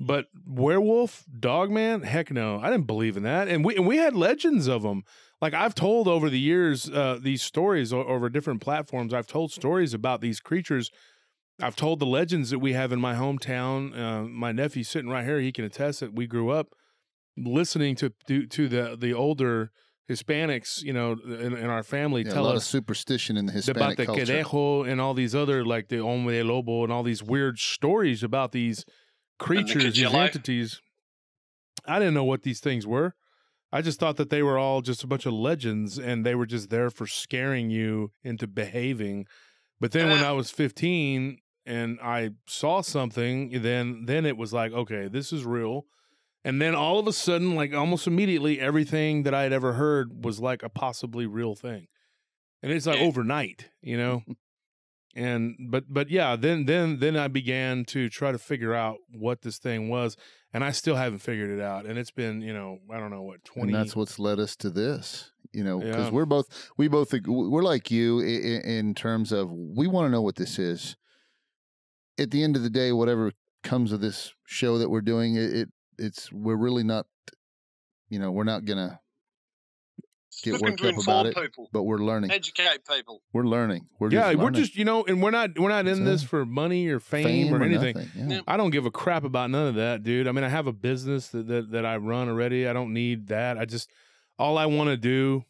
But werewolf, Dogman, heck no, I didn't believe in that. And we had legends of them. Like I've told over the years these stories over different platforms. I've told stories about these creatures. I've told the legends that we have in my hometown. My nephew's sitting right here; he can attest that we grew up listening to the older Hispanics, in our family tell a lot us of superstition in the Hispanic about the culture. Quedejo and all these other, like the Hombre de Lobo and all these weird stories about these creatures, these entities. I didn't know what these things were. I just thought that they were all just a bunch of legends, and they were just there for scaring you into behaving. But then when I was 15 and I saw something, then it was like, okay, this is real. And then all of a sudden, like almost immediately, everything that I had ever heard was like a possibly real thing. And it's like overnight, And but yeah, then I began to try to figure out what this thing was, and I still haven't figured it out. And it's been, I don't know what 20. And that's what's led us to this, because we're like you in terms of we want to know what this is. At the end of the day, whatever comes of this show that we're doing, we're really not, we're not gonna get worked up about it, people. But we're learning. Educate people. We're learning. We're just, and we're not in this for money or fame or anything. Yeah. I don't give a crap about none of that, dude. I mean, I have a business that I run already. I don't need that. All I want to do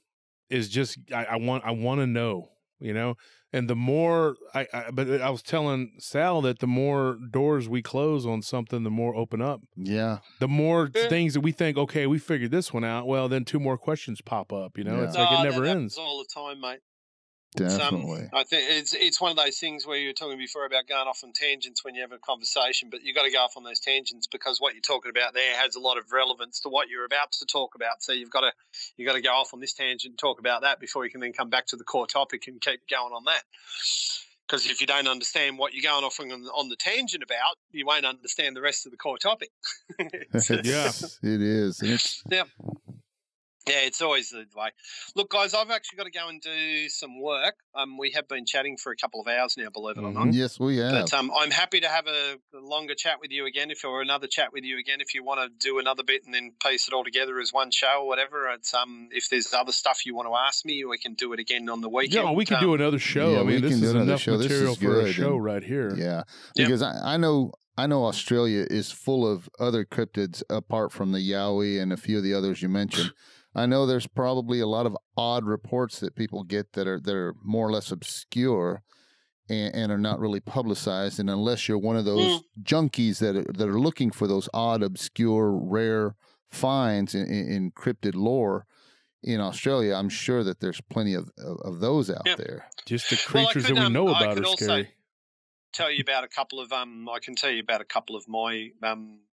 is just, I want to know. you know. And the more but I was telling Sal that the more doors we close on something, the more open up. Yeah. The more things that we think, okay, we figured this one out. Well, then 2 more questions pop up. You know, Yeah. it's like it never that ends. happens all the time, mate. Definitely. I think it's one of those things where you were talking before about going off on tangents when you have a conversation, but you got to go off on those tangents because what you're talking about there has a lot of relevance to what you're about to talk about. So you've got to go off on this tangent and talk about that before you can then come back to the core topic and keep going on that. Because if you don't understand what you're going off on the tangent about, you won't understand the rest of the core topic. Yeah, it is. Yeah. Yeah, it's always the way. Look, guys, I've actually got to go and do some work. We have been chatting for a couple of hours now, believe it or not. Yes, we have. But I'm happy to have a longer chat with you again, or another chat with you again, if you want to do another bit and then piece it all together as one show or whatever. It's if there's other stuff you want to ask me, we can do it again on the weekend. Yeah, we can do another show. Yeah, I mean, this is enough show. material for a show and, right here. Yeah, because I know Australia is full of other cryptids apart from the Yowie and a few of the others you mentioned. I know there's probably a lot of odd reports that people get that are more or less obscure and are not really publicized. And unless you're one of those junkies that are looking for those odd, obscure, rare finds in cryptid lore in Australia, I'm sure that there's plenty of those out there. Just the creatures that we know about are scary. Tell you about a couple of I can tell you about a couple of my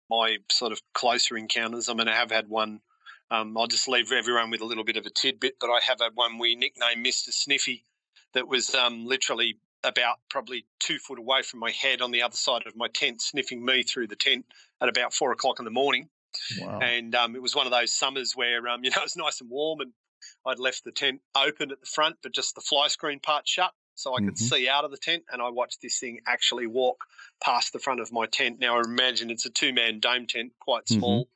my sort of closer encounters. I mean, I have had one. I'll just leave everyone with a little bit of a tidbit, but I have had one we nicknamed Mr. Sniffy that was literally about probably 2 foot away from my head on the other side of my tent, sniffing me through the tent at about 4 o'clock in the morning. Wow. And it was one of those summers where, it was nice and warm and I'd left the tent open at the front, but just the fly screen part shut so I could see out of the tent, and I watched this thing actually walk past the front of my tent. Now, I imagine it's a 2-man dome tent, quite small.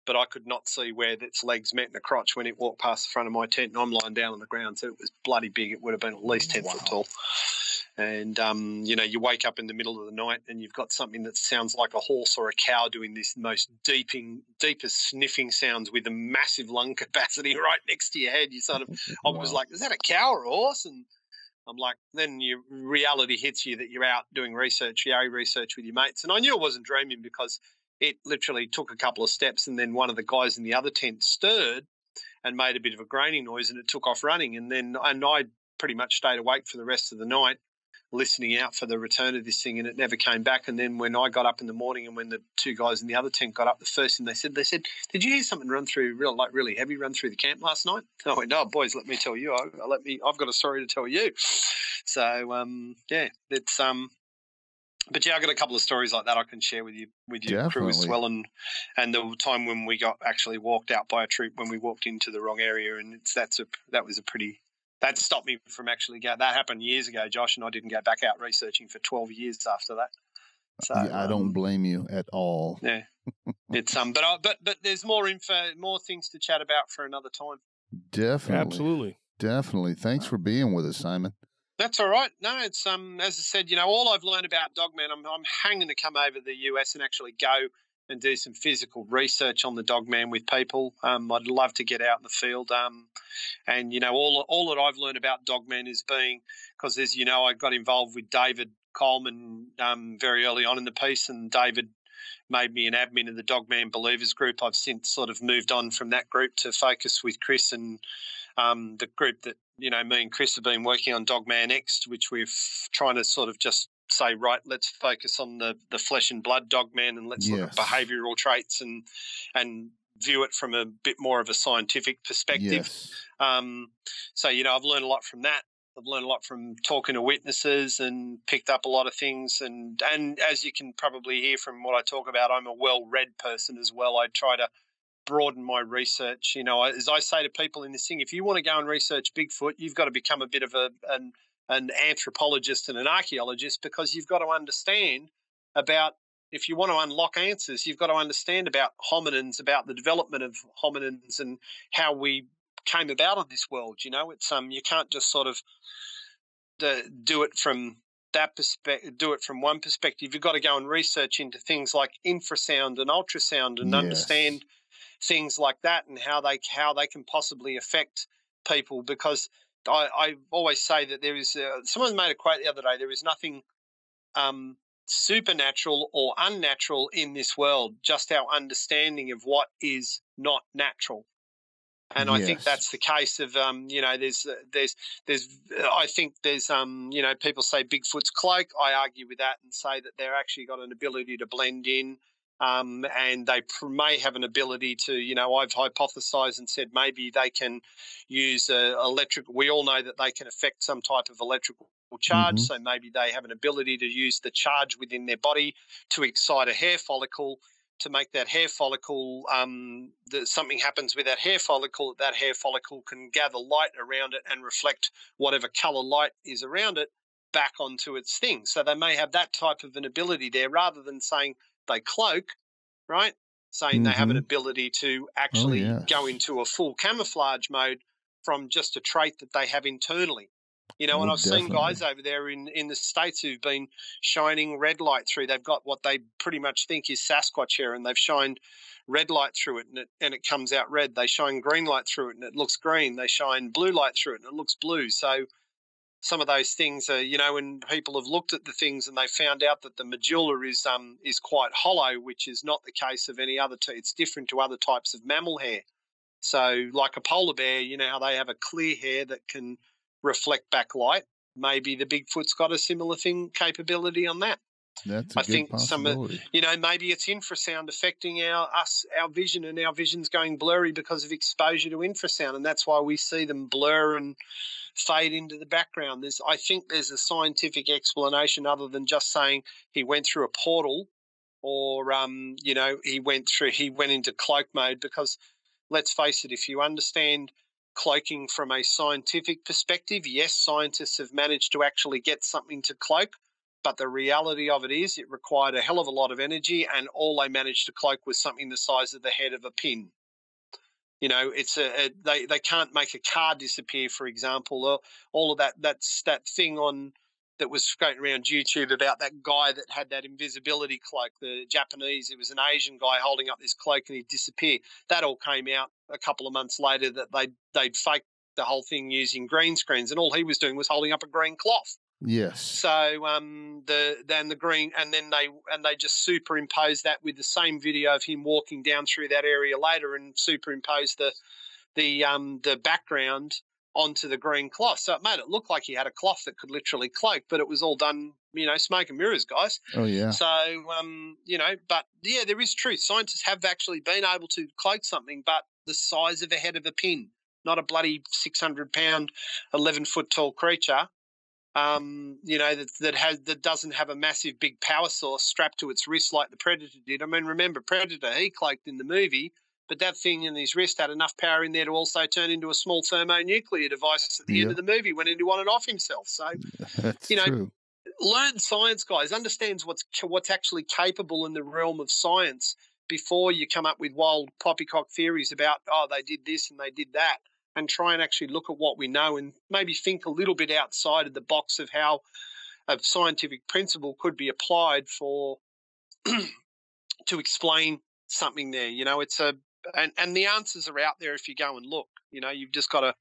But I could not see where its legs met in the crotch when it walked past the front of my tent, and I'm lying down on the ground, so it was bloody big. It would have been at least 10 foot tall. And, you wake up in the middle of the night and you've got something that sounds like a horse or a cow doing this most deepest sniffing sounds with a massive lung capacity right next to your head. You sort of, I was like, is that a cow or a horse? And I'm like, then your reality hits you that you're out doing research with your mates. And I knew I wasn't dreaming because it literally took a couple of steps and then one of the guys in the other tent stirred and made a bit of a groaning noise and it took off running. And I pretty much stayed awake for the rest of the night listening out for the return of this thing, and it never came back. And then when I got up in the morning and when the 2 guys in the other tent got up, the first thing they said, did you hear something run through really heavy run through the camp last night? I went, no, boys, let me tell you. I've got a story to tell you. So, it's but yeah, I got a couple of stories like that I can share with you crew as well, and the time when we got actually walked out by a troop when we walked into the wrong area, and that stopped me from actually that happened years ago, Josh, and I didn't go back out researching for 12 years after that. So I don't blame you at all. Yeah, it's but there's more info, more things to chat about for another time. Definitely, absolutely. Thanks for being with us, Simon. That's all right. No, it's as I said, all I've learned about Dogman, I'm hanging to come over to the US and actually go and do some physical research on the Dogman with people. I'd love to get out in the field. And all that I've learned about Dogman is being, because as you know, I got involved with David Coleman very early on in the piece, and David made me an admin of the Dogman Believers group. I've since sort of moved on from that group to focus with Chris and the group that me and Chris have been working on Dogman Next, which we're trying to sort of just say, right, let's focus on the flesh and blood Dogman and let's look at behavioural traits and view it from a bit more of a scientific perspective. Yes. So I've learned a lot from that. I've learned a lot from talking to witnesses and picked up a lot of things. And as you can probably hear from what I talk about, I'm a well-read person as well. I try to broaden my research. As I say to people in this thing, if you want to go and research Bigfoot, you've got to become a bit of an anthropologist and an archaeologist, because you've got to understand about, if you want to unlock answers, you've got to understand about hominins, about the development of hominins and how we came about on this world. It's you can't just sort of do it from that perspective, do it from one perspective. You've got to go and research into things like infrasound and ultrasound and understand things like that and how they can possibly affect people, because I always say that there is someone made a quote the other day. There is nothing supernatural or unnatural in this world, just our understanding of what is not natural. And I think that's the case of there's I think there's people say Bigfoot's cloak. I argue with that and say that they're actually got an ability to blend in, and they may have an ability to, I've hypothesized and said maybe they can use electric. We all know that they can affect some type of electrical charge, so maybe they have an ability to use the charge within their body to excite a hair follicle, to make that hair follicle, something happens with that hair follicle can gather light around it and reflect whatever colour light is around it back onto its thing. So they may have that type of an ability there, rather than saying they cloak, right? Saying they have an ability to actually go into a full camouflage mode from just a trait that they have internally. And I've seen guys over there in the States who've been shining red light through. They've got what they pretty much think is Sasquatch hair, and they've shined red light through it, and it comes out red. They shine green light through it, and it looks green. They shine blue light through it, and it looks blue. So some of those things are, when people have looked at the things and they found out that the medulla is quite hollow, which is not the case of any other. It's different to other types of mammal hair. So like a polar bear, how they have a clear hair that can reflect back light. Maybe the Bigfoot's got a similar capability on that. That's a good possibility. Maybe it's infrasound affecting our vision, and our vision's going blurry because of exposure to infrasound, and that's why we see them blur and fade into the background. I think there's a scientific explanation other than just saying he went through a portal, or he went into cloak mode, because let's face it, if you understand cloaking from a scientific perspective, yes, scientists have managed to actually get something to cloak, but the reality of it is it required a hell of a lot of energy, and all they managed to cloak was something the size of the head of a pin. It's they can't make a car disappear, for example. All of that's that thing that was going around YouTube about that guy that had that invisibility cloak, the Japanese. It was an Asian guy holding up this cloak and he'd disappear. That all came out a couple of months later, that they'd faked the whole thing using green screens, and all he was doing was holding up a green cloth. Yes. So the green, and then they just superimposed that with the same video of him walking down through that area later, and superimposed the background onto the green cloth. So it made it look like he had a cloth that could literally cloak, but it was all done, smoke and mirrors, guys. Oh, yeah. So, but yeah, there is truth. Scientists have actually been able to cloak something, but the size of a head of a pin, not a bloody 600-pound, 11-foot tall creature, that doesn't have a massive big power source strapped to its wrist like the Predator did. I mean, remember Predator, he cloaked in the movie, but that thing in his wrist had enough power in there to also turn into a small thermonuclear device at the end of the movie when he wanted off himself. So, that's true. Learn science, guys. Understands what's actually capable in the realm of science before you come up with wild poppycock theories about, they did this and they did that, and try and actually look at what we know and maybe think a little bit outside of the box of how a scientific principle could be applied to explain something there. It's and the answers are out there if you go and look. You've just got to,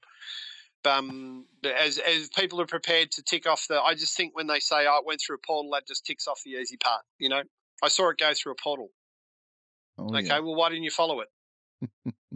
as people are prepared to tick off I just think when they say, it went through a portal, that just ticks off the easy part. I saw it go through a portal. Well, why didn't you follow it?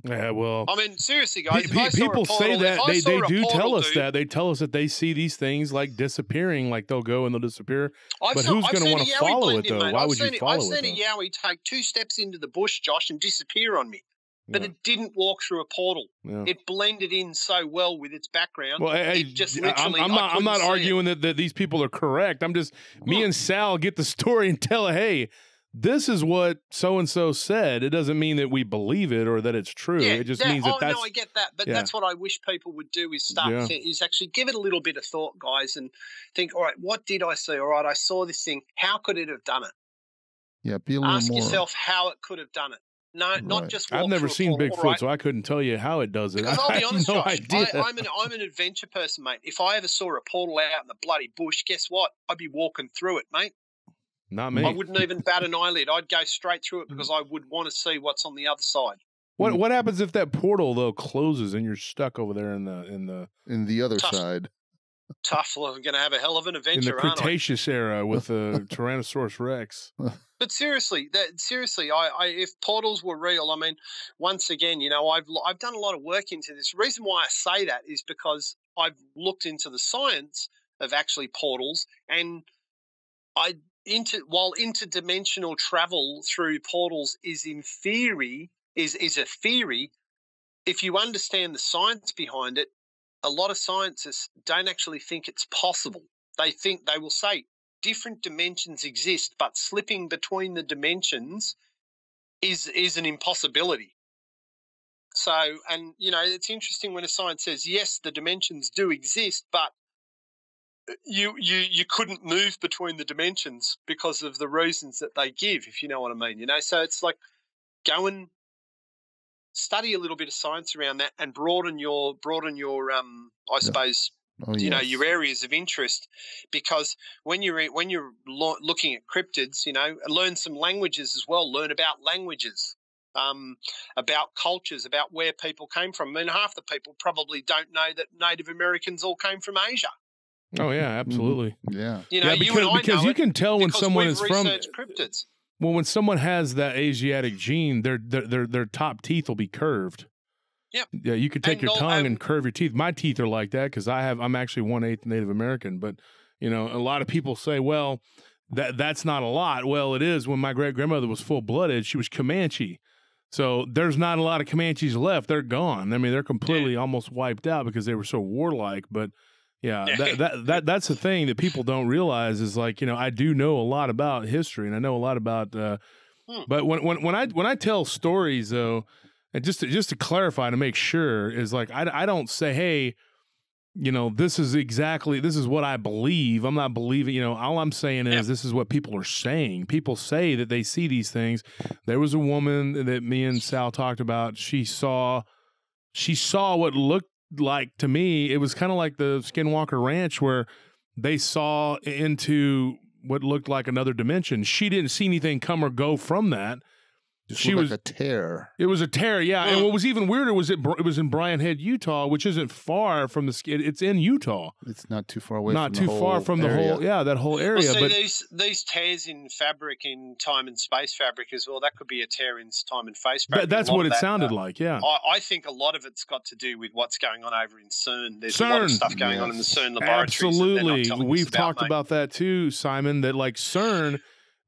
Yeah, well, I mean, seriously, guys. People say that they do tell us that. They tell us that they see these things like disappearing, like they'll go and they'll disappear. But who's going to want to follow it, though? Why would you follow it? I've seen a Yowie take 2 steps into the bush, Josh, and disappear on me. But it didn't walk through a portal. Yeah. It blended in so well with its background. Well, I'm not arguing that these people are correct. I'm just, me and Sal get the story and tell her, hey, this is what so-and-so said. It doesn't mean that we believe it or that it's true. It just means that that's... no, I get that. But that's what I wish people would do is is actually give it a little bit of thought, guys, and think, all right, what did I see? All right, I saw this thing. How could it have done it? Yeah, be a little Ask more... yourself how it could have done it. No, not just walk I've never through seen a portal, Bigfoot, right? so I couldn't tell you how it does it. Because I'll be honest, Josh, idea. I'm an adventure person, mate. If I ever saw a portal out in the bloody bush, guess what? I'd be walking through it, mate. Not me. I wouldn't even bat an eyelid. I'd go straight through it because I would want to see what's on the other side. What happens if that portal though closes and you're stuck over there in the other Tough. side? Tough. Well, I'm going to have a hell of an adventure, in the Cretaceous era with the Tyrannosaurus Rex. But seriously, if portals were real, I mean, once again, you know, I've done a lot of work into this. The reason why I say that is because I've looked into the science of actually portals, and while interdimensional travel through portals is in theory is a theory, if you understand the science behind it, a lot of scientists don't actually think it's possible. They will say different dimensions exist, but slipping between the dimensions is an impossibility. So, and you know, it's interesting when a science says yes, the dimensions do exist, but you couldn't move between the dimensions because of the reasons that they give, if you know what I mean. You know, so it's like go and study a little bit of science around that and broaden your I suppose you know, your areas of interest, because when you're looking at cryptids, you know, learn some languages as well. Learn about languages, about cultures, about where people came from. I mean, half the people probably don't know that Native Americans all came from Asia. Oh yeah, absolutely. Yeah, you know, because you can tell when someone is from cryptids. Well, when someone has that Asiatic gene, their top teeth will be curved. Yep. Yeah, you could take your tongue and curve your teeth. My teeth are like that because I'm actually 1/8 Native American. But you know, a lot of people say, well, that's not a lot. Well, it is. When my great grandmother was full blooded, she was Comanche. So there's not a lot of Comanches left. They're gone. I mean, they're completely almost wiped out because they were so warlike. But yeah, that's the thing that people don't realize is, like, you know, I do know a lot about history and I know a lot about. But when I tell stories though. And just to clarify, to make sure, is like I don't say, hey, you know, this is what I believe. I'm not believing, you know, all I'm saying is this is what people are saying. People say that they see these things. There was a woman that me and Sal talked about. She saw what looked like, to me, it was kind of like the Skinwalker Ranch, where they saw into what looked like another dimension. She didn't see anything come or go from that. She was like a tear. It was a tear, yeah. And what was even weirder was it was in Bryan Head, Utah, which isn't far from it's in Utah. It's not too far away. Not too far from the whole, that whole area. Well, see, but these tears in fabric, in time and space fabric as well, that could be a tear in time and space fabric. That's what it sounded like, yeah. I think a lot of it's got to do with what's going on over in CERN. There's a lot of stuff going on in the CERN laboratories. Absolutely, we've talked about that too, Simon. That like CERN.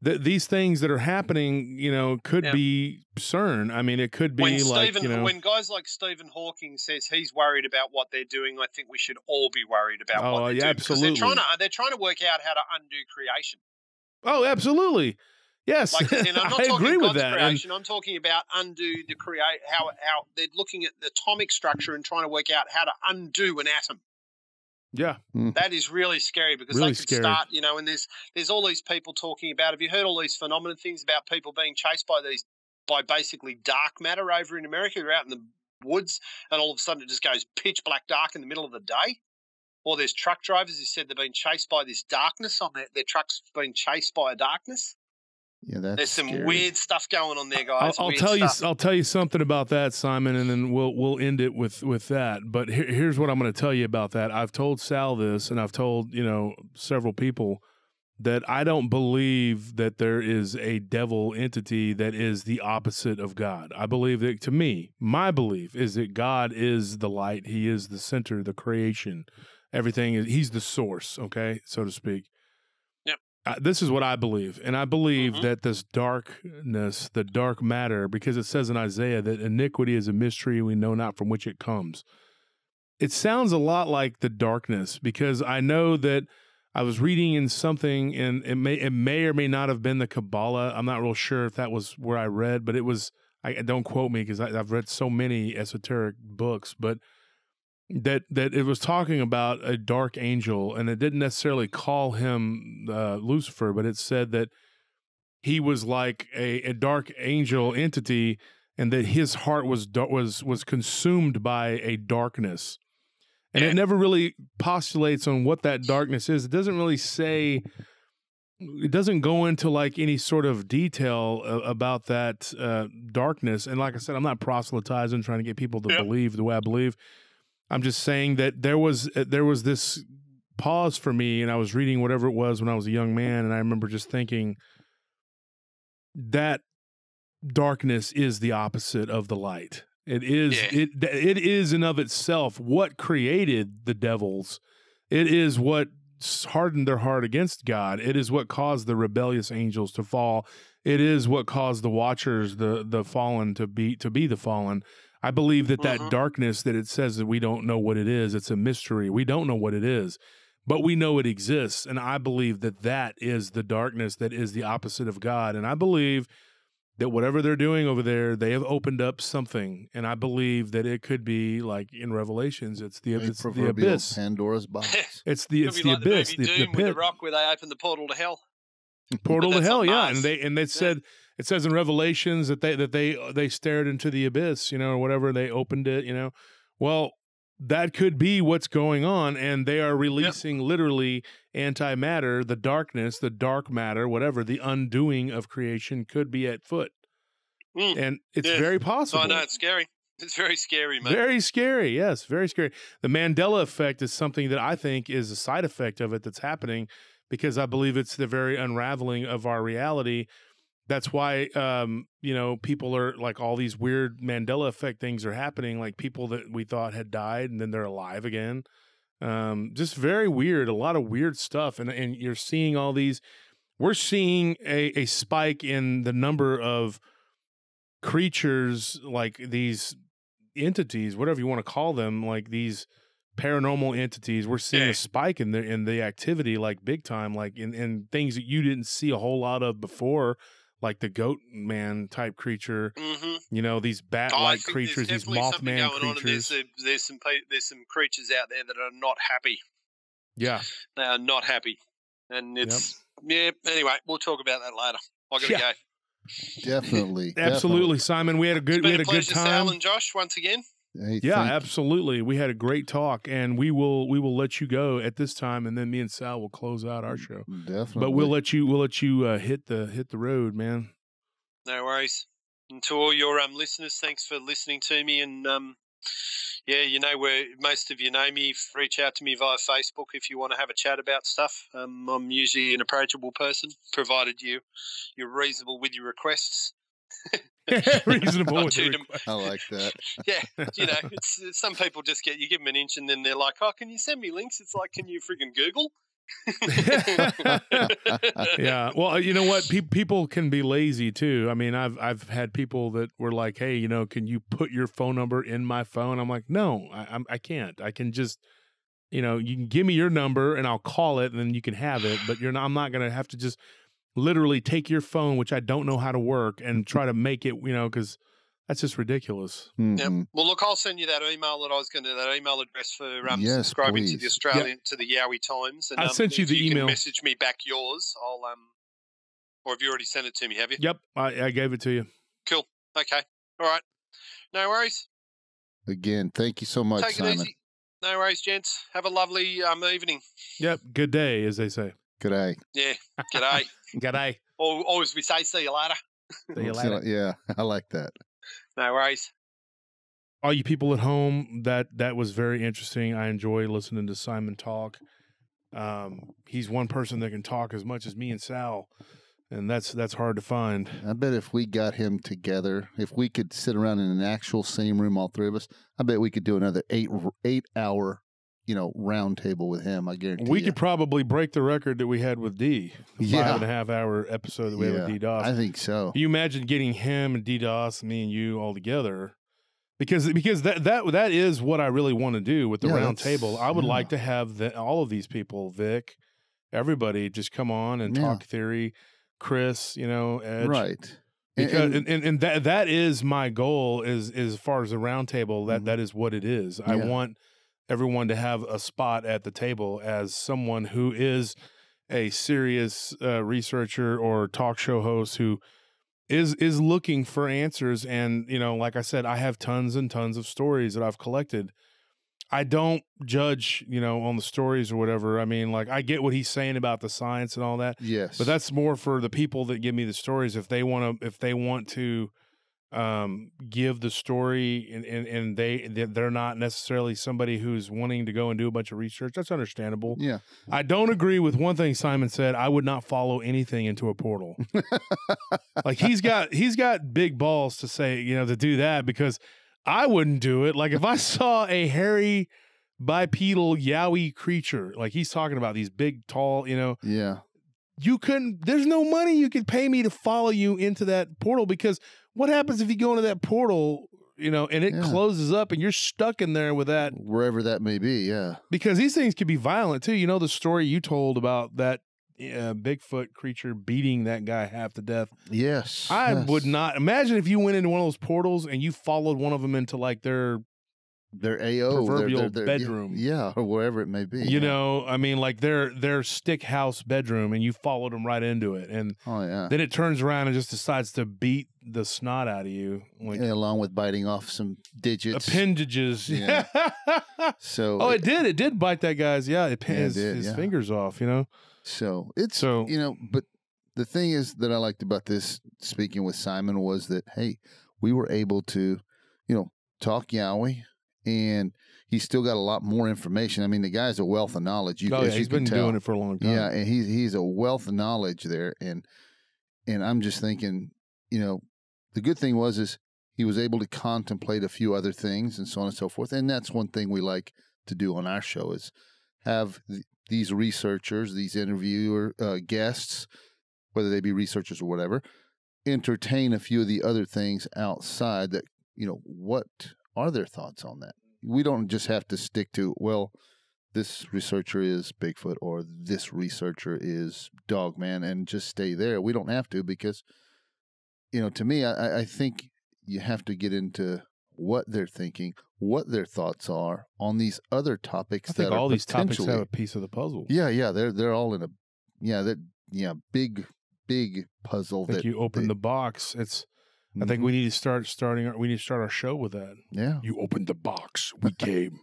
These things that are happening, you know, could be CERN. I mean, it could be when guys like Stephen Hawking says he's worried about what they're doing, I think we should all be worried about what they're doing. Absolutely. Because they're trying to work out how to undo creation. Oh, absolutely. Yes, like, and I'm not I talking agree with God's that. Creation. I'm talking about undo the how they're looking at the atomic structure and trying to work out how to undo an atom. Yeah, that is really scary, because really they could start, you know, and there's all these people talking about. Have you heard all these phenomenon things about people being chased by basically dark matter over in America? They're out in the woods, and all of a sudden it just goes pitch black dark in the middle of the day. Or there's truck drivers who said they've been chased by this darkness on their trucks, being chased by a darkness. Yeah, there's some scary. Weird stuff going on there, guys. I'll tell you something about that, Simon, and then we'll end it with that. But here's what I'm going to tell you about that. I've told Sal this, and I've told, you know, several people, that I don't believe that there is a devil entity that is the opposite of God. I believe that, to me, my belief is that God is the light. He is the center, the creation. Everything is. He's the source. Okay, so to speak. This is what I believe. And I believe that this darkness, the dark matter, because it says in Isaiah that iniquity is a mystery, we know not from which it comes. It sounds a lot like the darkness, because I know that I was reading in something, and it may or may not have been the Kabbalah. I'm not real sure if that was where I read, but it was, don't quote me, because I've read so many esoteric books, but that it was talking about a dark angel, and it didn't necessarily call him Lucifer, but it said that he was like a dark angel entity, and that his heart was consumed by a darkness. And it never really postulates on what that darkness is. It doesn't really say it doesn't go into like any sort of detail about that darkness. And like I said, I'm not proselytizing, trying to get people to believe the way I believe. I'm just saying that there was this pause for me, and I was reading whatever it was when I was a young man, and I remember just thinking that darkness is the opposite of the light. It is it is in of itself what created the devils. It is what hardened their heart against God. It is what caused the rebellious angels to fall. It is what caused the watchers, the fallen, to be the fallen. I believe that that darkness that it says that we don't know what it is, it's a mystery. We don't know what it is, but we know it exists. And I believe that that is the darkness that is the opposite of God. And I believe that whatever they're doing over there, they have opened up something. And I believe that it could be like in Revelations, it's the abyss. Pandora's box. It's the like abyss. The movie Doom with the rock where they open the portal to hell. Portal to hell, yeah. And they said, it says in Revelations that they stared into the abyss, you know, or whatever, they opened it, you know. Well, that could be what's going on, and they are releasing literally antimatter, the darkness, the dark matter, whatever, the undoing of creation could be at foot. And it's very possible. I know, it's scary. It's very scary, man. Very scary, yes, very scary. The Mandela effect is something that I think is a side effect of it that's happening, because I believe it's the very unraveling of our reality. That's why, you know, people are like, all these weird Mandela effect things are happening, like people that we thought had died and then they're alive again. Just very weird, a lot of weird stuff. And you're seeing all these, we're seeing a spike in the number of creatures, like these entities, whatever you want to call them, like these paranormal entities. We're seeing a spike in the activity, like big time, like in things that you didn't see a whole lot of before, like the Goatman type creature. You know, these bat-like creatures, these Mothman creatures. There's some creatures out there that are not happy. Yeah, they are not happy, and it's Anyway, we'll talk about that later. I gotta go. Definitely, absolutely, Simon. We had a good time. Sal and Josh, once again. Hey, yeah, absolutely. We had a great talk, and we will let you go at this time, and then me and Sal will close out our show. Definitely, but we'll let you hit the road, man. No worries. And to all your listeners, thanks for listening to me. And yeah, you know where most of you know me. Reach out to me via Facebook if you want to have a chat about stuff. I'm usually an approachable person, provided you're reasonable with your requests. Reasonable. I like that. Yeah, you know, it's some people just you give them an inch and then they're like, "Oh, can you send me links?" It's like, "Can you friggin' Google?" Yeah, well, you know what? People can be lazy too. I mean, I've had people that were like, "Hey, you know, can you put your phone number in my phone?" I'm like, "No, I can't. I can just, you know, you can give me your number and I'll call it and then you can have it. But I'm not gonna have to just literally take your phone, which I don't know how to work, and try to make it, you know, because that's just ridiculous." Yep. Well, look, I'll send you that email that email address for subscribing to the Australian to the Yowie Times. And I sent you the email. You can message me back yours. I'll or have you already sent it to me? Have you? Yep, I gave it to you. Cool. Okay. All right. No worries. Again, thank you so much, Take Simon. it easy. No worries, gents. Have a lovely evening. Yep. Good day, as they say. Good day. Yeah. Good day. Good day. Or as we say, see you later. See you later. Yeah, I like that. No worries. All you people at home, that was very interesting. I enjoy listening to Simon talk. He's one person that can talk as much as me and Sal, and that's hard to find. I bet if we got him together, if we could sit around in an actual same room, all three of us, I bet we could do another 8-hour, you know, round table with him. I guarantee we could probably break the record that we had with D. 5.5 hour episode that we had with D DOS. I think so. You imagine getting him and D DOS, me and you all together, because that is what I really want to do with the round table. I would like to have all of these people, Vic, everybody, just come on and talk theory. Chris, you know, Edge, right? Because and that is my goal. Is as far as the round table, that is what it is. I want everyone to have a spot at the table as someone who is a serious researcher or talk show host who is looking for answers. And, you know, like I said, I have tons and tons of stories that I've collected I don't judge, on the stories or whatever. I mean, like, I get what he's saying about the science and all that. Yes. But that's more for the people that give me the stories. If they want to give the story and they're not necessarily somebody who's wanting to go and do a bunch of research, that's understandable. Yeah. I don't agree with one thing Simon said. I would not follow anything into a portal. Like, he's got big balls to say, to do that, because I wouldn't do it. Like, if I saw a hairy bipedal Yowie creature, like he's talking about, these big, tall, Yeah. there's no money you could pay me to follow you into that portal, because what happens if you go into that portal, and it closes up and you're stuck in there with that? Wherever that may be, yeah. Because these things could be violent too. The story you told about that Bigfoot creature beating that guy half to death. Yes. I would not imagine if you went into one of those portals and you followed one of them into like their AO, proverbial bedroom. Yeah, or wherever it may be. I mean, like their stick house bedroom, and you followed them right into it. And then it turns around and just decides to beat the snot out of you. Like, along with biting off some digits. Appendages. Yeah. So it did bite that guy's, his fingers off, So it's, but the thing is that I liked about this, speaking with Simon, was that, hey, we were able to, talk Yowie, and he's still got a lot more information. I mean, the guy's a wealth of knowledge. He's been doing it for a long time. Yeah, and he's a wealth of knowledge there. And I'm just thinking, the good thing is he was able to contemplate a few other things and so on and so forth. And that's one thing we like to do on our show, is have these researchers, these interviewer guests, whether they be researchers or whatever, entertain a few of the other things outside that, what are their thoughts on that? We don't just have to stick to, well, this researcher is Bigfoot or this researcher is Dogman, and just stay there. We don't have to, because, to me, I think you have to get into what they're thinking, what their thoughts are on these other topics. I think all these topics have a piece of the puzzle. Yeah, they're all in big puzzle. I think you open the box. I think we need to start our show with that. Yeah, you opened the box, we came.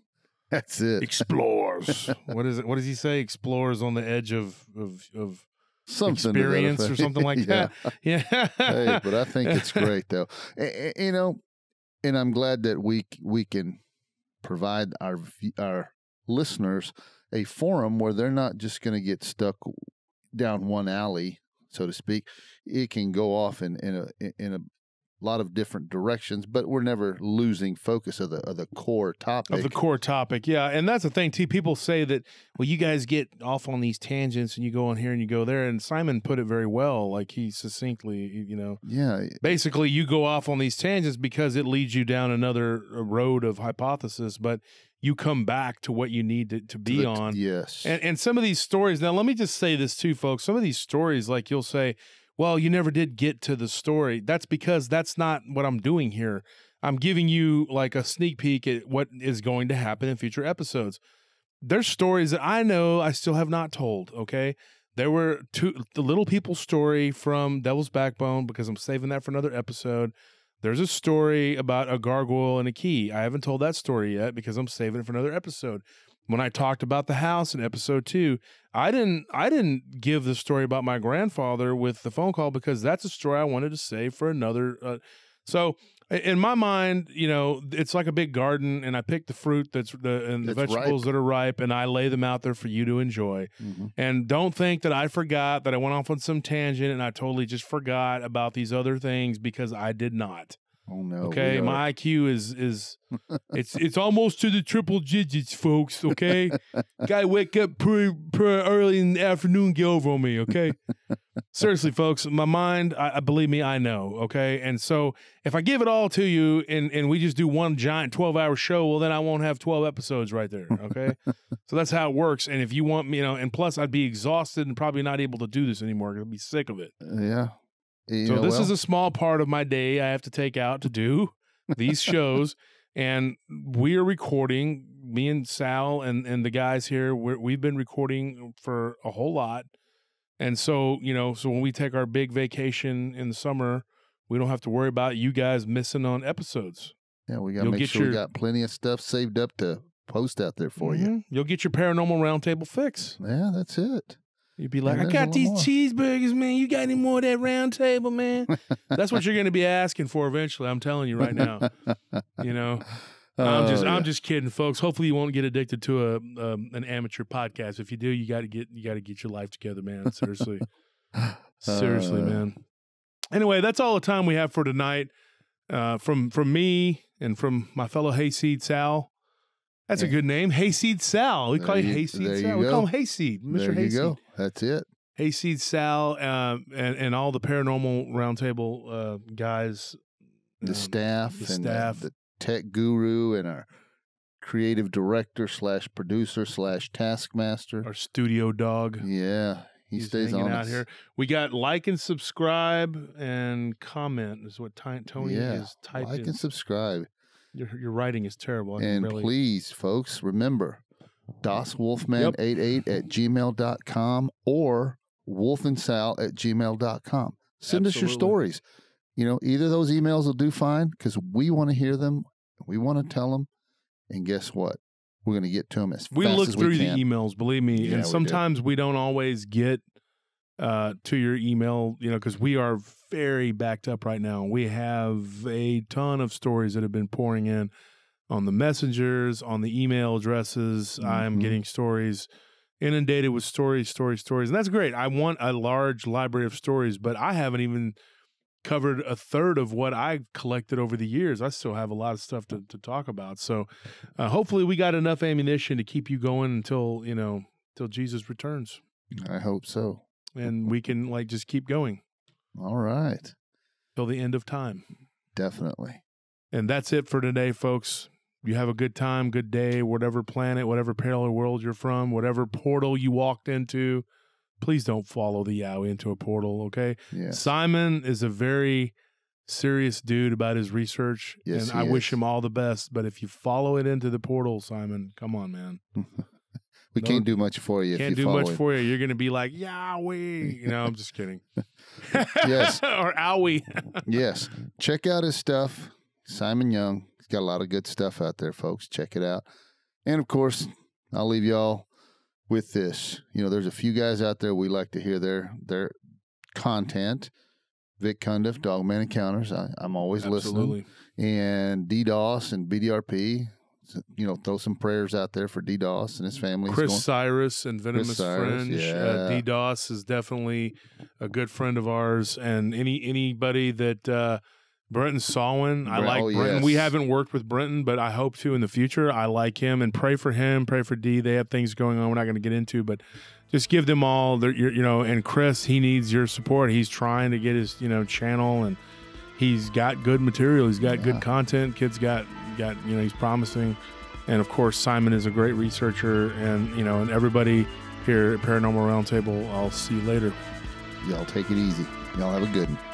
That's it. Explores. What is it? What does he say? Explores on the edge of something experience or something like that. Yeah. Hey, but I think it's great though. And I'm glad that we can provide our listeners a forum where they're not just going to get stuck down one alley, so to speak. It can go off in a lot of different directions, but we're never losing focus of the core topic. Of the core topic, yeah. And that's the thing, too. People say that, well, you guys get off on these tangents and you go on here and you go there. And Simon put it very well. Like, he succinctly, Yeah. Basically, you go off on these tangents because it leads you down another road of hypothesis, but you come back to what you need to be on. Yes. And some of these stories, now let me just say this too, folks. Some of these stories, like, you'll say, well, you never did get to the story. That's because that's not what I'm doing here. I'm giving you like a sneak peek at what is going to happen in future episodes. There's stories that I know I still have not told, okay? There were the Little People story from Devil's Backbone, because I'm saving that for another episode. There's a story about a gargoyle and a key. I haven't told that story yet because I'm saving it for another episode. When I talked about the house in episode 2, I didn't give the story about my grandfather with the phone call, because that's a story I wanted to save for another. So in my mind, it's like a big garden, and I pick the fruit and the vegetables ripe. that are ripe, and I lay them out there for you to enjoy. Mm-hmm. And don't think that I forgot, that I went off on some tangent and I totally just forgot about these other things, because I did not. Oh no. Okay, my IQ is it's almost to the triple digits, folks. Okay, gotta wake up pretty early in the afternoon, get over on me. Okay, seriously, folks, my mind, I believe me, I know. Okay, and so if I give it all to you and we just do one giant 12-hour show, well, then I won't have 12 episodes right there. Okay, so that's how it works. And if you want me, and plus I'd be exhausted and probably not able to do this anymore. I'd be sick of it. Yeah. So this is a small part of my day I have to take out to do these shows, and we are recording. Me and Sal and the guys here, we've been recording for a whole lot, and so so when we take our big vacation in the summer, we don't have to worry about you guys missing on episodes. Yeah, we got to make sure we got plenty of stuff saved up to post out there for you. You'll get your Paranormal Round Table fix. Yeah, that's it. You'd be like, And I there's a got lot these more. cheeseburgers, man. You got any more of that round table, man? That's what you're going to be asking for eventually. I'm telling you right now. You know, I'm just kidding, folks. Hopefully, you won't get addicted to an amateur podcast. If you do, you got to get your life together, man. Seriously, seriously, man. Anyway, that's all the time we have for tonight. From me and from my fellow Hayseed Sal. That's a good name, Hayseed Sal. We call you Hayseed Sal. We call him Hayseed, Mr. There you Hayseed. go. That's it. Hayseed Sal, and all the Paranormal Roundtable guys, The staff, the and staff. the tech guru, and our creative director / producer / taskmaster. our studio dog. Yeah, he He's stays hanging on out us. here. We got like and subscribe and comment is what Tony is typed like in. and subscribe. Your writing is terrible. I can And barely- please, folks, remember DosWolfman88@gmail.com or wolfandsal@gmail.com. Send us your Absolutely. stories. You know, either of those emails will do fine because we want to hear them. We want to tell them. And guess what? We're going to get to them as we fast look as through we the can. emails, believe me, Yeah, we and do. sometimes we don't always get to your email, you know, because we are very backed up right now. We have a ton of stories that have been pouring in on the messengers, on the email addresses. I'm Mhm. getting stories inundated with stories, and that's great. I want a large library of stories, but I haven't even covered a third of what I've collected over the years. I still have a lot of stuff to talk about. So hopefully we got enough ammunition to keep you going until Jesus returns, I hope so. and we can just keep going All right. till the end of time. Definitely. And that's it for today, folks. You have a good time, good day, whatever planet, whatever parallel world you're from, whatever portal you walked into. Please don't follow the Yowie into a portal, okay? Yes. Simon is a very serious dude about his research, Yes, and he I wish is. him all the best. But if you follow it into the portal, Simon, come on, man. We can't do much for you. Can't if you do follow much him. for you. You're going to be like, Yowie. I'm just kidding. Yes. Or Owie. Yes. Check out his stuff. Simon Young. He's got a lot of good stuff out there, folks. Check it out. And of course, I'll leave y'all with this. There's a few guys out there we like to hear their content. Vic Cundiff, Dogman Encounters. I'm always Absolutely. listening. And DDoS and BDRP. Throw some prayers out there for DDoS and his family. He's Chris Cyrus and Venomous Cyrus, Fringe. yeah. DDoS is definitely a good friend of ours. And anybody that Brenton Sawin, I like Brenton. yes. We haven't worked with Brenton, but I hope to in the future. I like him, and pray for him, pray for D. They have things going on we're not going to get into, but just give them all their, and Chris, he needs your support. He's trying to get his, channel, and he's got good material. He's got good content. Kids got, he's promising. And of course, Simon is a great researcher, and, and everybody here at Paranormal Roundtable, I'll see you later. Y'all take it easy. Y'all have a good one.